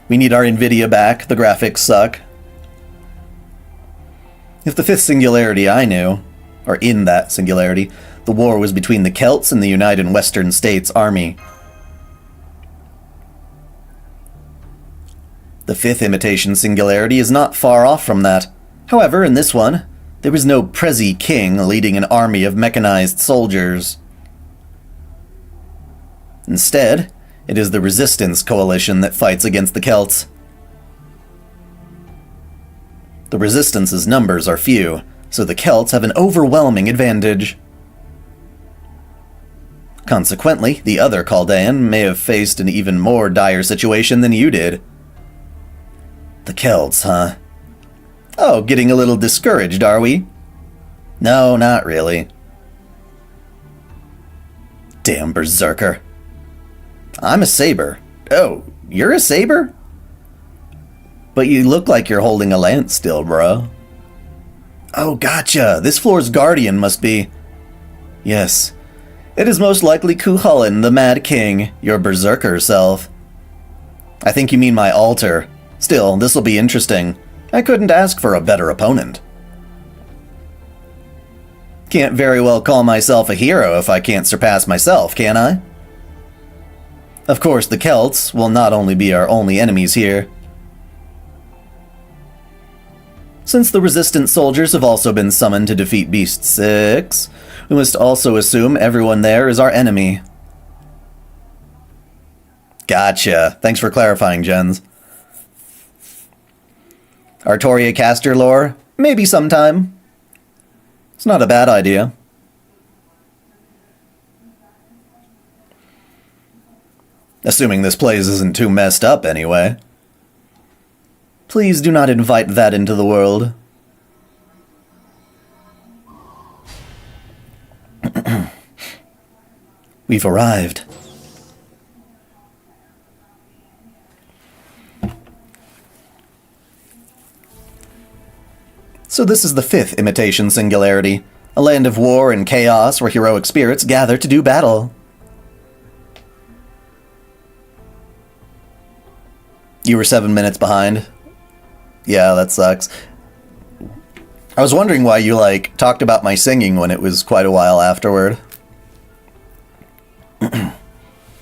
We need our Nvidia back. The graphics suck. If the 5th singularity I knew, or in that singularity, the war was between the Celts and the United Western States Army. The 5th imitation singularity is not far off from that. However, in this one, there is no Prezi king leading an army of mechanized soldiers. Instead, it is the Resistance Coalition that fights against the Celts. The Resistance's numbers are few, so the Celts have an overwhelming advantage. Consequently, the other Chaldean may have faced an even more dire situation than you did. The Celts, huh? Oh, getting a little discouraged, are we? No, not really. Damn berserker. I'm a saber. Oh, you're a saber? But you look like you're holding a lance still, bro. Oh, gotcha. This floor's guardian must be... Yes. It is most likely Cuchulainn, the Mad King, your berserker self. I think you mean my alter. Still, this'll be interesting. I couldn't ask for a better opponent. Can't very well call myself a hero if I can't surpass myself, can I? Of course, the Celts will not only be our only enemies here. Since the resistant soldiers have also been summoned to defeat Beast 6, we must also assume everyone there is our enemy. Gotcha. Thanks for clarifying, Jens. Artoria caster lore? Maybe sometime. It's not a bad idea. Assuming this place isn't too messed up anyway. Please do not invite that into the world. We've arrived. So this is the 5th imitation singularity, a land of war and chaos where heroic spirits gather to do battle. You were 7 minutes behind. Yeah, that sucks. I was wondering why you, talked about my singing when it was quite a while afterward. It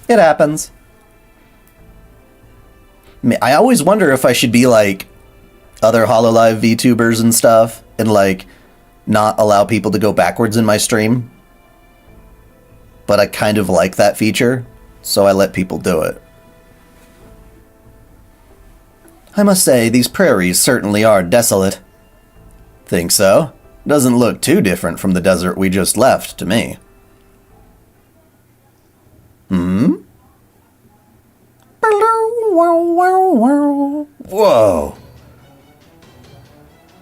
happens. I always wonder if I should be like other HoloLive VTubers and stuff, and not allow people to go backwards in my stream. But I kind of like that feature, so I let people do it. I must say, these prairies certainly are desolate. Think so? Doesn't look too different from the desert we just left to me. Whoa.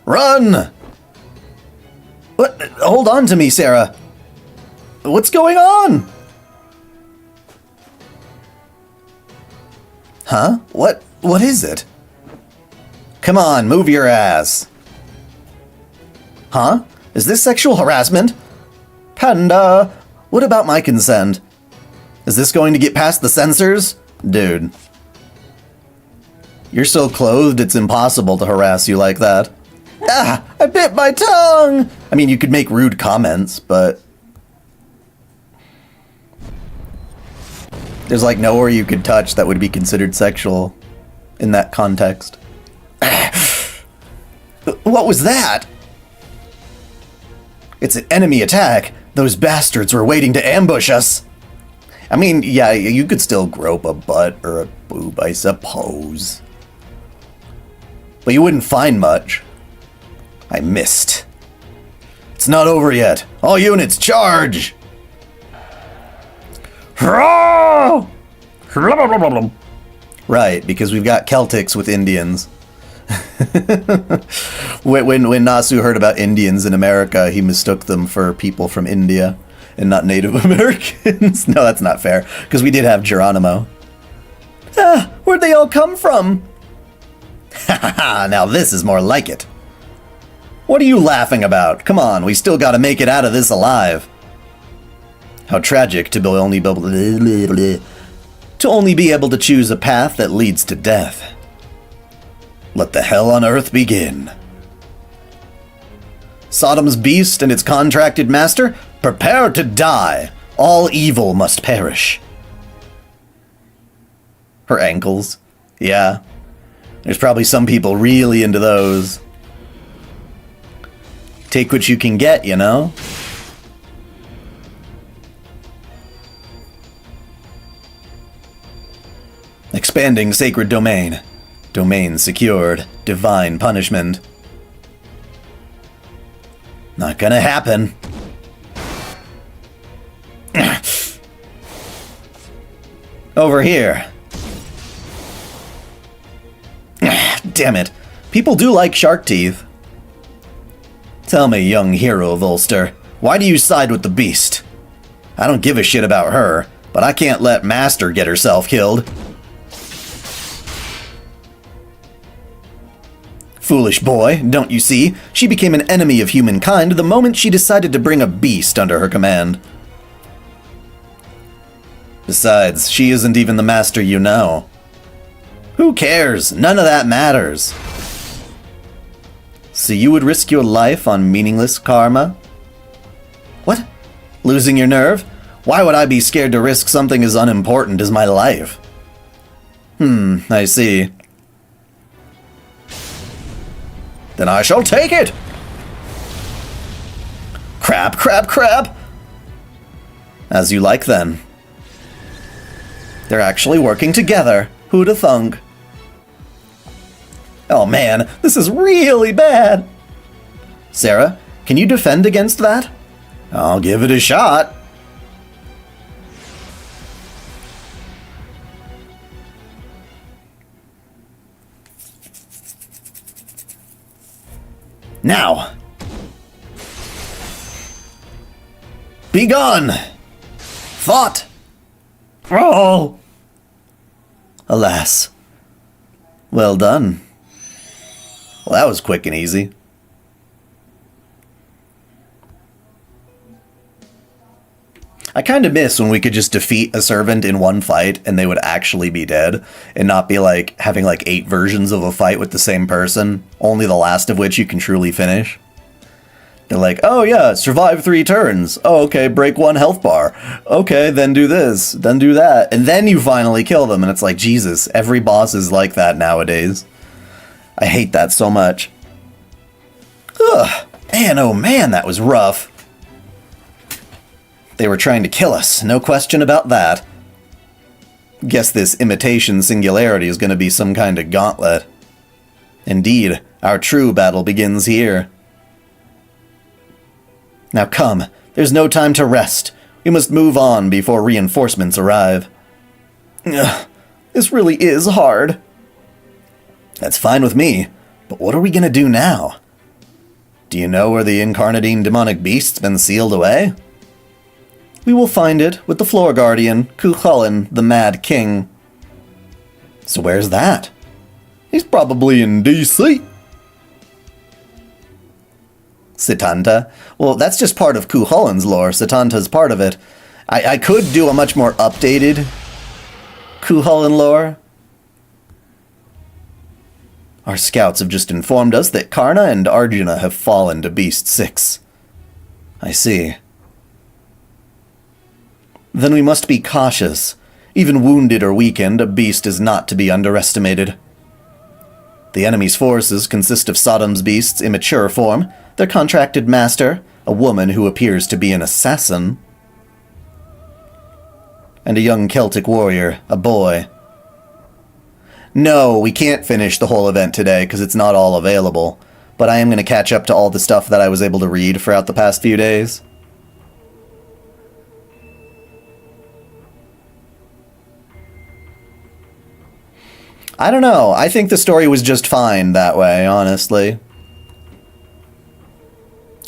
Run! What? Hold on to me, Sarah. What's going on? Huh? What is it? Come on, move your ass. Huh? Is this sexual harassment? Panda, what about my consent? Is this going to get past the censors? Dude. You're so clothed it's impossible to harass you like that. Ah! I bit my tongue! I mean, you could make rude comments, but... there's nowhere you could touch that would be considered sexual in that context. What was that? It's an enemy attack. Those bastards were waiting to ambush us. I mean, yeah, you could still grope a butt or a boob, I suppose. But you wouldn't find much. I missed. It's not over yet. All units, charge! Right, because we've got Celtics with Indians. when Nasu heard about Indians in America, he mistook them for people from India and not Native Americans. No, that's not fair, because we did have Geronimo. Ah, where'd they all come from? Ha ha ha, now this is more like it. What are you laughing about? Come on, we still gotta make it out of this alive. How tragic to only be able to choose a path that leads to death. Let the hell on earth begin. Sodom's beast and its contracted master, prepare to die. All evil must perish. Her ankles. Yeah. There's probably some people really into those. Take what you can get, you know? Expanding sacred domain. Domain secured. Divine punishment. Not gonna happen. Over here. Damn it. People do like shark teeth. Tell me, young hero Volster, why do you side with the beast? I don't give a shit about her, but I can't let Master get herself killed. Foolish boy, don't you see? She became an enemy of humankind the moment she decided to bring a beast under her command. Besides, she isn't even the master you know. Who cares? None of that matters. So you would risk your life on meaningless karma? What? Losing your nerve? Why would I be scared to risk something as unimportant as my life? I see. Then I shall take it! Crap, crap, crap! As you like, then. They're actually working together. Who'da thunk? Oh man, this is really bad! Sarah, can you defend against that? I'll give it a shot. Now! Be gone! Fought! Oh! Alas. Well done. Well, that was quick and easy. I kind of miss when we could just defeat a servant in one fight and they would actually be dead, and not be like having like 8 versions of a fight with the same person, only the last of which you can truly finish. They're like, oh yeah, survive 3 turns. Oh, okay, break 1 health bar. Okay, then do this, then do that. And then you finally kill them, and it's like, Jesus, every boss is like that nowadays. I hate that so much. Ugh, man, oh man, that was rough. They were trying to kill us, no question about that. Guess this imitation singularity is going to be some kind of gauntlet. Indeed, our true battle begins here. Now come, there's no time to rest. We must move on before reinforcements arrive. Ugh, this really is hard. That's fine with me, but what are we going to do now? Do you know where the incarnadine demonic beast's been sealed away? We will find it with the floor guardian, Cuchulainn, the Mad King. So where's that? He's probably in DC. Setanta? Well, that's just part of Cuchulainn's lore. Setanta's part of it. I could do a much more updated Cuchulainn lore. Our scouts have just informed us that Karna and Arjuna have fallen to Beast 6. I see. Then we must be cautious. Even wounded or weakened, a beast is not to be underestimated. The enemy's forces consist of Sodom's beast's immature form, their contracted master, a woman who appears to be an assassin, and a young Celtic warrior, a boy. No, we can't finish the whole event today because it's not all available, but I am going to catch up to all the stuff that I was able to read throughout the past few days. I don't know. I think the story was just fine that way, honestly.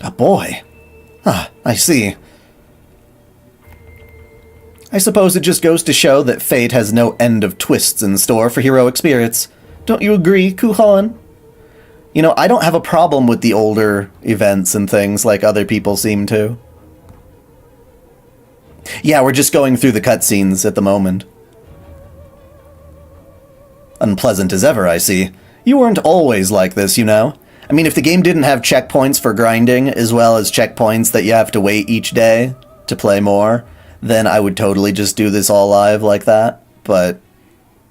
A boy. Ah, I see. I suppose it just goes to show that fate has no end of twists in store for heroic spirits. Don't you agree, Cuchulainn? You know, I don't have a problem with the older events and things like other people seem to. Yeah, we're just going through the cutscenes at the moment. Unpleasant as ever, I see. You weren't always like this, you know. I mean, if the game didn't have checkpoints for grinding, as well as checkpoints that you have to wait each day to play more, then I would totally just do this all live like that. But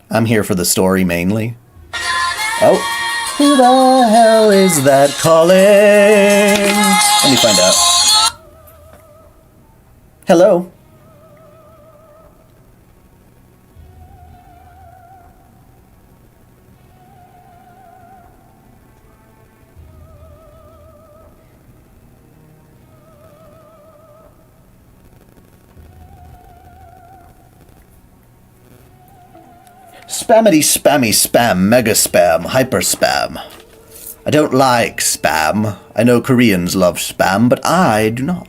I'm here for the story mainly. Oh, who the hell is that calling? Let me find out. Hello? Spammity spammy spam, mega spam, hyper spam. I don't like spam. I know Koreans love spam, but I do not.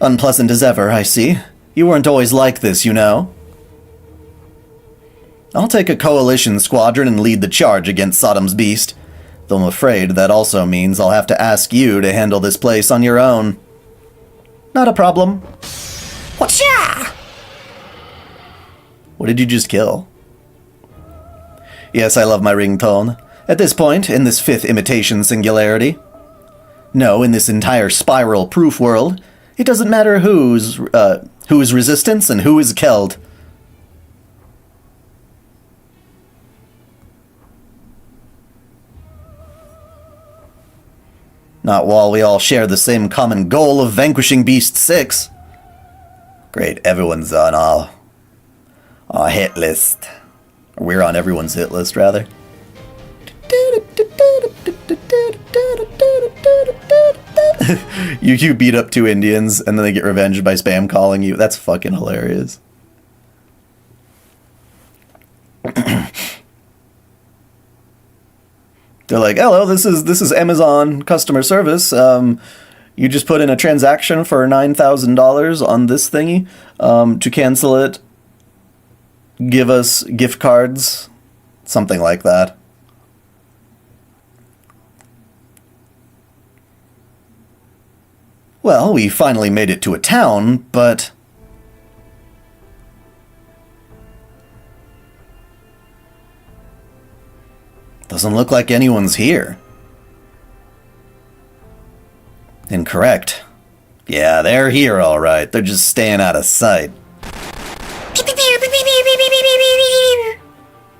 Unpleasant as ever, I see. You weren't always like this, you know. I'll take a coalition squadron and lead the charge against Sodom's beast, though I'm afraid that also means I'll have to ask you to handle this place on your own. Not a problem. Whatcha? What did you just kill? Yes, I love my ringtone. At this point, in this 5th imitation singularity. No, in this entire spiral-proof world, it doesn't matter who is resistance and who is Keld. Not while we all share the same common goal of vanquishing Beast 6. Great, everyone's on our hit list. Or we're on everyone's hit list, rather. You beat up 2 Indians, and then they get revenged by spam calling you. That's fucking hilarious. They're like, hello, this is Amazon customer service. You just put in a transaction for $9,000 on this thingy. To cancel it, give us gift cards. Something like that. Well, we finally made it to a town, but... doesn't look like anyone's here. Incorrect. Yeah, they're here all right. They're just staying out of sight.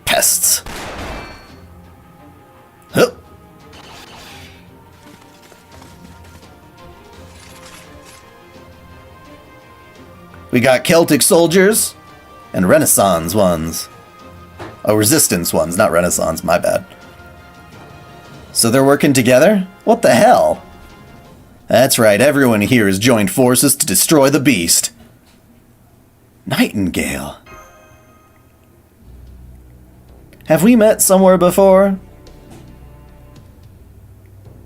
Pests. Huh. We got Celtic soldiers and Renaissance ones. Oh, Resistance ones, not Renaissance, my bad. So they're working together? What the hell? That's right, everyone here has joined forces to destroy the beast. Nightingale. Have we met somewhere before?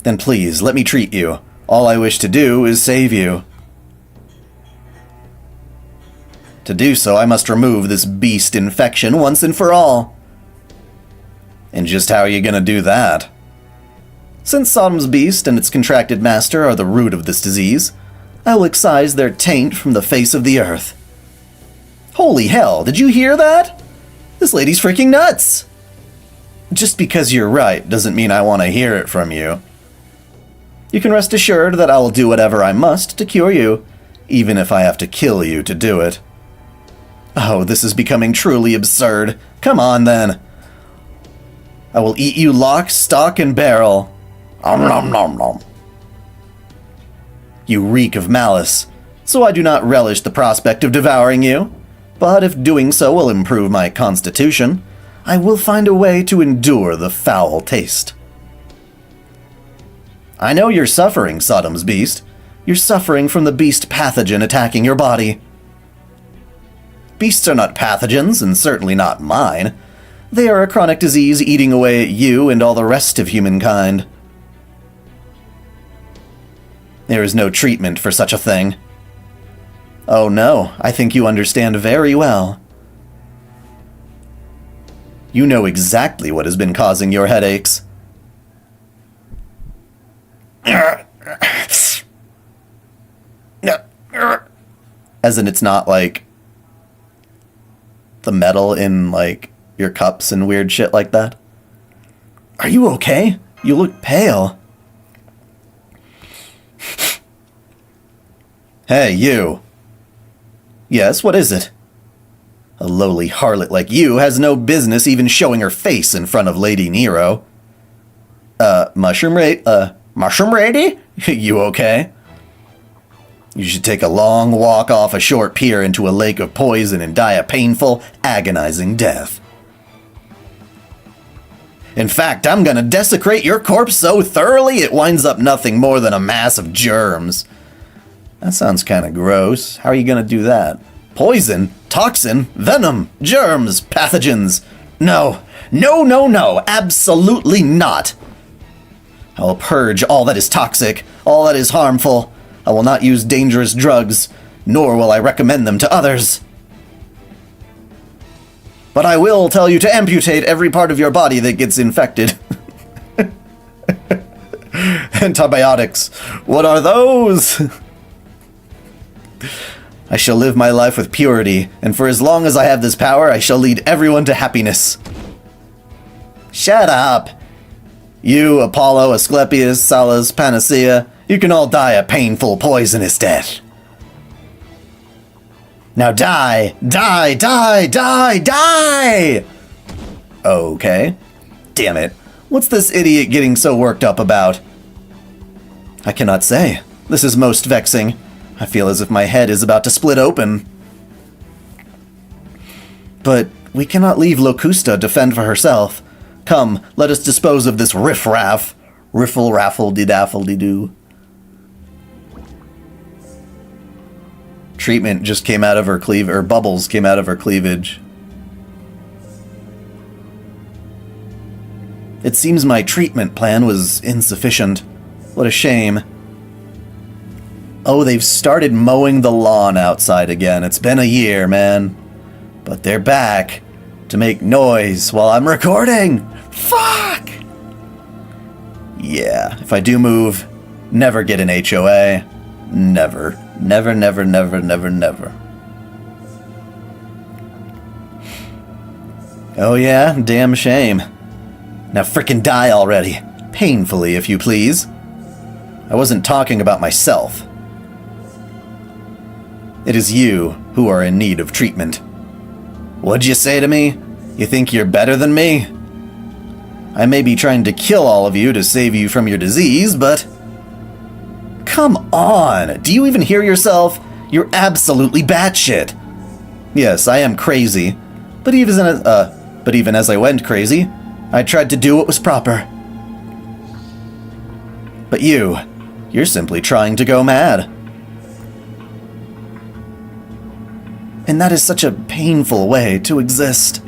Then please, let me treat you. All I wish to do is save you. To do so, I must remove this beast infection once and for all. And just how are you gonna do that? Since Sodom's beast and its contracted master are the root of this disease, I will excise their taint from the face of the earth. Holy hell, did you hear that? This lady's freaking nuts! Just because you're right doesn't mean I want to hear it from you. You can rest assured that I will do whatever I must to cure you, even if I have to kill you to do it. Oh, this is becoming truly absurd. Come on, then. I will eat you lock, stock, and barrel. Om nom nom nom. You reek of malice, so I do not relish the prospect of devouring you. But if doing so will improve my constitution, I will find a way to endure the foul taste. I know you're suffering, Sodom's beast. You're suffering from the beast pathogen attacking your body. Beasts are not pathogens, and certainly not mine. They are a chronic disease eating away at you and all the rest of humankind. There is no treatment for such a thing. Oh no, I think you understand very well. You know exactly what has been causing your headaches. As in, it's not like the metal in like your cups and weird shit like that. Are you okay? You look pale. Hey, you. Yes, what is it? A lowly harlot like you has no business even showing her face in front of Lady Nero. Mushroom Lady? You okay? You should take a long walk off a short pier into a lake of poison and die a painful, agonizing death. In fact, I'm gonna desecrate your corpse so thoroughly it winds up nothing more than a mass of germs. That sounds kinda gross. How are you gonna do that? Poison, toxin, venom, germs, pathogens. No, no, no, no, absolutely not. I will purge all that is toxic, all that is harmful. I will not use dangerous drugs, nor will I recommend them to others. But I will tell you to amputate every part of your body that gets infected. Antibiotics. What are those? I shall live my life with purity, and for as long as I have this power, I shall lead everyone to happiness. Shut up. You, Apollo, Asclepius, Salus, Panacea, you can all die a painful, poisonous death. Now die! Die! Die! Die! Die! Okay. Damn it. What's this idiot getting so worked up about? I cannot say. This is most vexing. I feel as if my head is about to split open. But we cannot leave Locusta defend for herself. Come, let us dispose of this riff-raff. Riffle-raffle-de-daffle-de-doo. treatment just came out of her cleavage, or bubbles came out of her cleavage. It seems my treatment plan was insufficient. What a shame. Oh, they've started mowing the lawn outside again. It's been a year, man. But they're back to make noise while I'm recording. Fuck! Yeah, if I do move, never get an HOA. Never. Never, never, never, never, never. Oh yeah, damn shame. Now frickin' die already. Painfully, if you please. I wasn't talking about myself. It is you who are in need of treatment. What'd you say to me? You think you're better than me? I may be trying to kill all of you to save you from your disease, but... Come on! Do you even hear yourself? You're absolutely batshit! Yes, I am crazy. But even as I went crazy, I tried to do what was proper. But you're simply trying to go mad. And that is such a painful way to exist.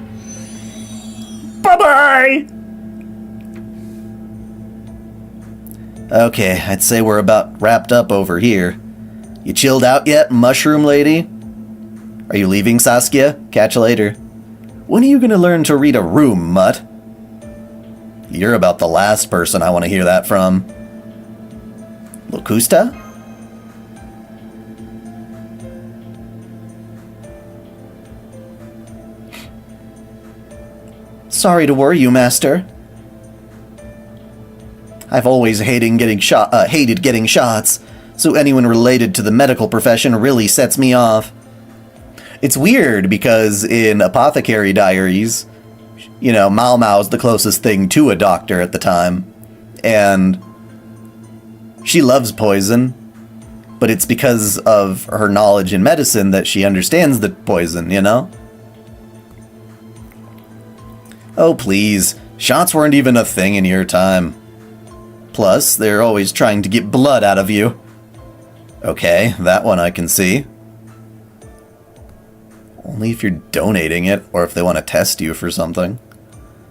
Bye-bye! Okay, I'd say we're about wrapped up over here. You chilled out yet, mushroom lady? Are you leaving, Saskia? Catch you later. When are you gonna learn to read a room, mutt? You're about the last person I want to hear that from. Locusta? Sorry to worry you, master. I've always hated getting shots, so anyone related to the medical profession really sets me off. It's weird because in Apothecary Diaries, you know, Mau Mau's the closest thing to a doctor at the time, and she loves poison, but it's because of her knowledge in medicine that she understands the poison, you know? Oh, please. Shots weren't even a thing in your time. Plus, they're always trying to get blood out of you. Okay, that one I can see. Only if you're donating it, or if they want to test you for something.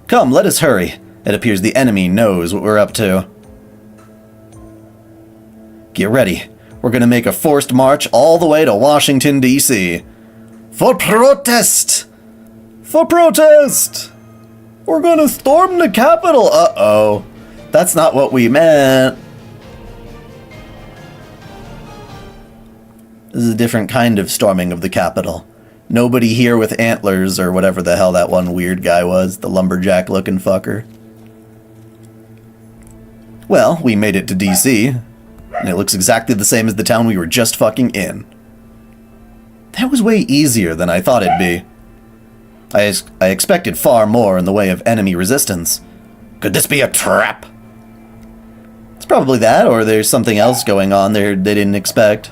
Come, let us hurry. It appears the enemy knows what we're up to. Get ready. We're gonna make a forced march all the way to Washington, D.C. For protest! For protest! We're gonna storm the Capitol! Uh-oh. That's not what we meant. This is a different kind of storming of the Capitol. Nobody here with antlers or whatever the hell that one weird guy was, the lumberjack-looking fucker. Well, we made it to D.C., and it looks exactly the same as the town we were just fucking in. That was way easier than I thought it'd be. I expected far more in the way of enemy resistance. Could this be a trap? It's probably that, or there's something else going on there they didn't expect.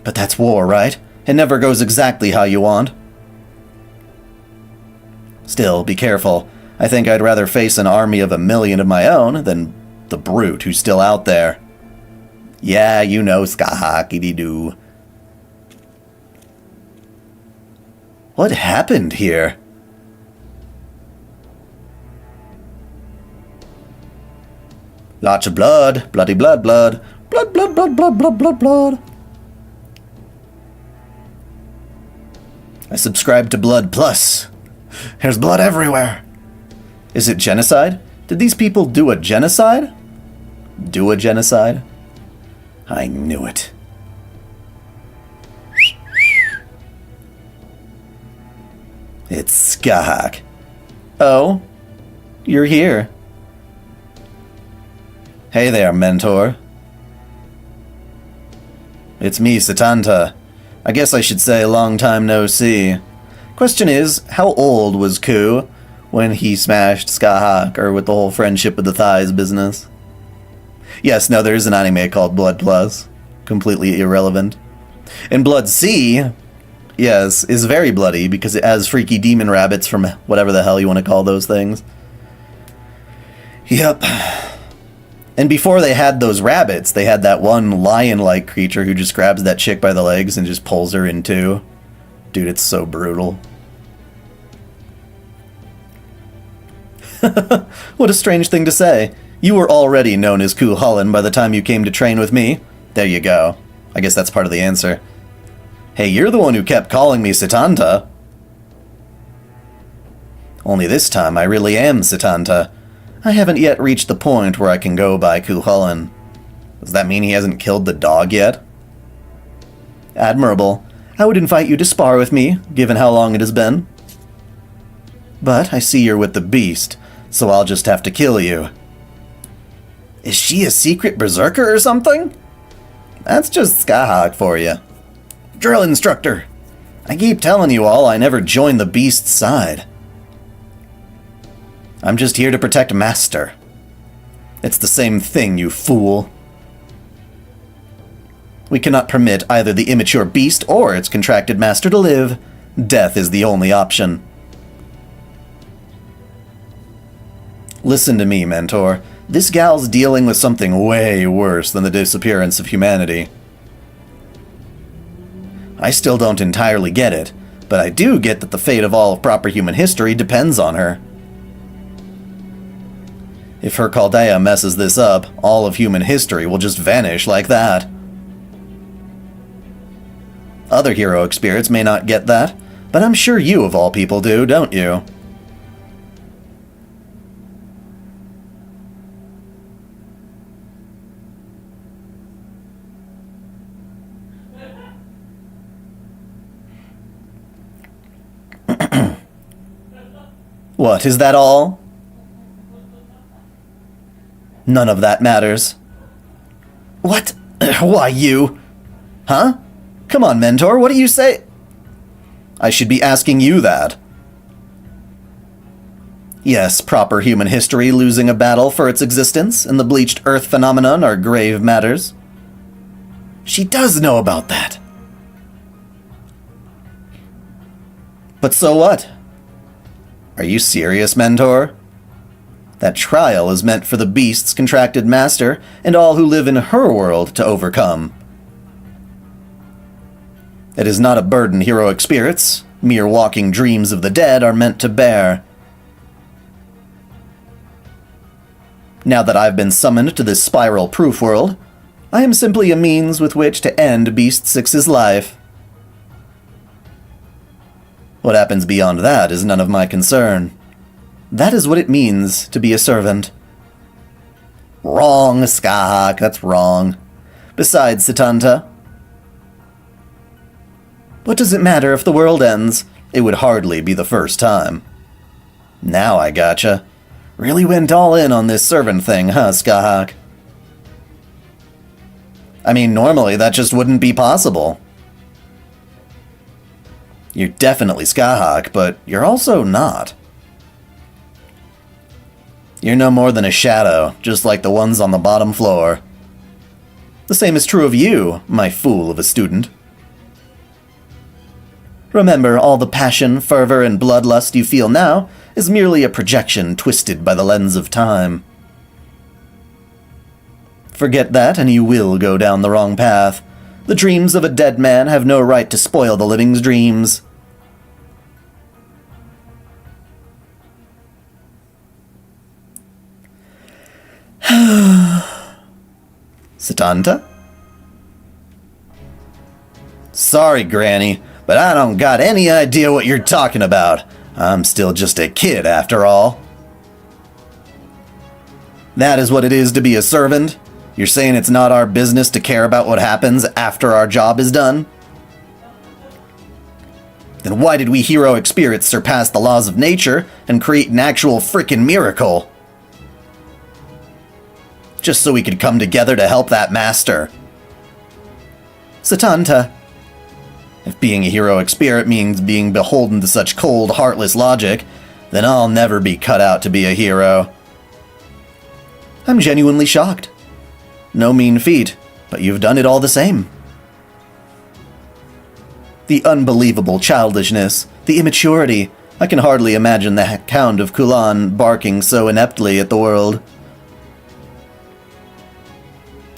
But that's war, right? It never goes exactly how you want. Still, be careful. I think I'd rather face an army of 1,000,000 of my own than the brute who's still out there. Yeah, you know, skahakity-doo. What happened here? Lots of blood. Bloody blood, blood. Blood, blood, blood, blood, blood, blood, blood. I subscribe to Blood Plus. There's blood everywhere. Is it genocide? Did these people do a genocide? Do a genocide? I knew it. It's Skahak. Oh, you're here. Hey there, mentor. It's me, Satanta. I guess I should say long time no see. Question is, how old was Ku when he smashed Skahak, or with the whole friendship with the thighs business? Yes, no, there is an anime called Blood Plus. Completely irrelevant. And Blood C, yes, is very bloody because it has freaky demon rabbits from whatever the hell you want to call those things. Yep. And before they had those rabbits, they had that one lion-like creature who just grabs that chick by the legs and just pulls her in two. Dude, it's so brutal. What a strange thing to say. You were already known as Cuchulainn by the time you came to train with me. There you go. I guess that's part of the answer. Hey, you're the one who kept calling me Setanta. Only this time I really am Setanta. I haven't yet reached the point where I can go by Cuchulainn. Does that mean he hasn't killed the dog yet? Admirable. I would invite you to spar with me, given how long it has been. But I see you're with the beast, so I'll just have to kill you. Is she a secret berserker or something? That's just Skahak for you. Drill instructor. I keep telling you all I never joined the beast's side. I'm just here to protect Master. It's the same thing, you fool. We cannot permit either the immature beast or its contracted master to live. Death is the only option. Listen to me, Mentor. This gal's dealing with something way worse than the disappearance of humanity. I still don't entirely get it, but I do get that the fate of all of proper human history depends on her. If her Chaldea messes this up, all of human history will just vanish like that. Other heroic spirits may not get that, but I'm sure you of all people do, don't you? What, is that all? None of that matters. What? Why, you? Huh? Come on, Mentor, what do you say? I should be asking you that. Yes, proper human history losing a battle for its existence and the bleached earth phenomenon are grave matters. She does know about that. But so what? Are you serious, Mentor? That trial is meant for the beast's contracted master and all who live in her world to overcome. It is not a burden heroic spirits, mere walking dreams of the dead, are meant to bear. Now that I've been summoned to this spiral-proof world, I am simply a means with which to end Beast Six's life. What happens beyond that is none of my concern. That is what it means to be a servant. Wrong, Skahak, that's wrong. Besides, Setanta, what does it matter if the world ends? It would hardly be the first time. Now I gotcha. Really went all in on this servant thing, huh, Skahak? I mean, normally that just wouldn't be possible. You're definitely Skahak, but you're also not. You're no more than a shadow, just like the ones on the bottom floor. The same is true of you, my fool of a student. Remember, all the passion, fervor, and bloodlust you feel now is merely a projection twisted by the lens of time. Forget that, and you will go down the wrong path. The dreams of a dead man have no right to spoil the living's dreams. Setanta? Sorry, Granny, but I don't got any idea what you're talking about. I'm still just a kid, after all. That is what it is to be a servant? You're saying it's not our business to care about what happens after our job is done? Then why did we heroic spirits surpass the laws of nature and create an actual frickin' miracle? Just so we could come together to help that master. Setanta, if being a heroic spirit means being beholden to such cold, heartless logic, then I'll never be cut out to be a hero. I'm genuinely shocked. No mean feat, but you've done it all the same. The unbelievable childishness, the immaturity. I can hardly imagine the Hound of Kulan barking so ineptly at the world.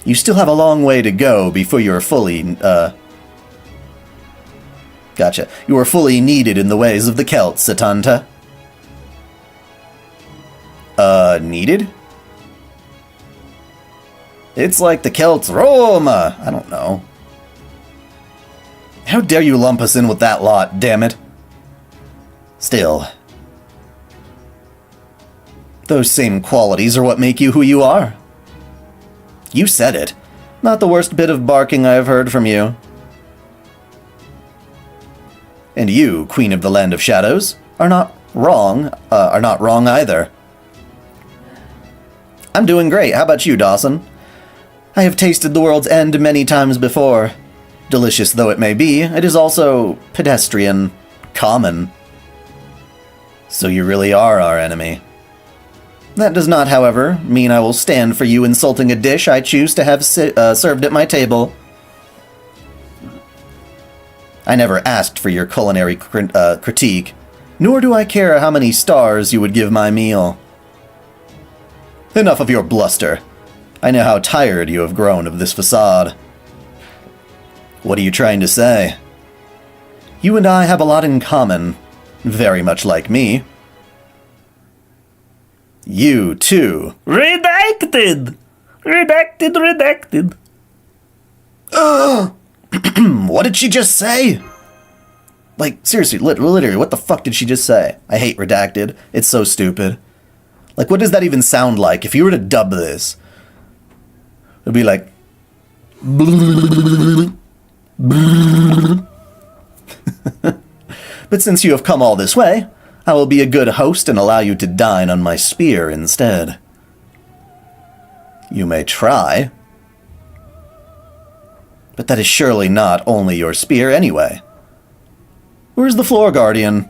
You still have a long way to go before you're fully, Gotcha. You are fully needed in the ways of the Celts, Satanta. Needed? It's like the Celts Roma! I don't know. How dare you lump us in with that lot, damn it. Still. Those same qualities are what make you who you are. You said it. Not the worst bit of barking I have heard from you. And you, Queen of the Land of Shadows, are not wrong either. I'm doing great. How about you, Dawson? I have tasted the world's end many times before. Delicious though it may be, it is also pedestrian, common. So you really are our enemy. That does not, however, mean I will stand for you insulting a dish I choose to have served at my table. I never asked for your culinary critique, nor do I care how many stars you would give my meal. Enough of your bluster. I know how tired you have grown of this facade. What are you trying to say? You and I have a lot in common, very much like me. You, too. Redacted! Redacted. What did she just say? Like, seriously, literally, what the fuck did she just say? I hate redacted. It's so stupid. Like, what does that even sound like? If you were to dub this, it'd be like... But since you have come all this way, I will be a good host and allow you to dine on my spear instead. You may try. But that is surely not only your spear anyway. Where's the floor guardian?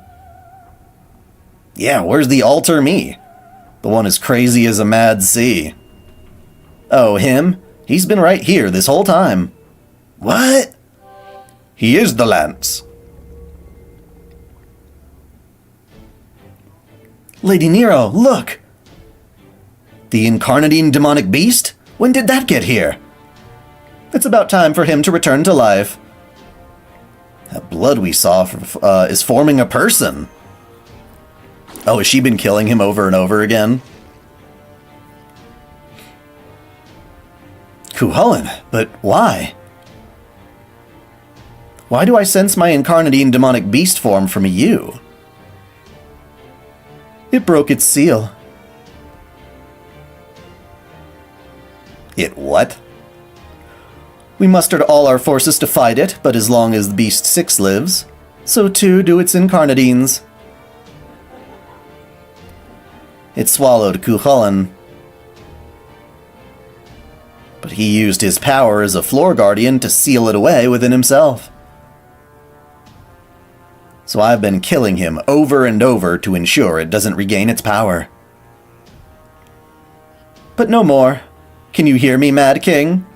Yeah, where's the altar me? The one as crazy as a mad sea. Oh, him? He's been right here this whole time. What? He is the lance. Lady Nero, look! The incarnadine demonic beast? When did that get here? It's about time for him to return to life. That blood we saw is forming a person. Oh, has she been killing him over and over again? Cuchulainn, but why? Why do I sense my incarnadine demonic beast form from you? It broke its seal. It what? We mustered all our forces to fight it, but as long as the Beast 6 lives, so too do its incarnadines. It swallowed Cuchulainn. But he used his power as a floor guardian to seal it away within himself. So I've been killing him over and over to ensure it doesn't regain its power. But no more. Can you hear me, Mad King?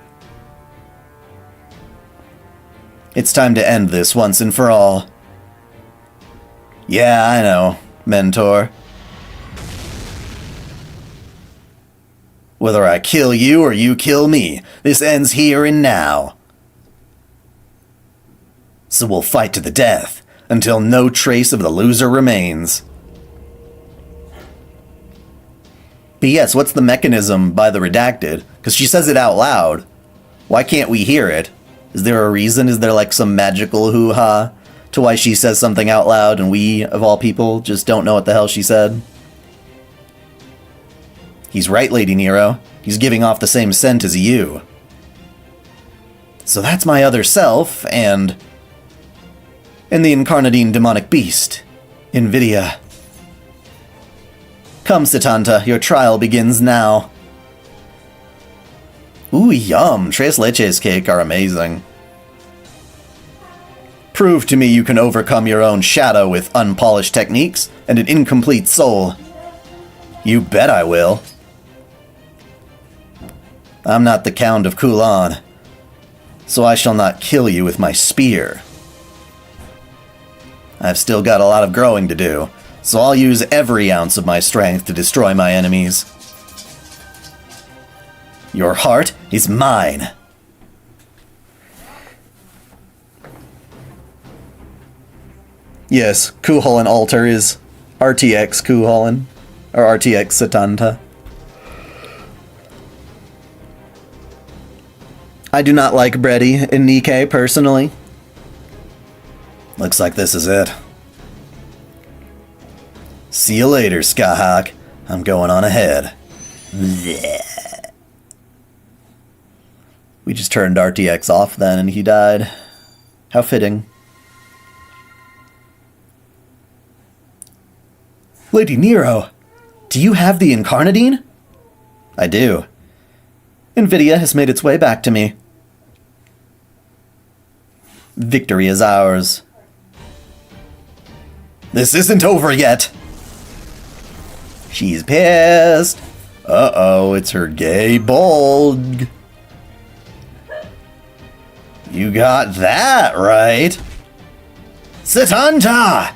It's time to end this once and for all. Yeah, I know, Mentor. Whether I kill you or you kill me, this ends here and now. So we'll fight to the death, until no trace of the loser remains. But yes, what's the mechanism by the redacted? Because she says it out loud. Why can't we hear it? Is there a reason? Is there like some magical hoo-ha to why she says something out loud and we, of all people, just don't know what the hell she said? He's right, Lady Nero. He's giving off the same scent as you. So that's my other self, and the incarnadine demonic beast, Invidia. Come, Satanta, your trial begins now. Ooh, yum! Tres Leches cake are amazing. Prove to me you can overcome your own shadow with unpolished techniques and an incomplete soul. You bet I will. I'm not the Count of Cuchulainn, so I shall not kill you with my spear. I've still got a lot of growing to do, so I'll use every ounce of my strength to destroy my enemies. Your heart is mine. Yes, Kuholin altar is RTX Kuholin, or RTX Satanta. I do not like Bredy in Nikkei, personally. Looks like this is it. See you later, Skyhawk. I'm going on ahead. Blech. We just turned RTX off then and he died. How fitting. Lady Nero, do you have the Incarnadine? I do. NVIDIA has made its way back to me. Victory is ours. This isn't over yet. She's pissed. Uh-oh, it's her gay bulg. You got that right. Satanta!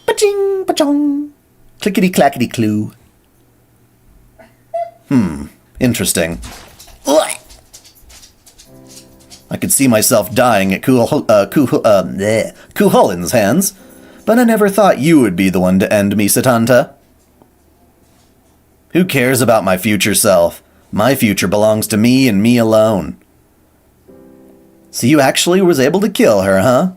Paching, pachong. Clickety-clackety clue. Interesting. Ugh. I could see myself dying at Kuholin's hands, but I never thought you would be the one to end me, Satanta. Who cares about my future self? My future belongs to me and me alone. So you actually was able to kill her, huh?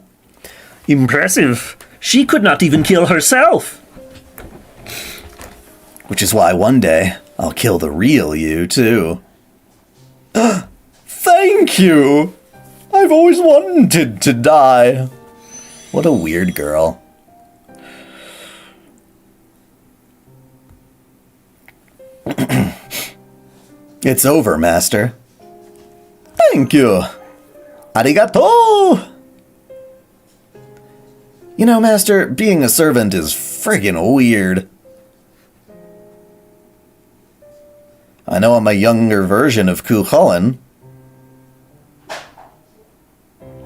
Impressive. She could not even kill herself. Which is why one day, I'll kill the real you, too. Thank you! I've always wanted to die. What a weird girl. It's over, Master. Thank you. Arigato! You know, Master, being a servant is friggin' weird. I know I'm a younger version of Kuholin.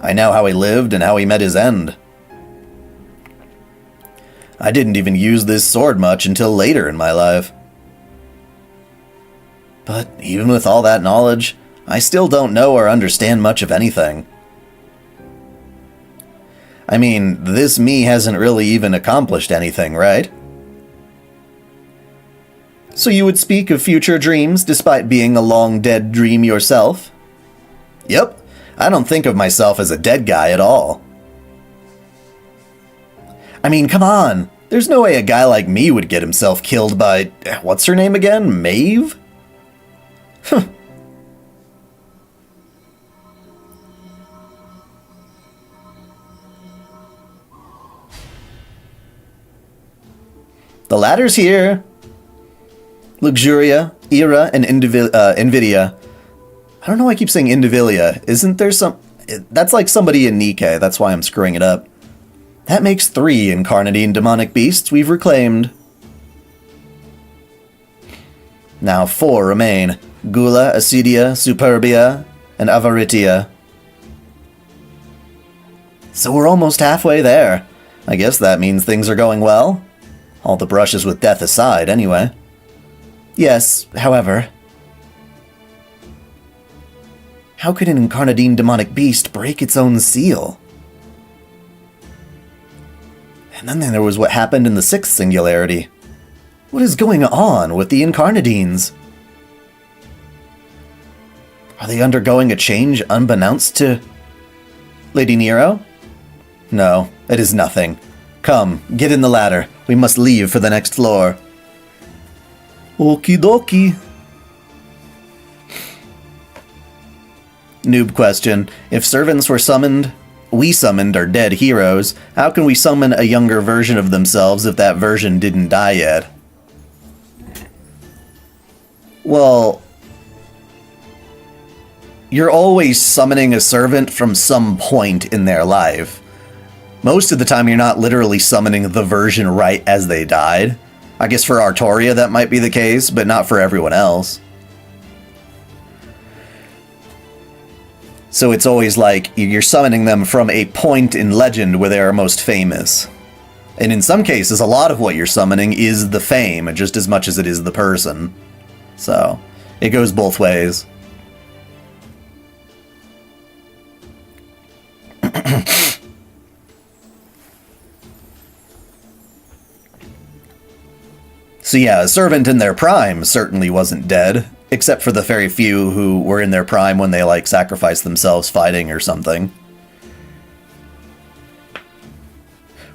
I know how he lived and how he met his end. I didn't even use this sword much until later in my life. But even with all that knowledge, I still don't know or understand much of anything. I mean, this me hasn't really even accomplished anything, right? So you would speak of future dreams despite being a long-dead dream yourself? Yep, I don't think of myself as a dead guy at all. I mean, come on, there's no way a guy like me would get himself killed by, what's her name again, Maeve? Huh. The ladder's here. Luxuria, Era, and NVIDIA. I don't know why I keep saying Indivilia. Isn't there some... That's like somebody in Nikkei, that's why I'm screwing it up. That makes 3 Incarnadine demonic beasts we've reclaimed. Now 4 remain. Gula, Acedia, Superbia, and Avaritia. So we're almost halfway there. I guess that means things are going well. All the brushes with death aside, anyway. Yes, however... How could an Incarnadine demonic beast break its own seal? And then there was what happened in the 6th singularity. What is going on with the Incarnadines? Are they undergoing a change unbeknownst to... Lady Nero? No, it is nothing. Come, get in the ladder. We must leave for the next floor. Okie dokie. Noob question. If servants were summoned, we summoned our dead heroes, how can we summon a younger version of themselves if that version didn't die yet? Well... You're always summoning a servant from some point in their life. Most of the time you're not literally summoning the version right as they died. I guess for Artoria that might be the case, but not for everyone else. So it's always like you're summoning them from a point in legend where they are most famous. And in some cases, a lot of what you're summoning is the fame, just as much as it is the person. So, It goes both ways. So yeah, a servant in their prime certainly wasn't dead, except for the very few who were in their prime when they, like, sacrificed themselves fighting or something.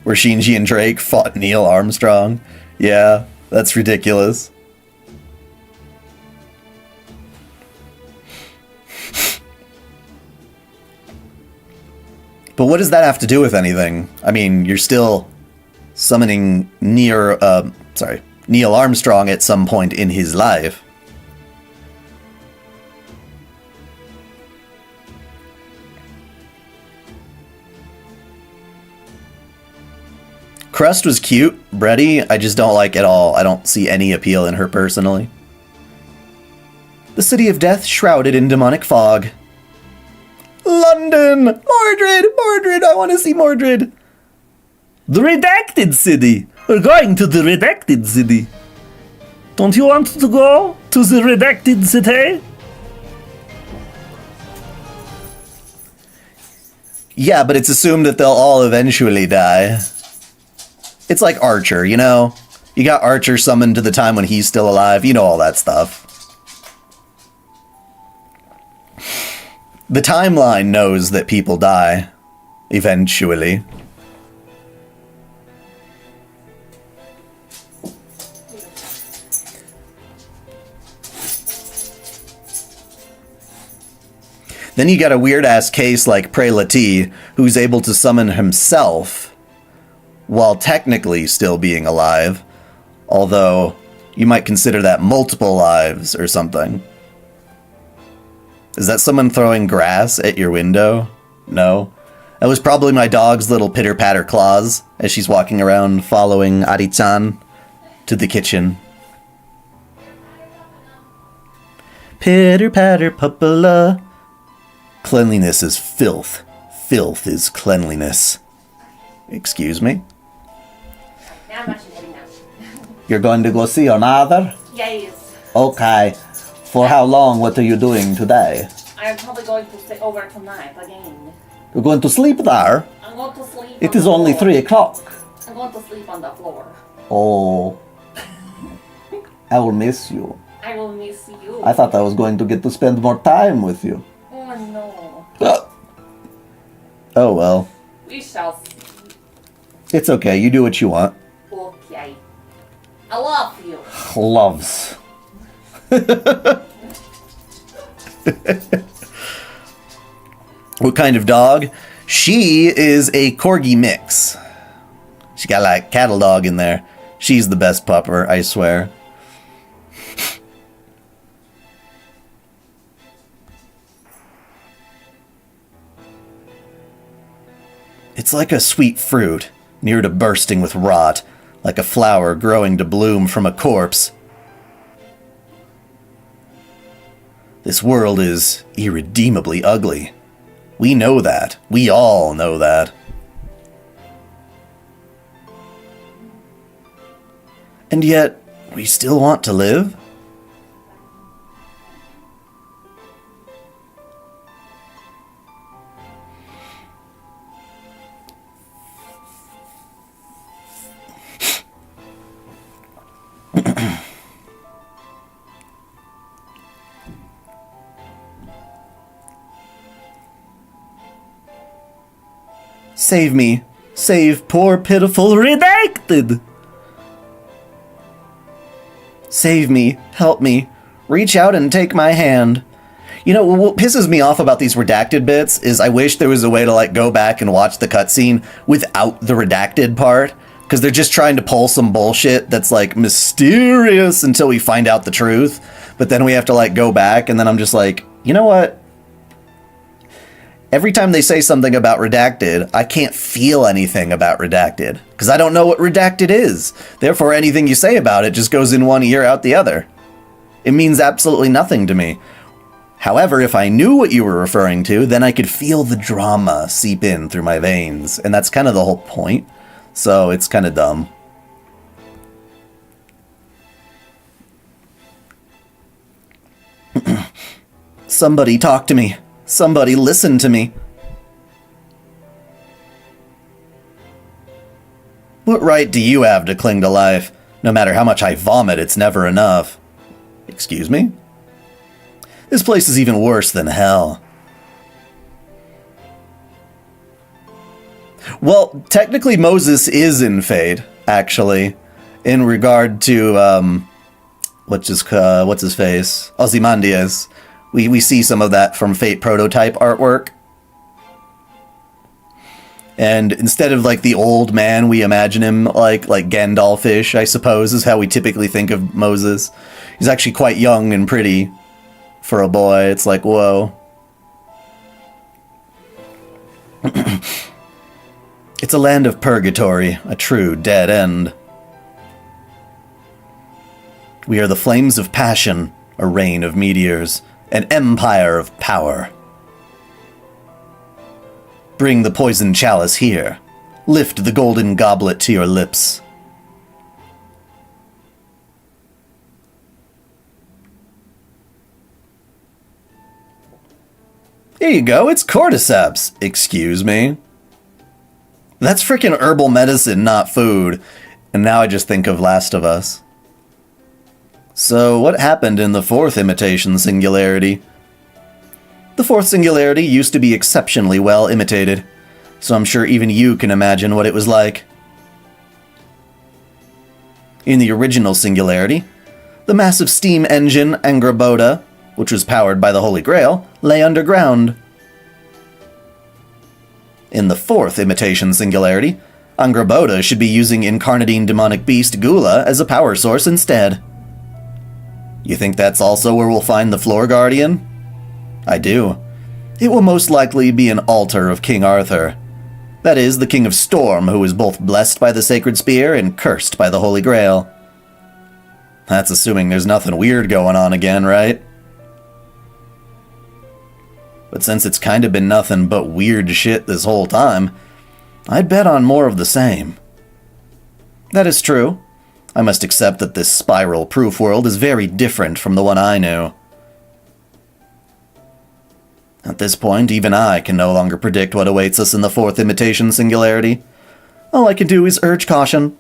Where Shinji and Drake fought Neil Armstrong. Yeah, that's ridiculous. But what does that have to do with anything? I mean, you're still summoning Neil Armstrong at some point in his life. Crust was cute. Breddy, I just don't like at all. I don't see any appeal in her personally. The city of death shrouded in demonic fog. London! Mordred! Mordred! I want to see Mordred! The redacted city! We're going to the redacted city. Don't you want to go to the redacted city? Yeah, but it's assumed that they'll all eventually die. It's like Archer, you know? You got Archer summoned to the time when he's still alive. You know all that stuff. The timeline knows that people die. Eventually. Then you got a weird-ass case like Prelati, who's able to summon himself while technically still being alive. Although, you might consider that multiple lives or something. Is that someone throwing grass at your window? No. That was probably my dog's little pitter-patter claws as she's walking around following Ari-chan to the kitchen. Pitter-patter, pupala. Cleanliness is filth. Filth is cleanliness. Excuse me? Now I'm actually heading out. You're going to go see your mother? Yes. Okay. For how long? What are you doing today? I'm probably going to stay over tonight again. You're going to sleep there? I'm going to sleep. It on is the only floor. 3 o'clock. I'm going to sleep on the floor. Oh. I will miss you. I will miss you. I thought I was going to get to spend more time with you. Oh no. Oh well. We shall see. It's okay, you do what you want. Okay. I love you. Loves. What kind of dog? She is a corgi mix. She got like cattle dog in there. She's the best pupper, I swear. It's like a sweet fruit, near to bursting with rot, like a flower growing to bloom from a corpse. This world is irredeemably ugly. We know that. We all know that. And yet, we still want to live? Save me. Save poor pitiful redacted. Save me. Help me. Reach out and take my hand. You know, what pisses me off about these redacted bits is I wish there was a way to, like, go back and watch the cutscene without the redacted part. Because they're just trying to pull some bullshit that's, like, mysterious until we find out the truth. But then we have to, like, go back, and then I'm just like, you know what? Every time they say something about redacted, I can't feel anything about redacted. Because I don't know what redacted is. Therefore, anything you say about it just goes in one ear, out the other. It means absolutely nothing to me. However, if I knew what you were referring to, then I could feel the drama seep in through my veins. And that's kind of the whole point. So it's kind of dumb. Somebody talk to me. Somebody listen to me. What right do you have to cling to life? No matter how much I vomit, it's never enough. Excuse me? This place is even worse than hell. Well, technically Moses is in Fate, actually, in regard to, what's his face? Ozymandias. We see some of that from Fate prototype artwork. And instead of, like, the old man, we imagine him like Gandalf-ish, I suppose, is how we typically think of Moses. He's actually quite young and pretty for a boy. It's like, whoa. It's a land of purgatory, a true dead end. We are the flames of passion, a rain of meteors, an empire of power. Bring the poison chalice here. Lift the golden goblet to your lips. Here you go, it's cordyceps. Excuse me? That's freaking herbal medicine, not food. And now I just think of Last of Us. So, what happened in the fourth imitation singularity? The fourth singularity used to be exceptionally well imitated, so I'm sure even you can imagine what it was like. In the original singularity, the massive steam engine Angraboda, which was powered by the Holy Grail, lay underground. In the fourth imitation singularity, Angraboda should be using incarnadine demonic beast Gula as a power source instead. You think that's also where we'll find the Floor Guardian? I do. It will most likely be an altar of King Arthur. That is, the King of Storm, who is both blessed by the Sacred Spear and cursed by the Holy Grail. That's assuming there's nothing weird going on again, right? But since it's kind of been nothing but weird shit this whole time, I'd bet on more of the same. That is true. I must accept that this spiral-proof world is very different from the one I knew. At this point, even I can no longer predict what awaits us in the fourth imitation singularity. All I can do is urge caution.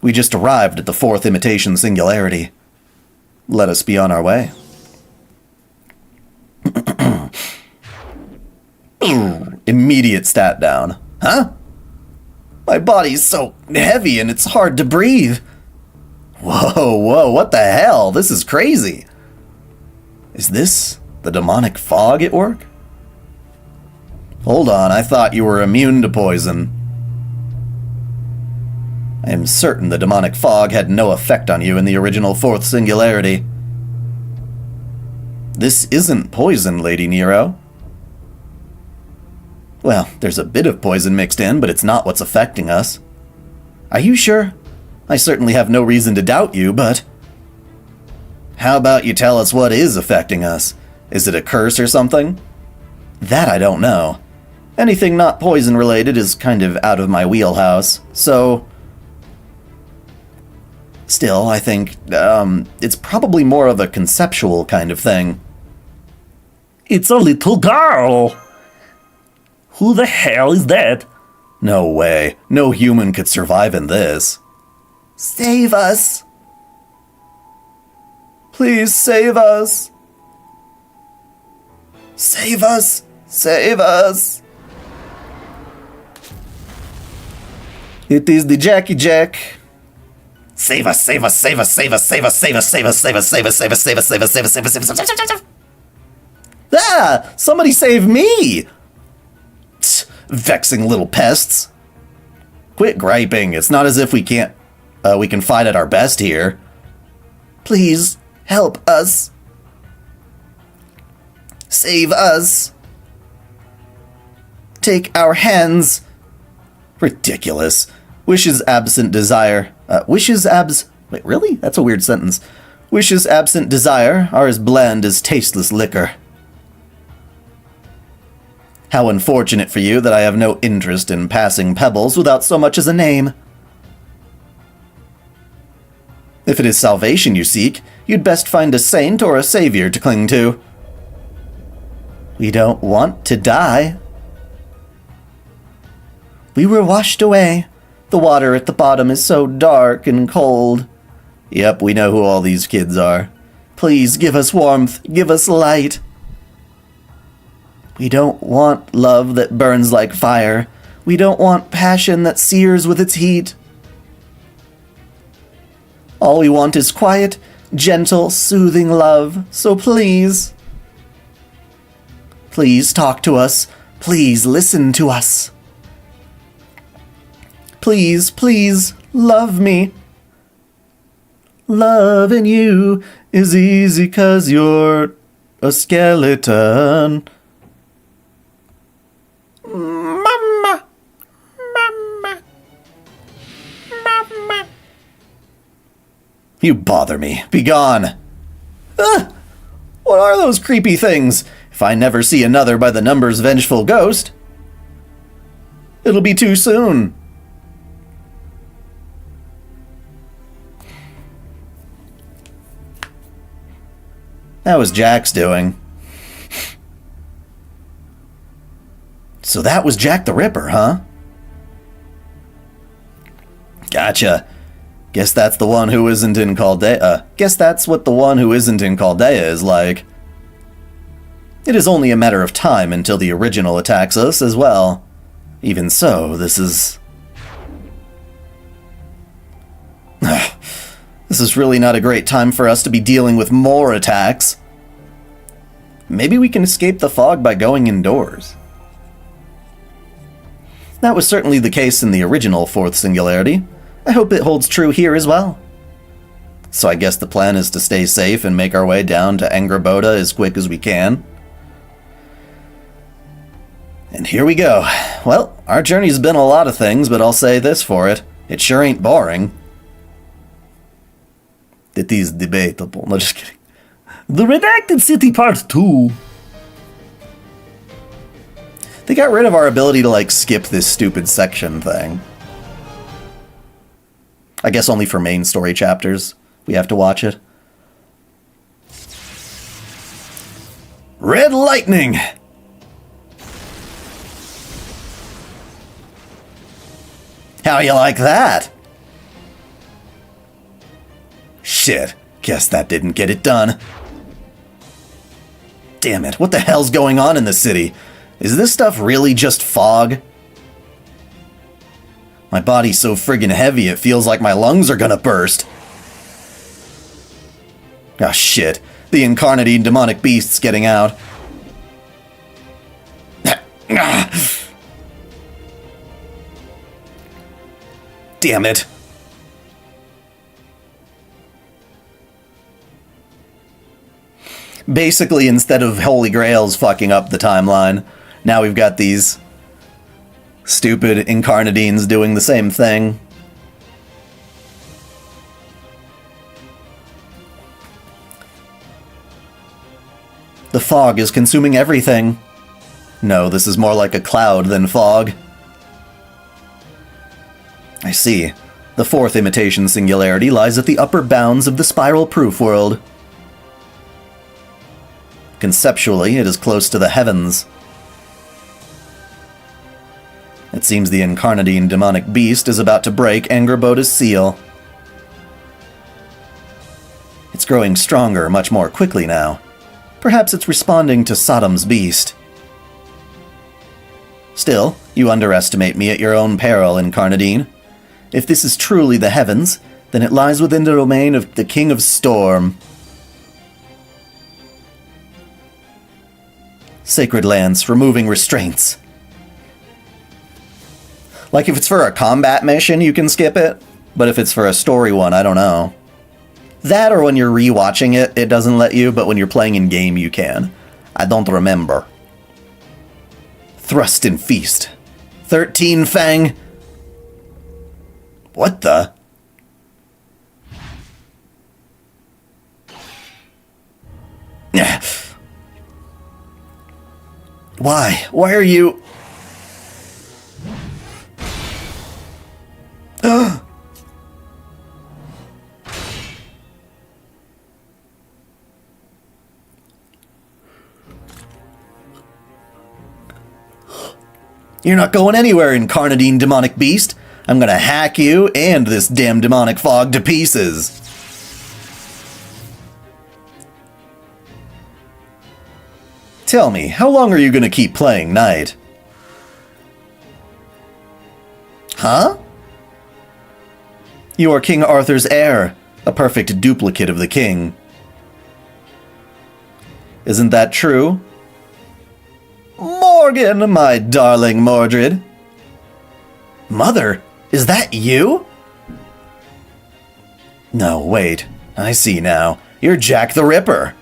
We just arrived at the fourth imitation singularity. Let us be on our way. Immediate stat down. Huh? My body's so heavy and it's hard to breathe. Whoa, what the hell? This is crazy. Is this the demonic fog at work? Hold on, I thought you were immune to poison. I am certain the demonic fog had no effect on you in the original fourth singularity. This isn't poison, Lady Nero. Well, there's a bit of poison mixed in, but it's not what's affecting us. Are you sure? I certainly have no reason to doubt you, but... How about you tell us what is affecting us? Is it a curse or something? That I don't know. Anything not poison-related is kind of out of my wheelhouse, so... Still, I think, it's probably more of a conceptual kind of thing. It's a little girl! Who the hell is that? No way. No human could survive in this. Save us! Please save us! Save us! Save us! It is the Jackie Jack. Save us, save us, save us, save us, save us, save us, save us, save us, save us, save us, save us, save us, save us, save us, save us, save us. Ah! Somebody save me! Vexing little pests. Quit griping. It's not as if we can fight at our best here. Please, help us. Save us. Take our hands. Ridiculous. Wishes absent desire. Wait, really? That's a weird sentence. Wishes absent desire are as bland as tasteless liquor. How unfortunate for you that I have no interest in passing pebbles without so much as a name. If it is salvation you seek, you'd best find a saint or a savior to cling to. We don't want to die. We were washed away. The water at the bottom is so dark and cold. Yep, we know who all these kids are. Please give us warmth, give us light. We don't want love that burns like fire. We don't want passion that sears with its heat. All we want is quiet, gentle, soothing love, so please. Please talk to us. Please listen to us. Please, please, love me. Loving you is easy 'cause you're a skeleton. Mama, mama, mama. You bother me. Begone. Ah, what are those creepy things? If I never see another by the numbers vengeful ghost, it'll be too soon. That was Jack's doing. So that was Jack the Ripper, huh? Gotcha. Guess that's the one who isn't in Chaldea. Guess that's what the one who isn't in Chaldea is like. It is only a matter of time until the original attacks us as well. Even so, this is... This is really not a great time for us to be dealing with more attacks. Maybe we can escape the fog by going indoors. That was certainly the case in the original Fourth Singularity. I hope it holds true here as well. So I guess the plan is to stay safe and make our way down to Angraboda as quick as we can. And here we go. Well, our journey's been a lot of things, but I'll say this for it. It sure ain't boring. It is debatable. No, just kidding. The Redacted City Part 2. They got rid of our ability to, like, skip this stupid section thing. I guess only for main story chapters. We have to watch it. Red lightning! How you like that? Shit, guess that didn't get it done. Damn it, what the hell's going on in the city? Is this stuff really just fog? My body's so friggin' heavy it feels like my lungs are gonna burst. Ah, shit. The incarnadine demonic beast's getting out. Damn it. Basically, instead of Holy Grails fucking up the timeline, now we've got these stupid incarnadines doing the same thing. The fog is consuming everything. No, this is more like a cloud than fog. I see. The fourth imitation singularity lies at the upper bounds of the spiral-proof world. Conceptually, it is close to the heavens. It seems the incarnadine demonic beast is about to break Angraboda's seal. It's growing stronger much more quickly now. Perhaps it's responding to Sodom's beast. Still, you underestimate me at your own peril, Incarnadine. If this is truly the heavens, then it lies within the domain of the King of Storm. Sacred lands, removing restraints. Like, if it's for a combat mission, you can skip it. But if it's for a story one, I don't know. That, or when you're rewatching it, it doesn't let you, but when you're playing in-game, you can. I don't remember. Thrust and Feast. 13 Fang. What the? Why? Why are you... You're not going anywhere, incarnadine demonic beast. I'm gonna hack you and this damn demonic fog to pieces. Tell me, how long are you gonna keep playing Knight? Huh? You are King Arthur's heir, a perfect duplicate of the king. Isn't that true? Morgan, my darling Mordred. Mother, is that you? No, wait. I see now. You're Jack the Ripper.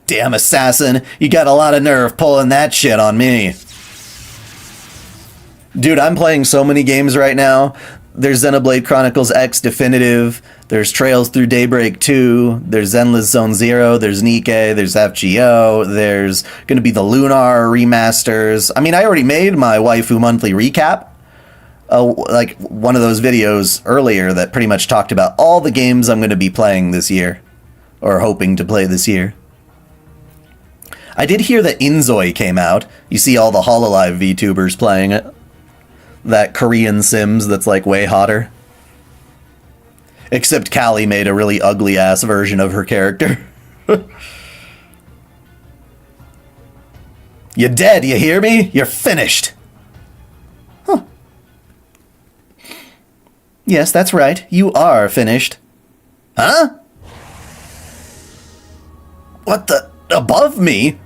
Damn assassin, you got a lot of nerve pulling that shit on me. Dude, I'm playing so many games right now. There's Xenoblade Chronicles X Definitive, there's Trails Through Daybreak 2, there's Endless Zone Zero, there's Nikke, there's FGO, there's gonna be the Lunar remasters. I mean, I already made my Waifu Monthly recap. Like one of those videos earlier that pretty much talked about all the games I'm gonna be playing this year. Or hoping to play this year. I did hear that Inzoi came out. You see all the Hololive VTubers playing it. That Korean Sims that's like way hotter. Except Callie made a really ugly ass version of her character. You're dead, you hear me? You're finished. Huh. Yes, that's right. You are finished. Huh? What the? Above me?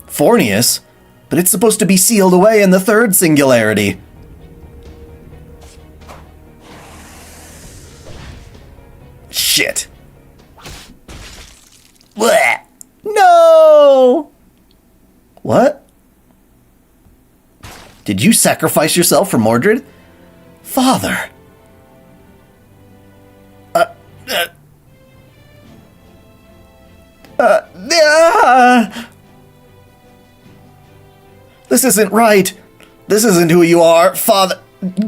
Fornius? But it's supposed to be sealed away in the third singularity. Shit. Blech. No! What? Did you sacrifice yourself for Mordred? Father. This isn't right. This isn't who you are, Father...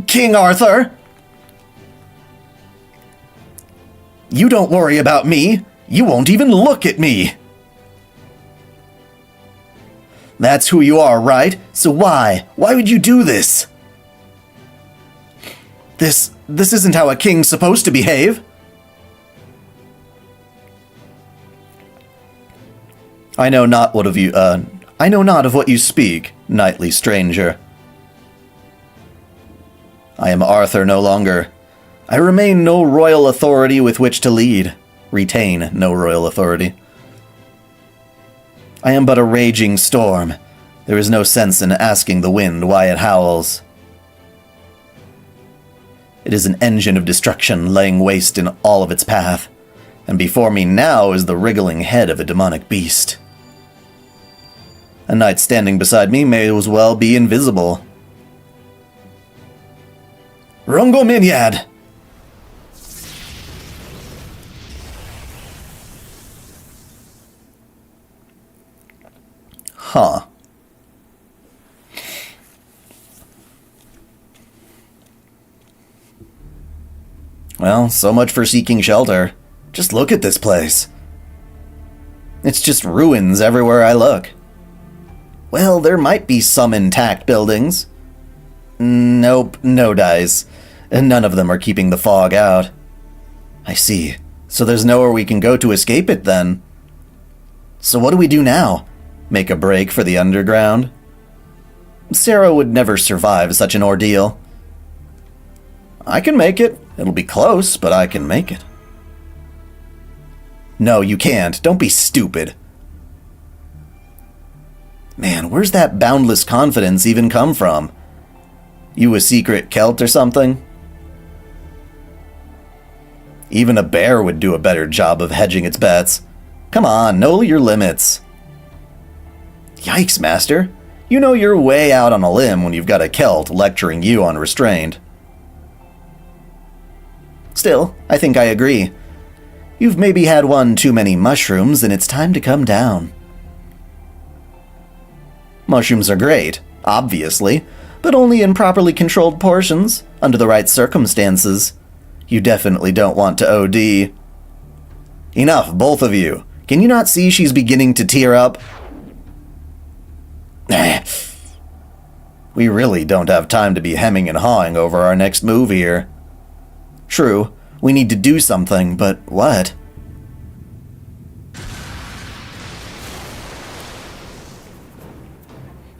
King Arthur. You don't worry about me. You won't even look at me. That's who you are, right? So why? Why would you do this? This isn't how a king's supposed to behave. I know not of what you speak, knightly stranger. I am Arthur no longer. I remain no royal authority with which to lead. Retain no royal authority. I am but a raging storm. There is no sense in asking the wind why it howls. It is an engine of destruction laying waste in all of its path, and before me now is the wriggling head of a demonic beast. A knight standing beside me may as well be invisible. Rungo Minyad! Huh. Well, so much for seeking shelter. Just look at this place. It's just ruins everywhere I look. Well, there might be some intact buildings. Nope, no dice. And none of them are keeping the fog out. I see. So there's nowhere we can go to escape it then. So what do we do now? Make a break for the underground? Sarah would never survive such an ordeal. I can make it. It'll be close, but I can make it. No, you can't. Don't be stupid. Man, where's that boundless confidence even come from? You a secret Celt or something? Even a bear would do a better job of hedging its bets. Come on, know your limits. Yikes, Master. You know you're way out on a limb when you've got a Celt lecturing you on restraint. Still, I think I agree. You've maybe had one too many mushrooms and it's time to come down. Mushrooms are great, obviously, but only in properly controlled portions, under the right circumstances. You definitely don't want to OD. Enough, both of you. Can you not see she's beginning to tear up? We really don't have time to be hemming and hawing over our next move here. True, we need to do something, but what?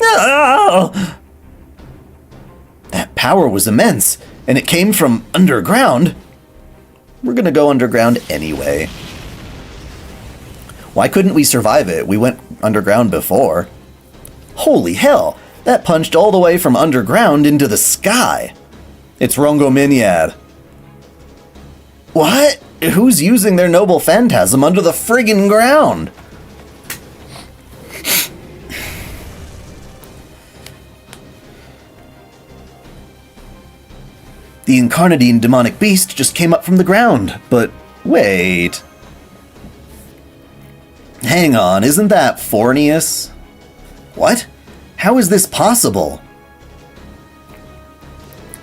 Ah! That power was immense, and it came from underground. We're gonna go underground anyway. Why couldn't we survive it? We went underground before. Holy hell, that punched all the way from underground into the sky. It's Rongo Minyad. What? Who's using their noble phantasm under the friggin' ground? The incarnadine demonic beast just came up from the ground, but wait. Hang on, isn't that Fornius? What? How is this possible?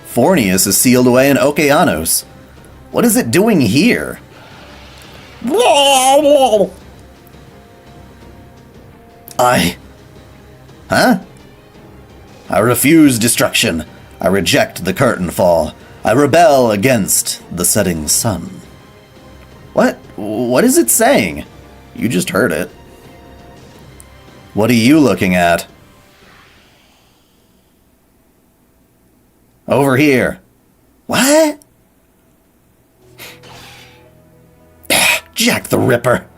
Fornius is sealed away in Okeanos. What is it doing here? Huh? I refuse destruction. I reject the curtain fall. I rebel against the setting sun. What? What is it saying? You just heard it. What are you looking at? Over here. What? Jack the Ripper.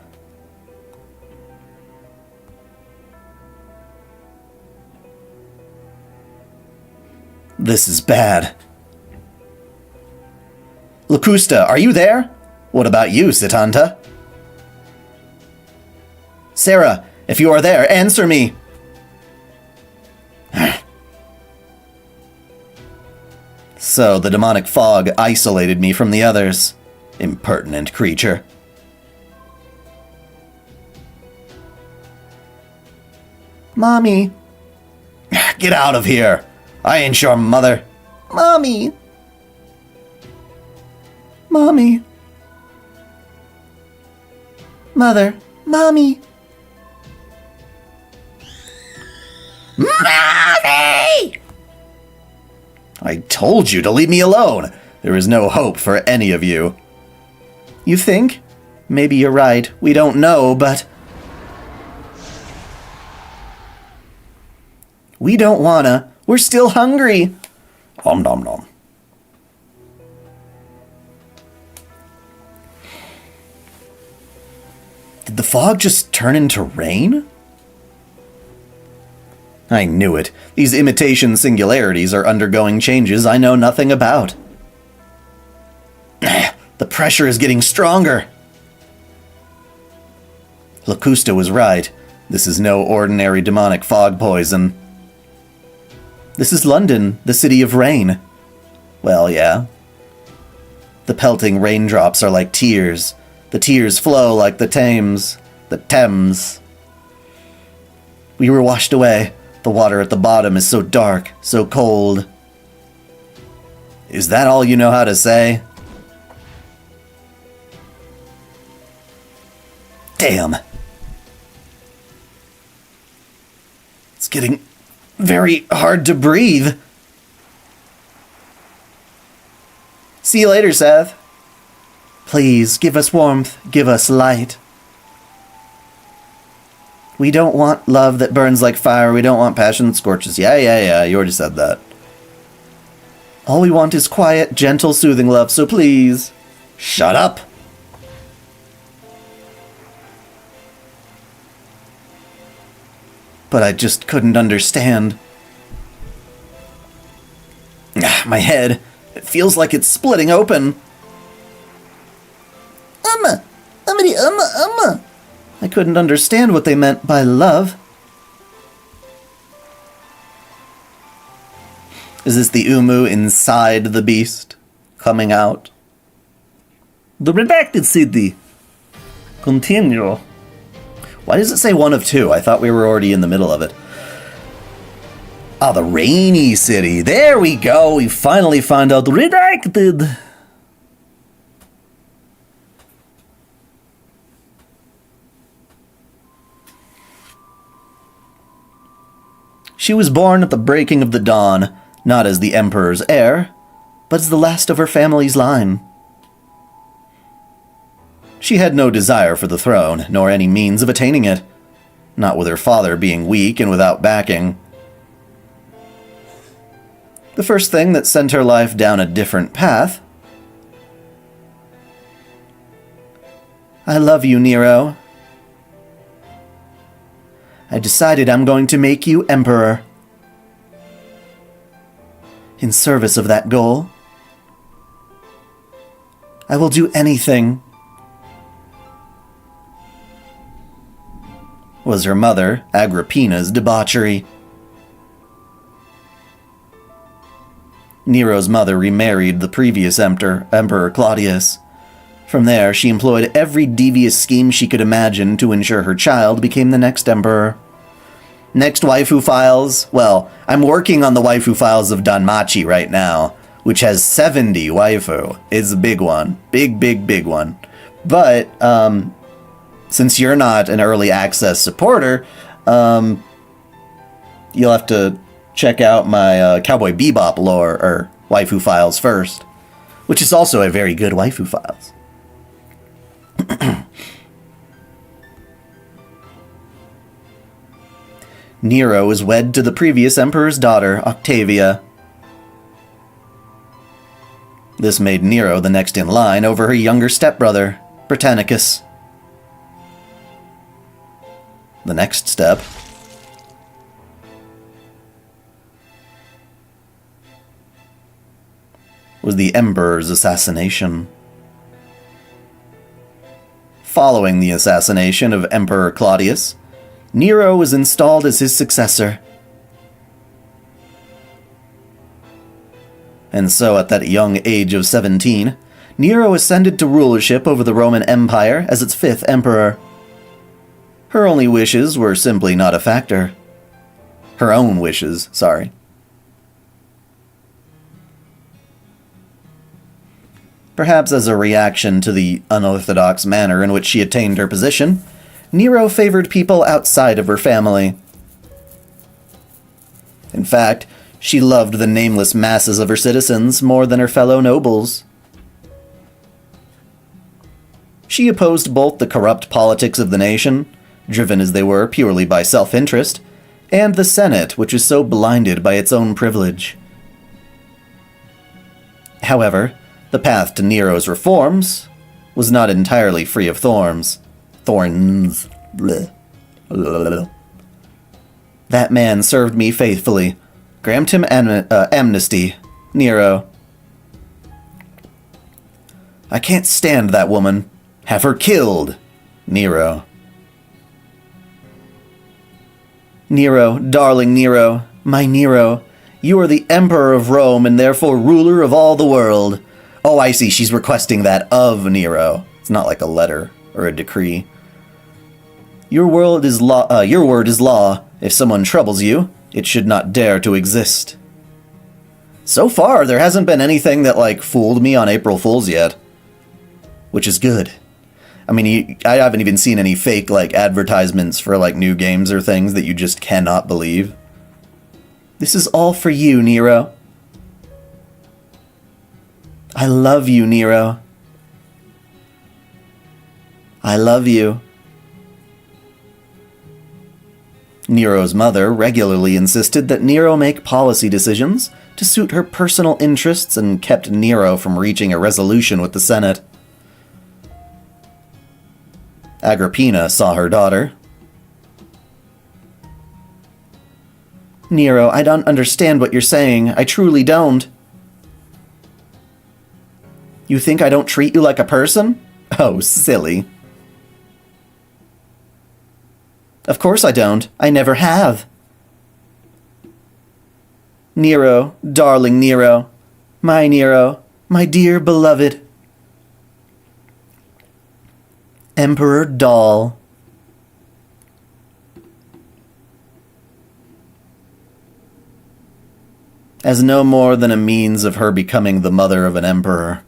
This is bad. Locusta, are you there? What about you, Sitanta? Sarah, if you are there, answer me. So the demonic fog isolated me from the others. Impertinent creature. Mommy. Get out of here. I ain't your mother. Mommy. Mommy. Mother. Mommy. Mommy! I told you to leave me alone. There is no hope for any of you. You think? Maybe you're right. We don't know, but... We don't wanna. We're still hungry. Om nom nom. Did the fog just turn into rain? I knew it. These imitation singularities are undergoing changes I know nothing about. The pressure is getting stronger. Locusta was right. This is no ordinary demonic fog poison. This is London, the city of rain. Well, yeah. The pelting raindrops are like tears. The tears flow like the Thames. The Thames. We were washed away. The water at the bottom is so dark, so cold. Is that all you know how to say? Damn. It's getting very hard to breathe. See you later, Seth. Please, give us warmth, give us light. We don't want love that burns like fire. We don't want passion that scorches. Yeah, you already said that. All we want is quiet, gentle, soothing love, so please, shut up. But I just couldn't understand. My head, it feels like it's splitting open. I couldn't understand what they meant by love. Is this the Umu inside the beast coming out? The redacted city. Continue. Why does it say one of two? I thought we were already in the middle of it. Ah, the rainy city. There we go. We finally found out. Redacted. She was born at the breaking of the dawn, not as the Emperor's heir, but as the last of her family's line. She had no desire for the throne, nor any means of attaining it, not with her father being weak and without backing. The first thing that sent her life down a different path. I love you, Nero. I decided I'm going to make you Emperor. In service of that goal, I will do anything. Was her mother, Agrippina's debauchery. Nero's mother remarried the previous Emperor Claudius. From there, she employed every devious scheme she could imagine to ensure her child became the next emperor. Next waifu files? Well, I'm working on the waifu files of Danmachi right now, which has 70 waifu. It's a big one. Big one. But, since you're not an early access supporter, you'll have to check out my Cowboy Bebop lore, or waifu files first, which is also a very good waifu files. Nero is wed to the previous emperor's daughter, Octavia. This made Nero the next in line over her younger stepbrother, Britannicus. The next step was the emperor's assassination. Following the assassination of Emperor Claudius, Nero was installed as his successor. And so at that young age of 17, Nero ascended to rulership over the Roman Empire as its 5th emperor. Her only wishes were simply not a factor. Her own wishes, sorry. Perhaps as a reaction to the unorthodox manner in which she attained her position, Nero favored people outside of her family. In fact, she loved the nameless masses of her citizens more than her fellow nobles. She opposed both the corrupt politics of the nation, driven as they were purely by self-interest, and the Senate, which is so blinded by its own privilege. However, the path to Nero's reforms was not entirely free of thorns. Thorns. Bleh. Bleh. That man served me faithfully. Granted him amnesty. Nero. I can't stand that woman. Have her killed. Nero. Nero, darling Nero, my Nero, you are the Emperor of Rome and therefore ruler of all the world. Oh, I see, she's requesting that of Nero. It's not like a letter or a decree. Your word is law. If someone troubles you, it should not dare to exist. So far, there hasn't been anything that, like, fooled me on April Fool's yet. Which is good. I mean, I haven't even seen any fake, like, advertisements for, like, new games or things that you just cannot believe. This is all for you, Nero. I love you, Nero. I love you. Nero's mother regularly insisted that Nero make policy decisions to suit her personal interests and kept Nero from reaching a resolution with the Senate. Agrippina saw her daughter. Nero, I don't understand what you're saying. I truly don't. You think I don't treat you like a person? Oh, silly. Of course I don't. I never have. Nero, darling Nero, my dear beloved. Emperor doll. As no more than a means of her becoming the mother of an emperor.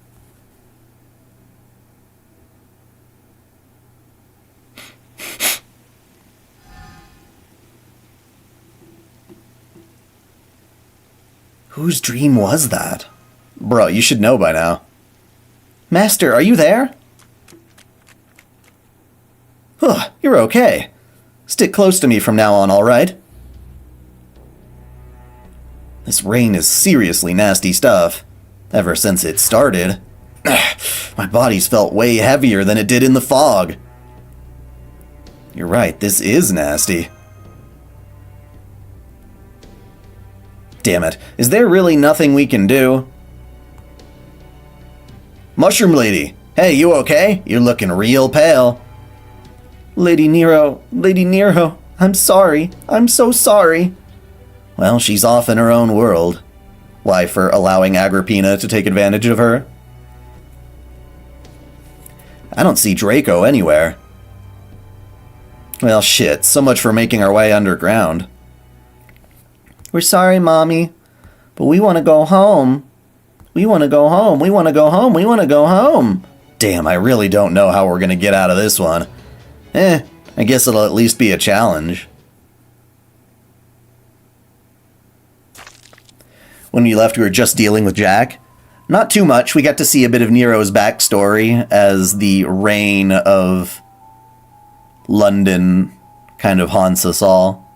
Whose dream was that? Bro, you should know by now. Master, are you there? Huh, you're okay. Stick close to me from now on, alright? This rain is seriously nasty stuff. Ever since it started. My body's felt way heavier than it did in the fog. You're right, this is nasty. Damn it, is there really nothing we can do? Mushroom Lady, hey, you okay? You're looking real pale. Lady Nero, I'm sorry. I'm so sorry. Well, she's off in her own world. Why, for allowing Agrippina to take advantage of her? I don't see Draco anywhere. Well, shit, so much for making our way underground. We're sorry, Mommy, but we want to go home. We want to go home. We want to go home. We want to go home. Damn, I really don't know how we're going to get out of this one. I guess it'll at least be a challenge. When we left, we were just dealing with Jack. Not too much. We got to see a bit of Nero's backstory as the reign of London kind of haunts us all.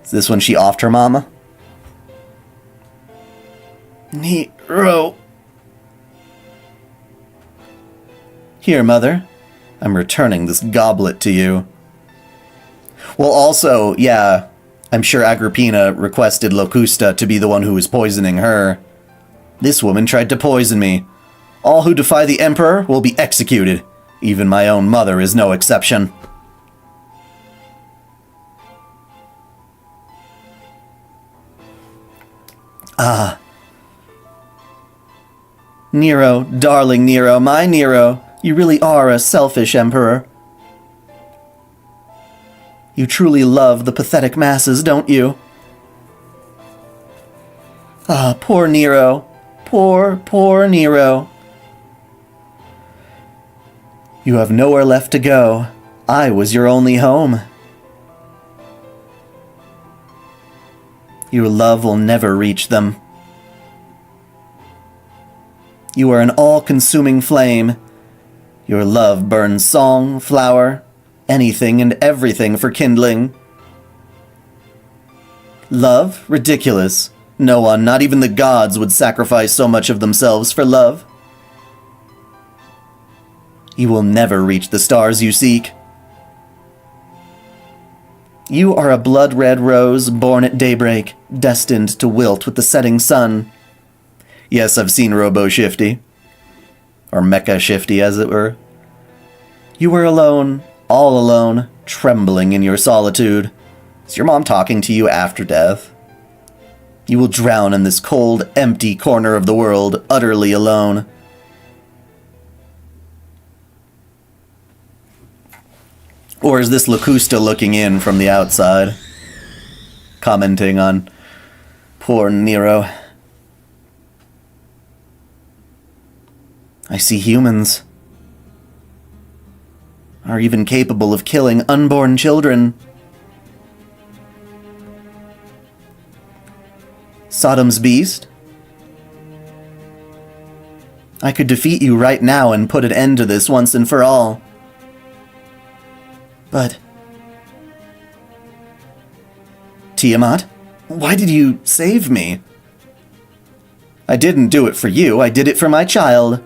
Is this when she offed her mama? Nero. Here, Mother. I'm returning this goblet to you. Well, also, yeah, I'm sure Agrippina requested Locusta to be the one who was poisoning her. This woman tried to poison me. All who defy the Emperor will be executed. Even my own mother is no exception. Ah. Nero, darling Nero, my Nero, you really are a selfish emperor. You truly love the pathetic masses, don't you? Ah, poor Nero. Poor Nero. You have nowhere left to go. I was your only home. Your love will never reach them. You are an all-consuming flame. Your love burns song, flower, anything and everything for kindling. Love? Ridiculous. No one, not even the gods, would sacrifice so much of themselves for love. You will never reach the stars you seek. You are a blood-red rose born at daybreak, destined to wilt with the setting sun. Yes, I've seen Robo Shifty. Or Mecha Shifty, as it were. You were alone, all alone, trembling in your solitude. Is your mom talking to you after death? You will drown in this cold, empty corner of the world, utterly alone. Or is this Locusta looking in from the outside, commenting on poor Nero? I see humans are even capable of killing unborn children. Sodom's beast? I could defeat you right now and put an end to this once and for all. But... Tiamat? Why did you save me? I didn't do it for you, I did it for my child.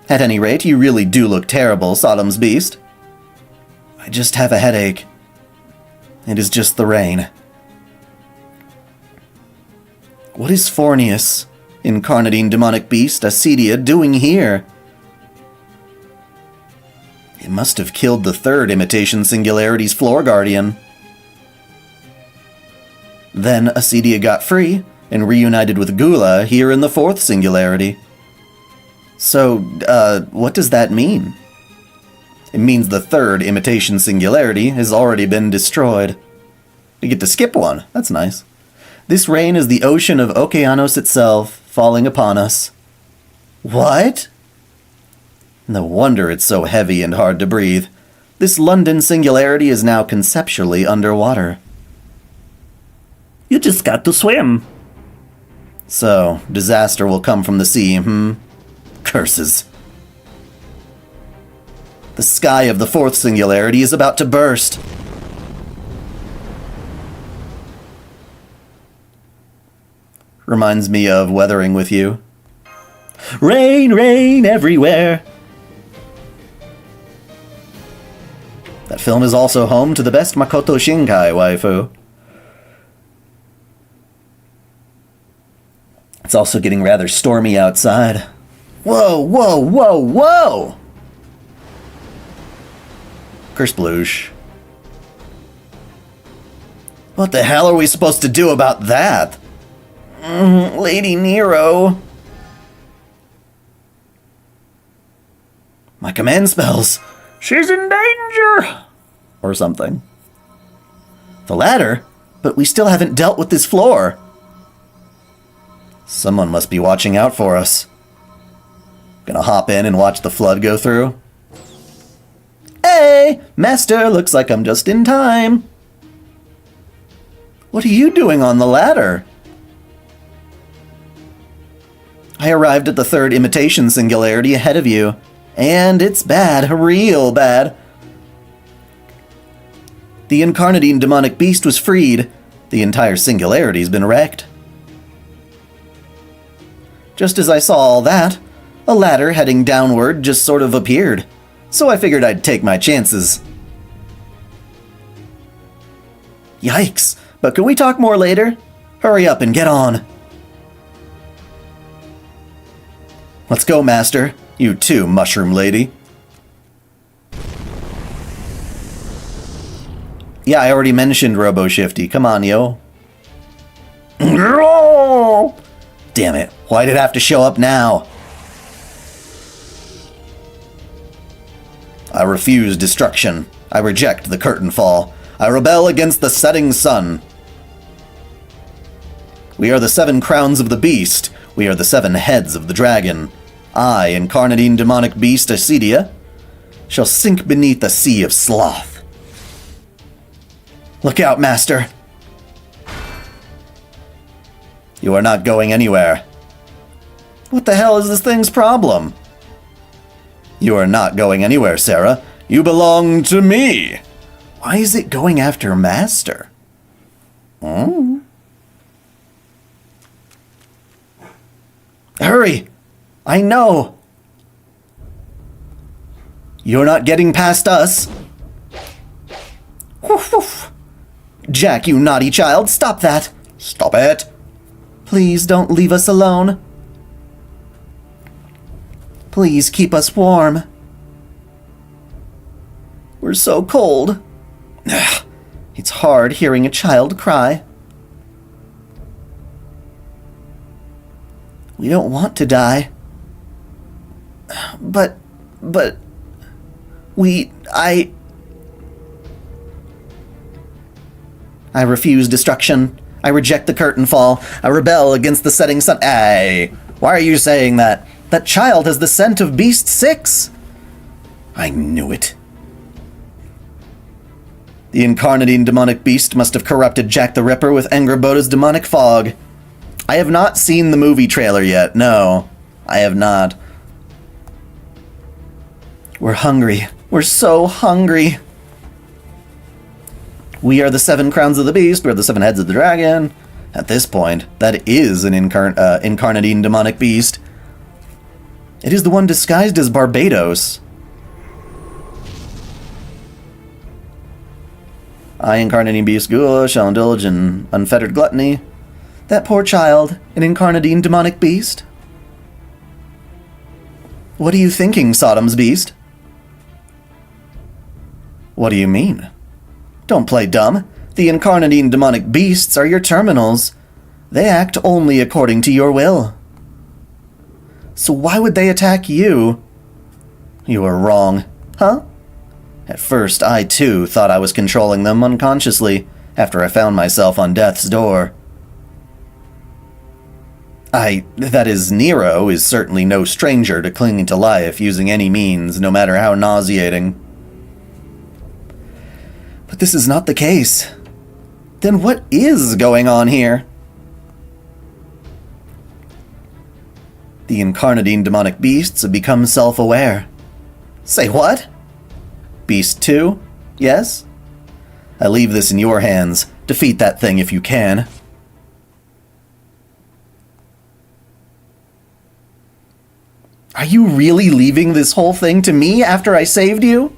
At any rate, you really do look terrible, Sodom's beast. I just have a headache. It is just the rain. What is Fornius, incarnadine demonic beast, Acedia, doing here? It must have killed the third Imitation Singularity's floor guardian. Then Acedia got free and reunited with Gula here in the fourth Singularity. So, what does that mean? It means the third Imitation Singularity has already been destroyed. We get to skip one. That's nice. This rain is the ocean of Okeanos itself, falling upon us. What? No wonder it's so heavy and hard to breathe. This London singularity is now conceptually underwater. You just got to swim. So, disaster will come from the sea, Curses. The sky of the fourth singularity is about to burst. Reminds me of Weathering with You. Rain, rain everywhere. That film is also home to the best Makoto Shinkai waifu. It's also getting rather stormy outside. Whoa, whoa, whoa, whoa! Kersploosh. What the hell are we supposed to do about that? Lady Nero. My command spells. She's in danger. Or something. The ladder? But we still haven't dealt with this floor. Someone must be watching out for us. Gonna hop in and watch the flood go through. Hey, Master, looks like I'm just in time. What are you doing on the ladder? I arrived at the third imitation singularity ahead of you. And it's bad, real bad. The incarnadine demonic beast was freed. The entire singularity's been wrecked. Just as I saw all that, a ladder heading downward just sort of appeared. So I figured I'd take my chances. Yikes, but can we talk more later? Hurry up and get on. Let's go, Master. You too, Mushroom Lady. Yeah, I already mentioned Robo-Shifty. Come on, yo. Damn it. Why did it have to show up now? I refuse destruction. I reject the curtain fall. I rebel against the setting sun. We are the 7 crowns of the beast. We are the 7 heads of the dragon. I, incarnadine demonic beast Acedia, shall sink beneath the sea of sloth. Look out, Master. You are not going anywhere. What the hell is this thing's problem? You are not going anywhere, Sarah. You belong to me. Why is it going after Master? Hurry! I know! You're not getting past us. Woof, woof. Jack, you naughty child, stop that! Stop it! Please don't leave us alone. Please keep us warm. We're so cold. It's hard hearing a child cry. We don't want to die. But, I refuse destruction. I reject the curtain fall. I rebel against the setting sun. Ay, why are you saying that? That child has the scent of Beast 6. I knew it. The incarnadine demonic beast must have corrupted Jack the Ripper with Angraboda's demonic fog. I have not seen the movie trailer yet. No, I have not. We're hungry. We're so hungry. We are the 7 crowns of the beast. We're the 7 heads of the dragon. At this point, that is an incarnadine demonic beast. It is the one disguised as Barbados. I, incarnadine beast Gula, shall indulge in unfettered gluttony. That poor child, an incarnadine demonic beast. What are you thinking, Sodom's beast? What do you mean? Don't play dumb. The incarnadine demonic beasts are your terminals. They act only according to your will. So why would they attack you? You are wrong. Huh? At first, I too thought I was controlling them unconsciously, after I found myself on death's door. That is, Nero is certainly no stranger to clinging to life using any means, no matter how nauseating. But this is not the case. Then what is going on here? The incarnadine demonic beasts have become self-aware. Say what? Beast 2? Yes? I leave this in your hands. Defeat that thing if you can. Are you really leaving this whole thing to me after I saved you?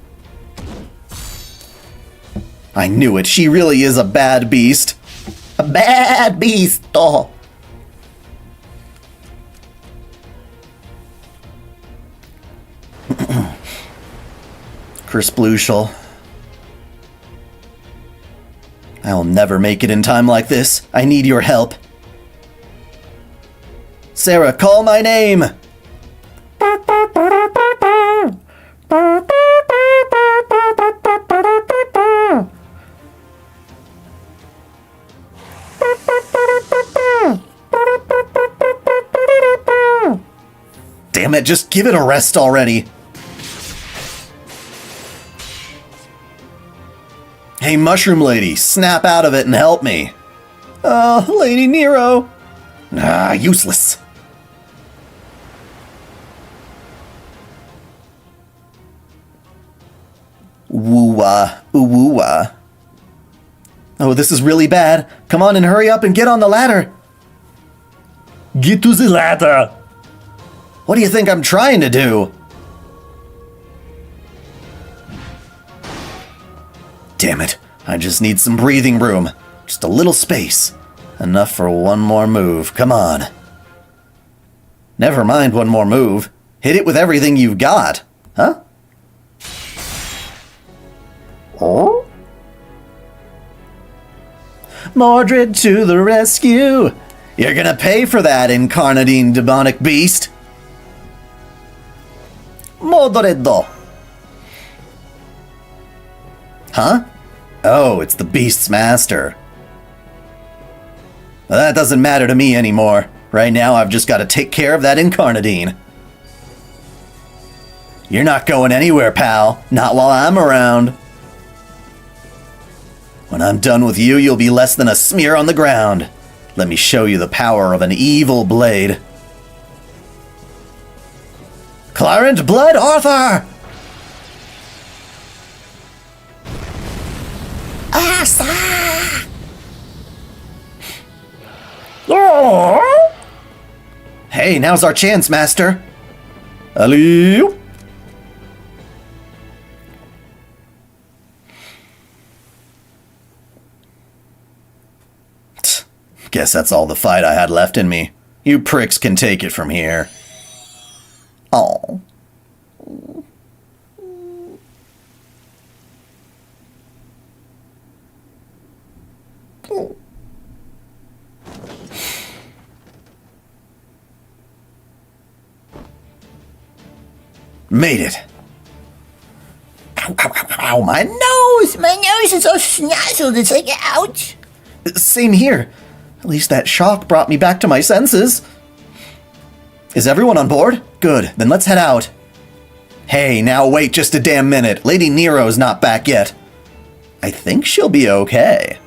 I knew it. She really is a bad beast. A bad beast. Oh. Cursplucial. I'll never make it in time like this. I need your help. Sarah, call my name! Damn it, just give it a rest already. Hey, Mushroom Lady, snap out of it and help me. Oh, Lady Nero. Ah, useless. Woo-wah, ooh-woo-wah. Oh, this is really bad. Come on and hurry up and get on the ladder. Get to the ladder. What do you think I'm trying to do? Damn it. I just need some breathing room. Just a little space. Enough for one more move. Come on. Never mind one more move. Hit it with everything you've got. Huh? Oh? Mordred to the rescue! You're gonna pay for that, incarnadine demonic beast! Mordredo! Huh? Oh, it's the beast's master. Well, that doesn't matter to me anymore. Right now, I've just got to take care of that incarnadine. You're not going anywhere, pal. Not while I'm around. When I'm done with you, you'll be less than a smear on the ground. Let me show you the power of an evil blade. Clarent Blood Arthur! Asa! Oh! Hey, now's our chance, Master. Alley. Guess that's all the fight I had left in me. You pricks can take it from here. Oh. Made it. Ow, ow, ow, ow, my nose! My nose is so snazzled, it's like, ouch! Same here. At least that shock brought me back to my senses. Is everyone on board? Good, then let's head out. Hey, now wait just a damn minute. Lady Nero's not back yet. I think she'll be okay.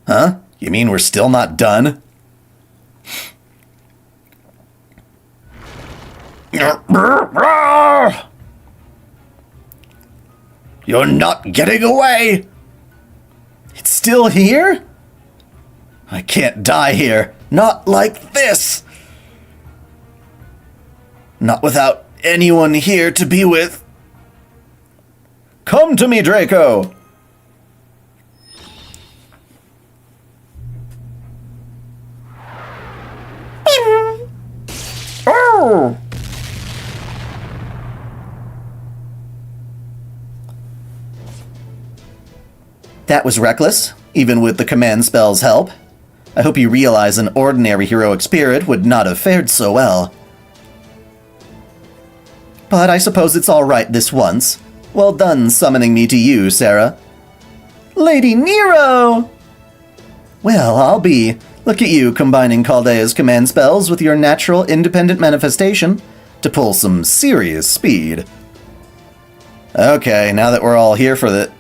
Huh? You mean we're still not done? You're not getting away! It's still here? I can't die here. Not like this! Not without anyone here to be with. Come to me, Draco! Oh! That was reckless, even with the command spell's help. I hope you realize an ordinary heroic spirit would not have fared so well. But I suppose it's alright this once. Well done summoning me to you, Sarah. Lady Nero! Well, I'll be. Look at you combining Chaldea's command spells with your natural independent manifestation to pull some serious speed. Okay, now that we're all here for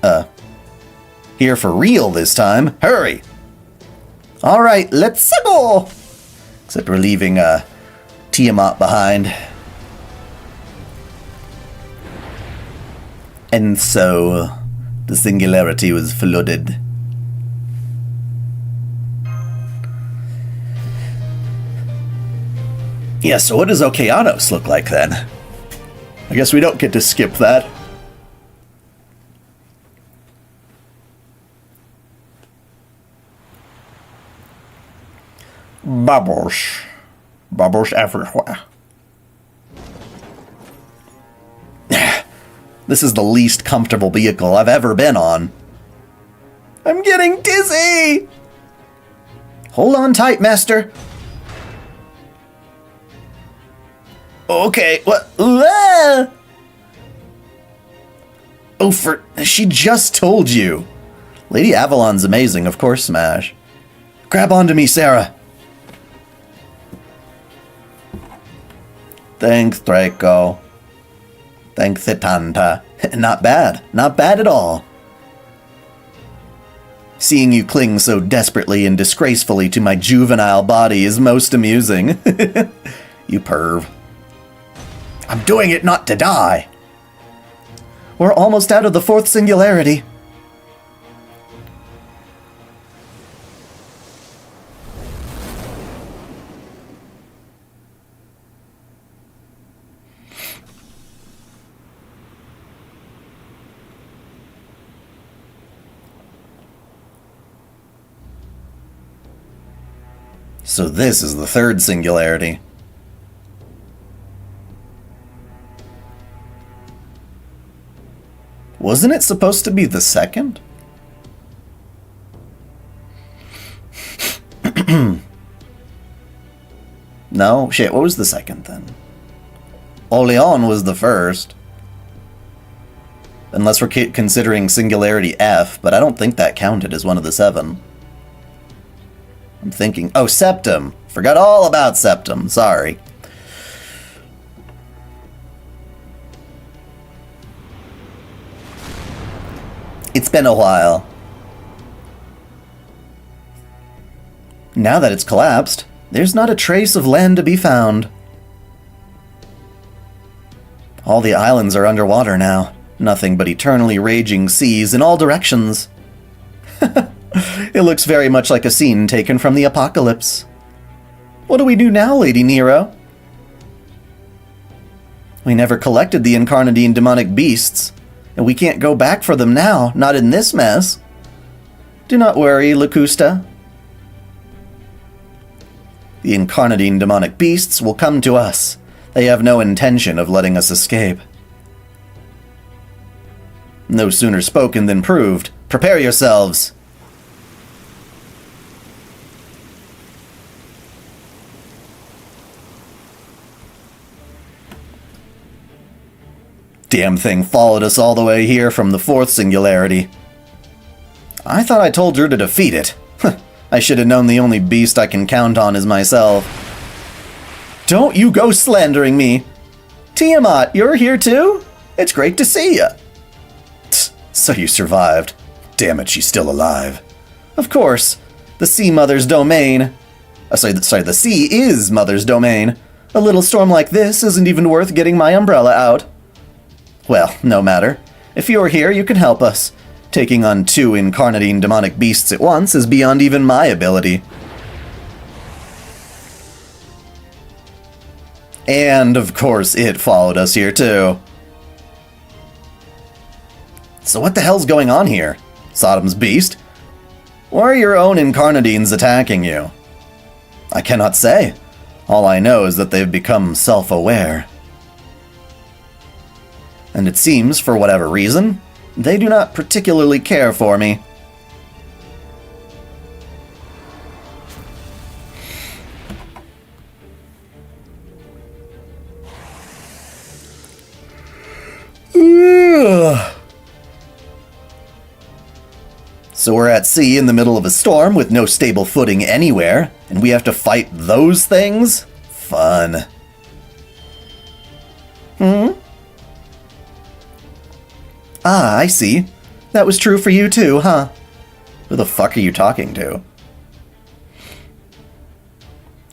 here for real this time, hurry! Alright, let's go! Except we're leaving, Tiamat behind. And so, the singularity was flooded. Yeah, so what does Okeanos look like then? I guess we don't get to skip that. Bubbles. Bubbles everywhere. This is the least comfortable vehicle I've ever been on. I'm getting dizzy! Hold on tight, master. Okay, what? Ah! Oh, she just told you. Lady Avalon's amazing, of course, Smash. Grab onto me, Sarah. Thanks, Draco. Thanks, Tanta. Not bad. Not bad at all. Seeing you cling so desperately and disgracefully to my juvenile body is most amusing. You perv. I'm doing it not to die. We're almost out of the fourth singularity. So this is the third singularity. Wasn't it supposed to be the second? No? Shit, what was the second then? Oleon was the first. Unless we're considering singularity F, but I don't think that counted as one of the 7. I'm thinking... Oh, Septum! Forgot all about Septum, sorry. It's been a while. Now that it's collapsed, there's not a trace of land to be found. All the islands are underwater now. Nothing but eternally raging seas in all directions. It looks very much like a scene taken from the apocalypse. What do we do now, Lady Nero? We never collected the Incarnadine demonic beasts, and we can't go back for them now, not in this mess. Do not worry, Locusta. The Incarnadine demonic beasts will come to us. They have no intention of letting us escape. No sooner spoken than proved. Prepare yourselves. Damn thing followed us all the way here from the fourth singularity. I thought I told her to defeat it. I should have known the only beast I can count on is myself. Don't you go slandering me. Tiamat, you're here too? It's great to see you. So you survived. Damn it, she's still alive. Of course. The Sea Mother's domain. Sorry, the sea is Mother's domain. A little storm like this isn't even worth getting my umbrella out. Well, no matter. If you're here, you can help us. Taking on 2 Incarnadine demonic beasts at once is beyond even my ability. And, of course, it followed us here, too. So what the hell's going on here? Sodom's beast? Or are your own Incarnadines attacking you? I cannot say. All I know is that they've become self-aware. And it seems, for whatever reason, they do not particularly care for me. So we're at sea in the middle of a storm with no stable footing anywhere, and we have to fight those things? Fun. Ah, I see. That was true for you too, huh? Who the fuck are you talking to?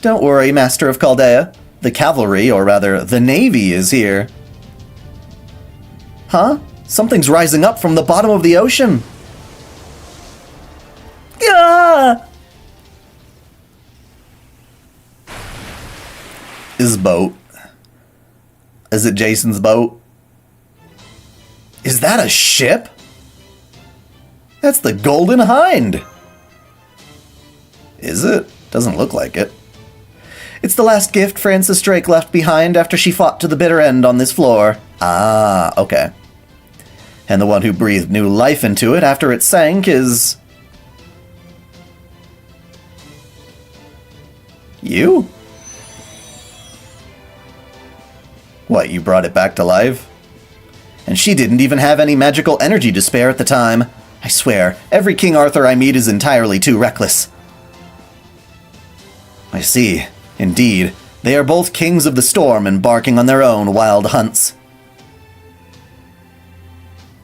Don't worry, Master of Chaldea. The cavalry, or rather, the navy is here. Huh? Something's rising up from the bottom of the ocean. Ah! His boat. Is it Jason's boat? Is that a ship? That's the Golden Hind. Is it? Doesn't look like it. It's the last gift Francis Drake left behind after she fought to the bitter end on this floor. Ah, okay. And the one who breathed new life into it after it sank is... you? What, you brought it back to life? And she didn't even have any magical energy to spare at the time. I swear, every King Arthur I meet is entirely too reckless. I see. Indeed, they are both kings of the storm embarking on their own wild hunts.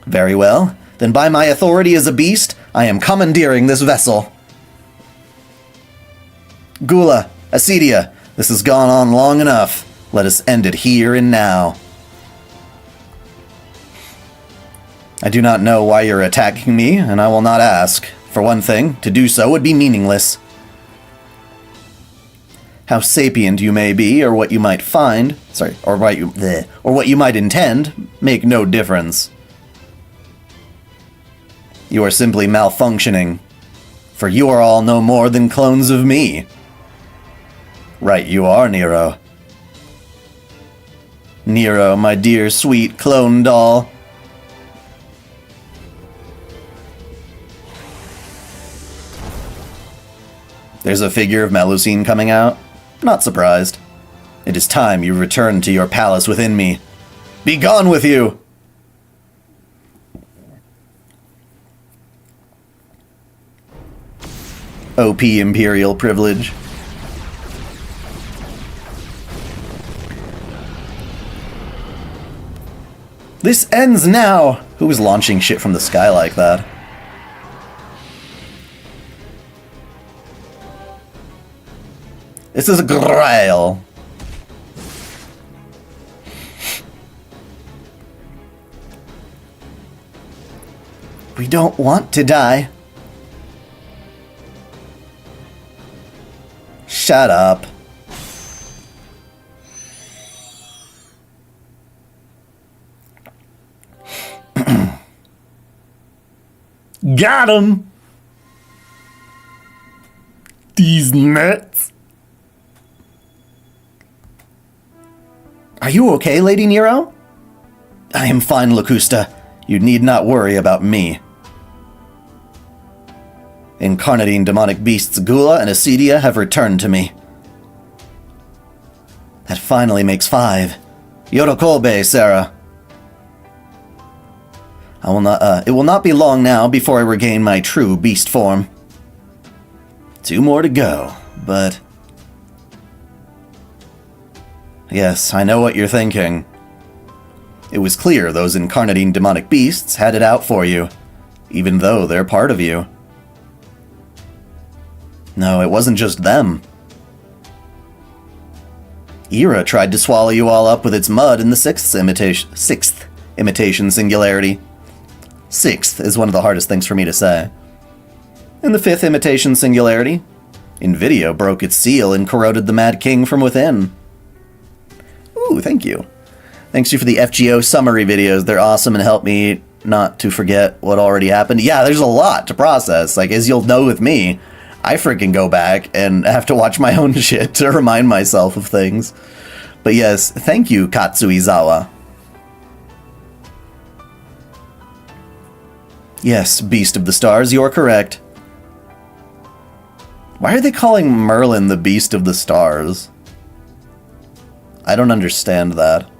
Very well, then by my authority as a beast, I am commandeering this vessel. Gula, Acedia, this has gone on long enough. Let us end it here and now. I do not know why you're attacking me, and I will not ask. For one thing, to do so would be meaningless. How sapient you may be, or what you might find, or what you might intend, make no difference. You are simply malfunctioning, for you are all no more than clones of me. Right you are, Nero. Nero, my dear sweet clone doll. There's a figure of Melusine coming out. Not surprised. It is time you return to your palace within me. Be gone with you! OP Imperial privilege. This ends now! Who was launching shit from the sky like that? This is a Grail. We don't want to die. Shut up. Got him! These nuts. Are you okay, Lady Nero? I am fine, Locusta. You need not worry about me. Incarnadine demonic beasts Gula and Acedia have returned to me. That finally makes 5. Yodokobe, Sarah. It will not be long now before I regain my true beast form. 2 more to go, but... Yes, I know what you're thinking. It was clear those Incarnadine demonic beasts had it out for you, even though they're part of you. No, it wasn't just them. Ira tried to swallow you all up with its mud in the 6th imitation singularity. 6th is one of the hardest things for me to say. In the 5th imitation singularity, Invidio broke its seal and corroded the Mad King from within. Ooh, thank you. Thanks you for the FGO summary videos. They're awesome and help me not to forget what already happened. Yeah, there's a lot to process. Like, as you'll know with me, I freaking go back and have to watch my own shit to remind myself of things. But yes, thank you, Katsuizawa. Yes, Beast of the Stars, you're correct. Why are they calling Merlin the Beast of the Stars? I don't understand that.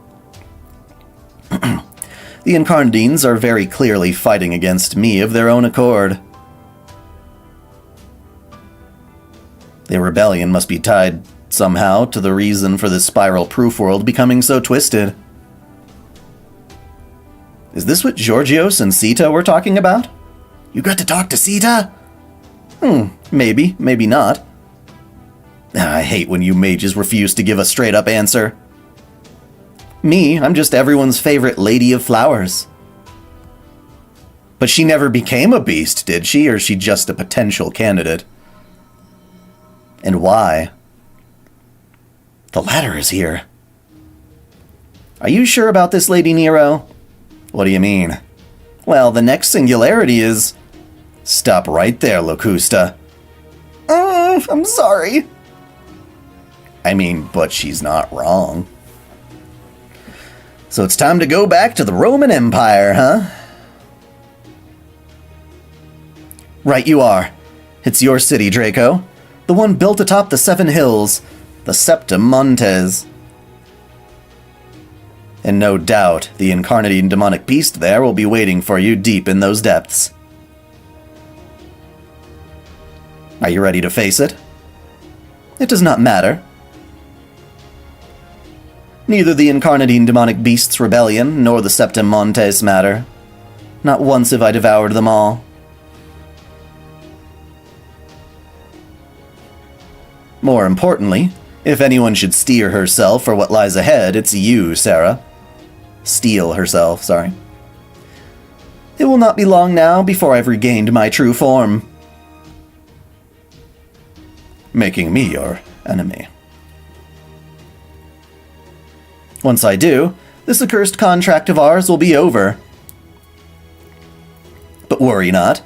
The Incarnadines are very clearly fighting against me of their own accord. Their rebellion must be tied somehow to the reason for this spiral-proof world becoming so twisted. Is this what Georgios and Sita were talking about? You got to talk to Sita? Maybe, maybe not. I hate when you mages refuse to give a straight-up answer. Me, I'm just everyone's favorite Lady of Flowers. But she never became a beast, did she? Or is she just a potential candidate? And why? The ladder is here. Are you sure about this, Lady Nero? What do you mean? Well, the next singularity is... Stop right there, Locusta. I'm sorry. I mean, but she's not wrong. So it's time to go back to the Roman Empire, huh? Right you are. It's your city, Draco. The one built atop the 7 hills. The Septum Montes. And no doubt, the incarnate demonic beast there will be waiting for you deep in those depths. Are you ready to face it? It does not matter. Neither the incarnate demonic beast's rebellion nor the Septum Montes matter. Not once have I devoured them all. More importantly, if anyone should steer herself for what lies ahead, it's you, Sarah. Steal herself, sorry. It will not be long now before I've regained my true form. Making me your enemy. Once I do, this accursed contract of ours will be over. But worry not.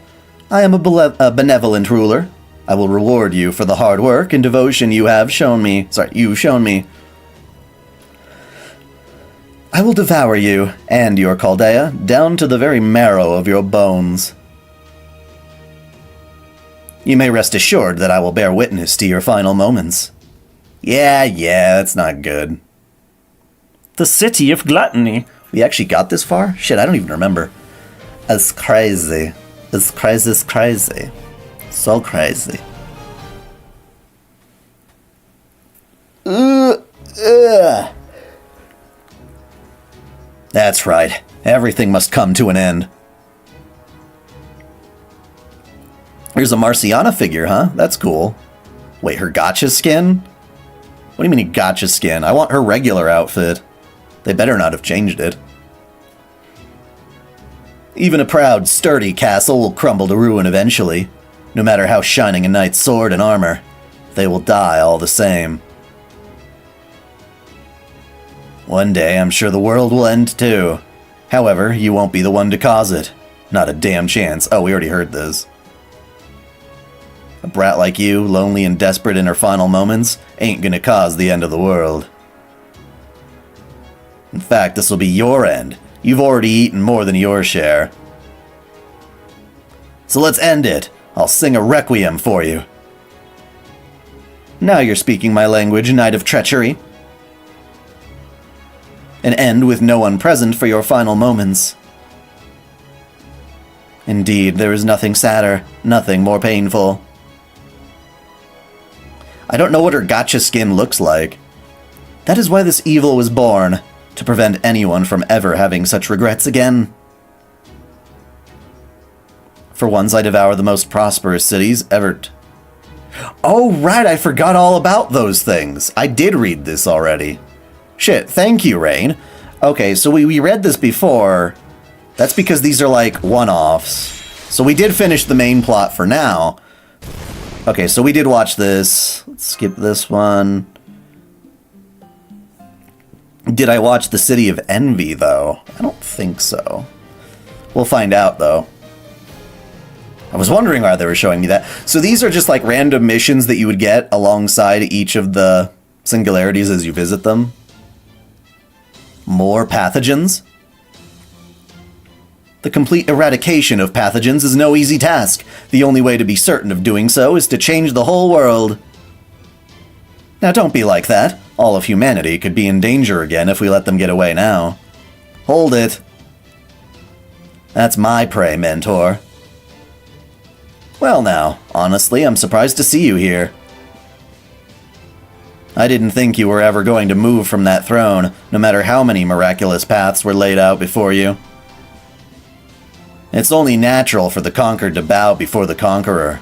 I am a benevolent ruler. I will reward you for the hard work and devotion you've shown me. I will devour you and your Chaldea down to the very marrow of your bones. You may rest assured that I will bear witness to your final moments. Yeah, that's not good. The city of gluttony. We actually got this far? Shit, I don't even remember. It's crazy. It's crazy. So crazy. That's right. Everything must come to an end. Here's a Marciana figure, huh? That's cool. Wait, her gotcha skin? What do you mean gotcha skin? I want her regular outfit. They better not have changed it. Even a proud, sturdy castle will crumble to ruin eventually. No matter how shining a knight's sword and armor, they will die all the same. One day, I'm sure the world will end too. However, you won't be the one to cause it. Not a damn chance. Oh, we already heard this. A brat like you, lonely and desperate in her final moments, ain't gonna cause the end of the world. In fact, this'll be your end. You've already eaten more than your share. So let's end it. I'll sing a requiem for you. Now you're speaking my language, Knight of Treachery. And end with no one present for your final moments. Indeed, there is nothing sadder, nothing more painful. I don't know what her gotcha skin looks like. That is why this evil was born, to prevent anyone from ever having such regrets again. For once, I devour the most prosperous cities ever. Oh, right, I forgot all about those things. I did read this already. Shit, thank you, Rain. Okay, so we read this before. That's because these are like one-offs. So we did finish the main plot for now. Okay, so we did watch this. Let's skip this one. Did I watch The City of Envy, though? I don't think so. We'll find out, though. I was wondering why they were showing me that. So these are just like random missions that you would get alongside each of the singularities as you visit them. More pathogens? The complete eradication of pathogens is no easy task. The only way to be certain of doing so is to change the whole world. Now don't be like that. All of humanity could be in danger again if we let them get away now. Hold it. That's my prey, Mentor. Well now, honestly, I'm surprised to see you here. I didn't think you were ever going to move from that throne, no matter how many miraculous paths were laid out before you. It's only natural for the conquered to bow before the conqueror.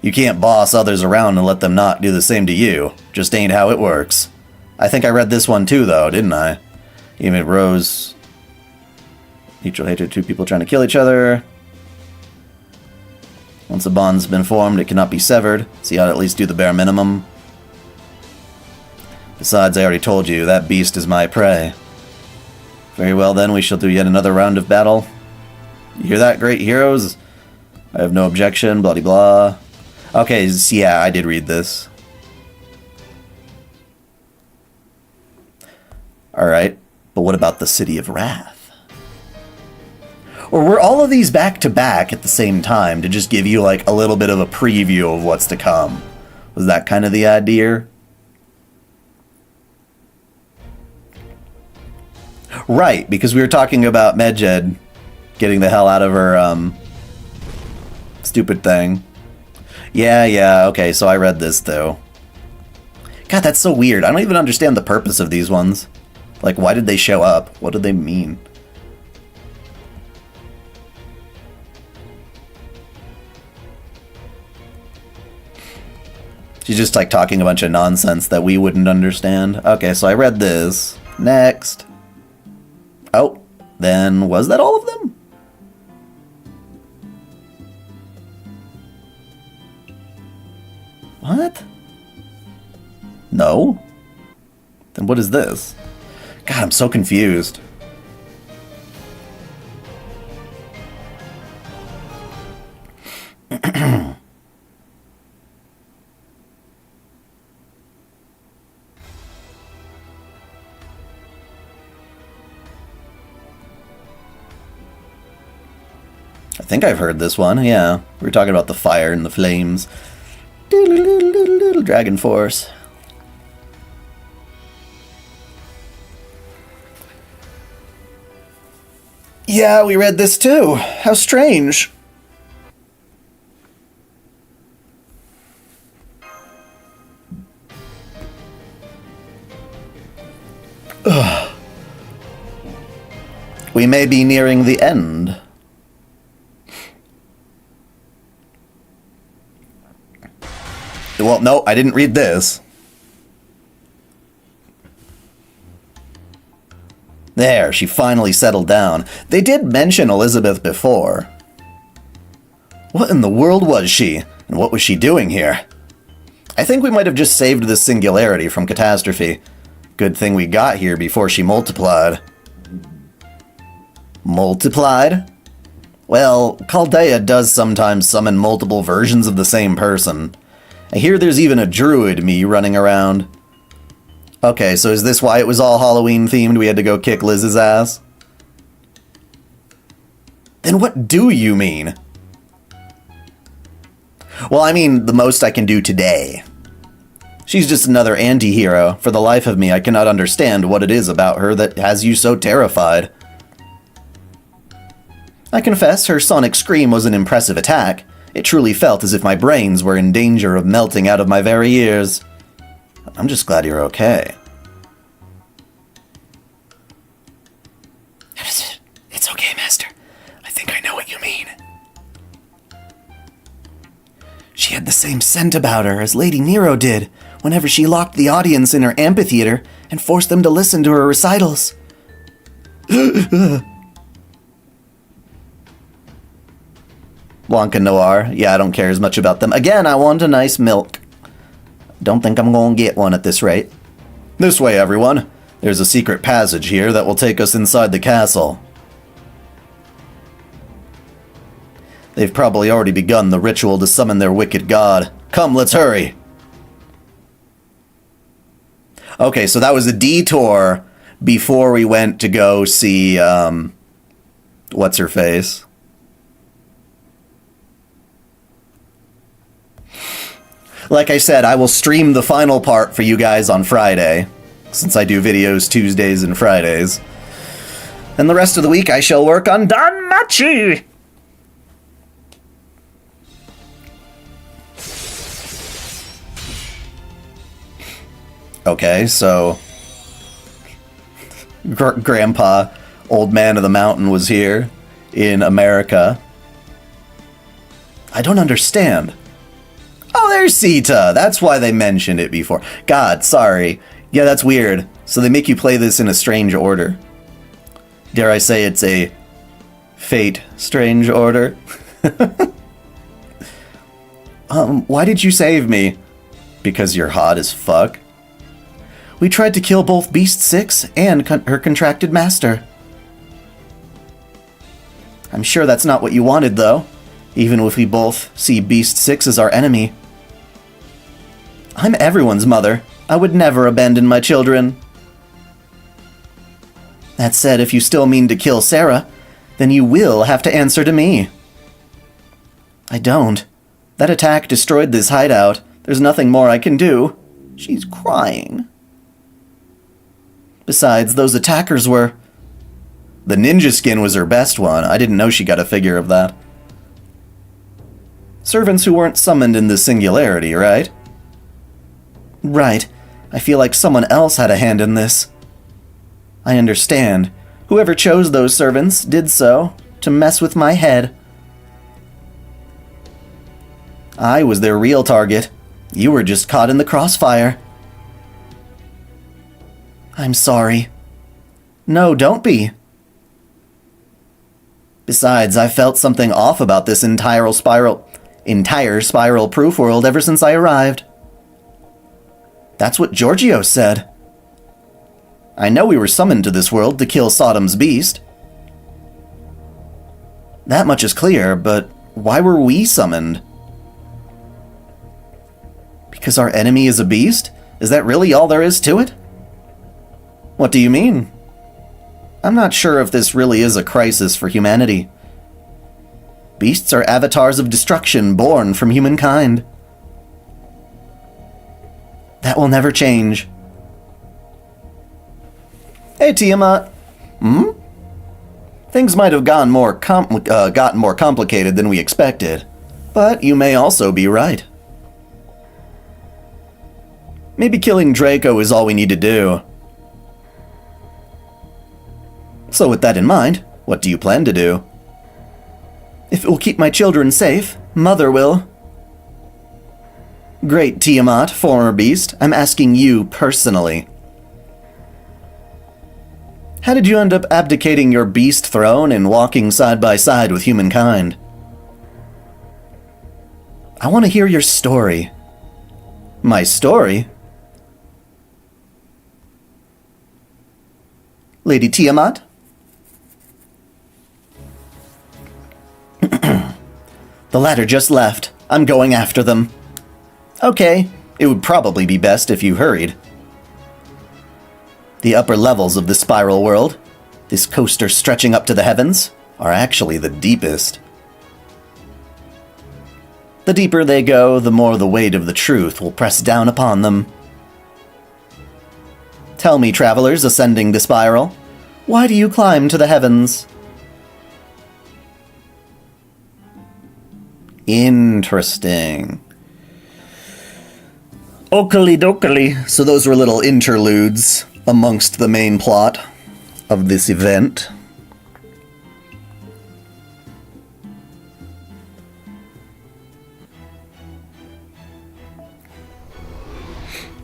You can't boss others around and let them not do the same to you. Just ain't how it works. I think I read this one too, though, didn't I? Even Rose... Mutual hatred, two people trying to kill each other. Once a bond's been formed, it cannot be severed, so you ought to at least do the bare minimum. Besides, I already told you, that beast is my prey. Very well then, we shall do yet another round of battle. You hear that, great heroes? I have no objection, blah blah. Okay, so yeah, I did read this. Alright, but what about the City of Wrath? Or were all of these back to back at the same time to just give you like a little bit of a preview of what's to come? Was that kind of the idea? Right, because we were talking about Medjed getting the hell out of her stupid thing. Yeah, okay, so I read this though. God, that's so weird. I don't even understand the purpose of these ones. Like, why did they show up? What did they mean? She's just like talking a bunch of nonsense that we wouldn't understand. Okay, so I read this. Next. Oh, then was that all of them? What? No? Then what is this? God, I'm so confused. I think I've heard this one, yeah. We were talking about the fire and the flames. Dragon Force. Yeah, we read this too. How strange. Ugh. We may be nearing the end. Well, no, I didn't read this. There, she finally settled down. They did mention Elizabeth before. What in the world was she? And what was she doing here? I think we might have just saved this singularity from catastrophe. Good thing we got here before she multiplied. Multiplied? Well, Chaldea does sometimes summon multiple versions of the same person. I hear there's even a druid me running around. Okay, so is this why it was all Halloween themed? We had to go kick Liz's ass? Then what do you mean? Well, I mean, the most I can do today. She's just another anti-hero. For the life of me, I cannot understand what it is about her that has you so terrified. I confess, her sonic scream was an impressive attack. It truly felt as if my brains were in danger of melting out of my very ears. I'm just glad you're okay. It's okay, Master. I think I know what you mean. She had the same scent about her as Lady Nero did whenever she locked the audience in her amphitheater and forced them to listen to her recitals. Blanca Noir. Yeah, I don't care as much about them. Again, I want a nice milk. Don't think I'm gonna get one at this rate. This way, everyone. There's a secret passage here that will take us inside the castle. They've probably already begun the ritual to summon their wicked god. Come, let's hurry. Okay, so that was a detour before we went to go see, what's-her-face? Like I said, I will stream the final part for you guys on Friday, since I do videos Tuesdays and Fridays. And the rest of the week I shall work on Danmachi! Okay, so... Grandpa Old Man of the Mountain was here in America. I don't understand. Oh, there's Sita. That's why they mentioned it before. God, sorry. Yeah, that's weird. So they make you play this in a strange order. Dare I say it's a fate strange order? Why did you save me? Because you're hot as fuck. We tried to kill both Beast 6 and her contracted master. I'm sure that's not what you wanted, though, even if we both see Beast 6 as our enemy. I'm everyone's mother. I would never abandon my children. That said, if you still mean to kill Sarah, then you will have to answer to me. I don't. That attack destroyed this hideout. There's nothing more I can do. She's crying. Besides, those attackers were... The ninja skin was her best one. I didn't know she got a figure of that. Servants who weren't summoned in the singularity, right? Right. I feel like someone else had a hand in this. I understand. Whoever chose those servants did so to mess with my head. I was their real target. You were just caught in the crossfire. I'm sorry. No, don't be. Besides, I felt something off about this entire spiral proof world ever since I arrived. That's what Giorgio said. I know we were summoned to this world to kill Sodom's beast. That much is clear, but why were we summoned? Because our enemy is a beast? Is that really all there is to it? What do you mean? I'm not sure if this really is a crisis for humanity. Beasts are avatars of destruction born from humankind. That will never change. Hey, Tiamat. Things might have gotten more complicated than we expected, but you may also be right. Maybe killing Draco is all we need to do. So with that in mind, what do you plan to do? If it will keep my children safe, Mother will. Great Tiamat, former beast, I'm asking you personally. How did you end up abdicating your beast throne and walking side by side with humankind? I want to hear your story. My story? Lady Tiamat? The latter just left. I'm going after them. Okay, it would probably be best if you hurried. The upper levels of the spiral world, this coaster stretching up to the heavens, are actually the deepest. The deeper they go, the more the weight of the truth will press down upon them. Tell me, travelers ascending the spiral, why do you climb to the heavens? Interesting. Oakley dokley. So those were little interludes amongst the main plot of this event.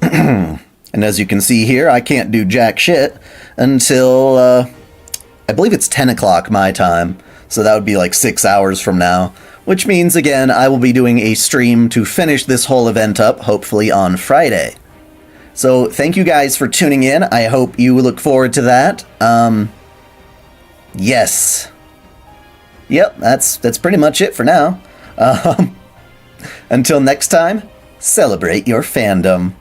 And as you can see here, I can't do jack shit until, I believe it's 10 o'clock my time. So that would be like 6 hours from now. Which means, again, I will be doing a stream to finish this whole event up, hopefully on Friday. So thank you guys for tuning in. I hope you look forward to that. Yes. Yep, that's pretty much it for now. Until next time, celebrate your fandom.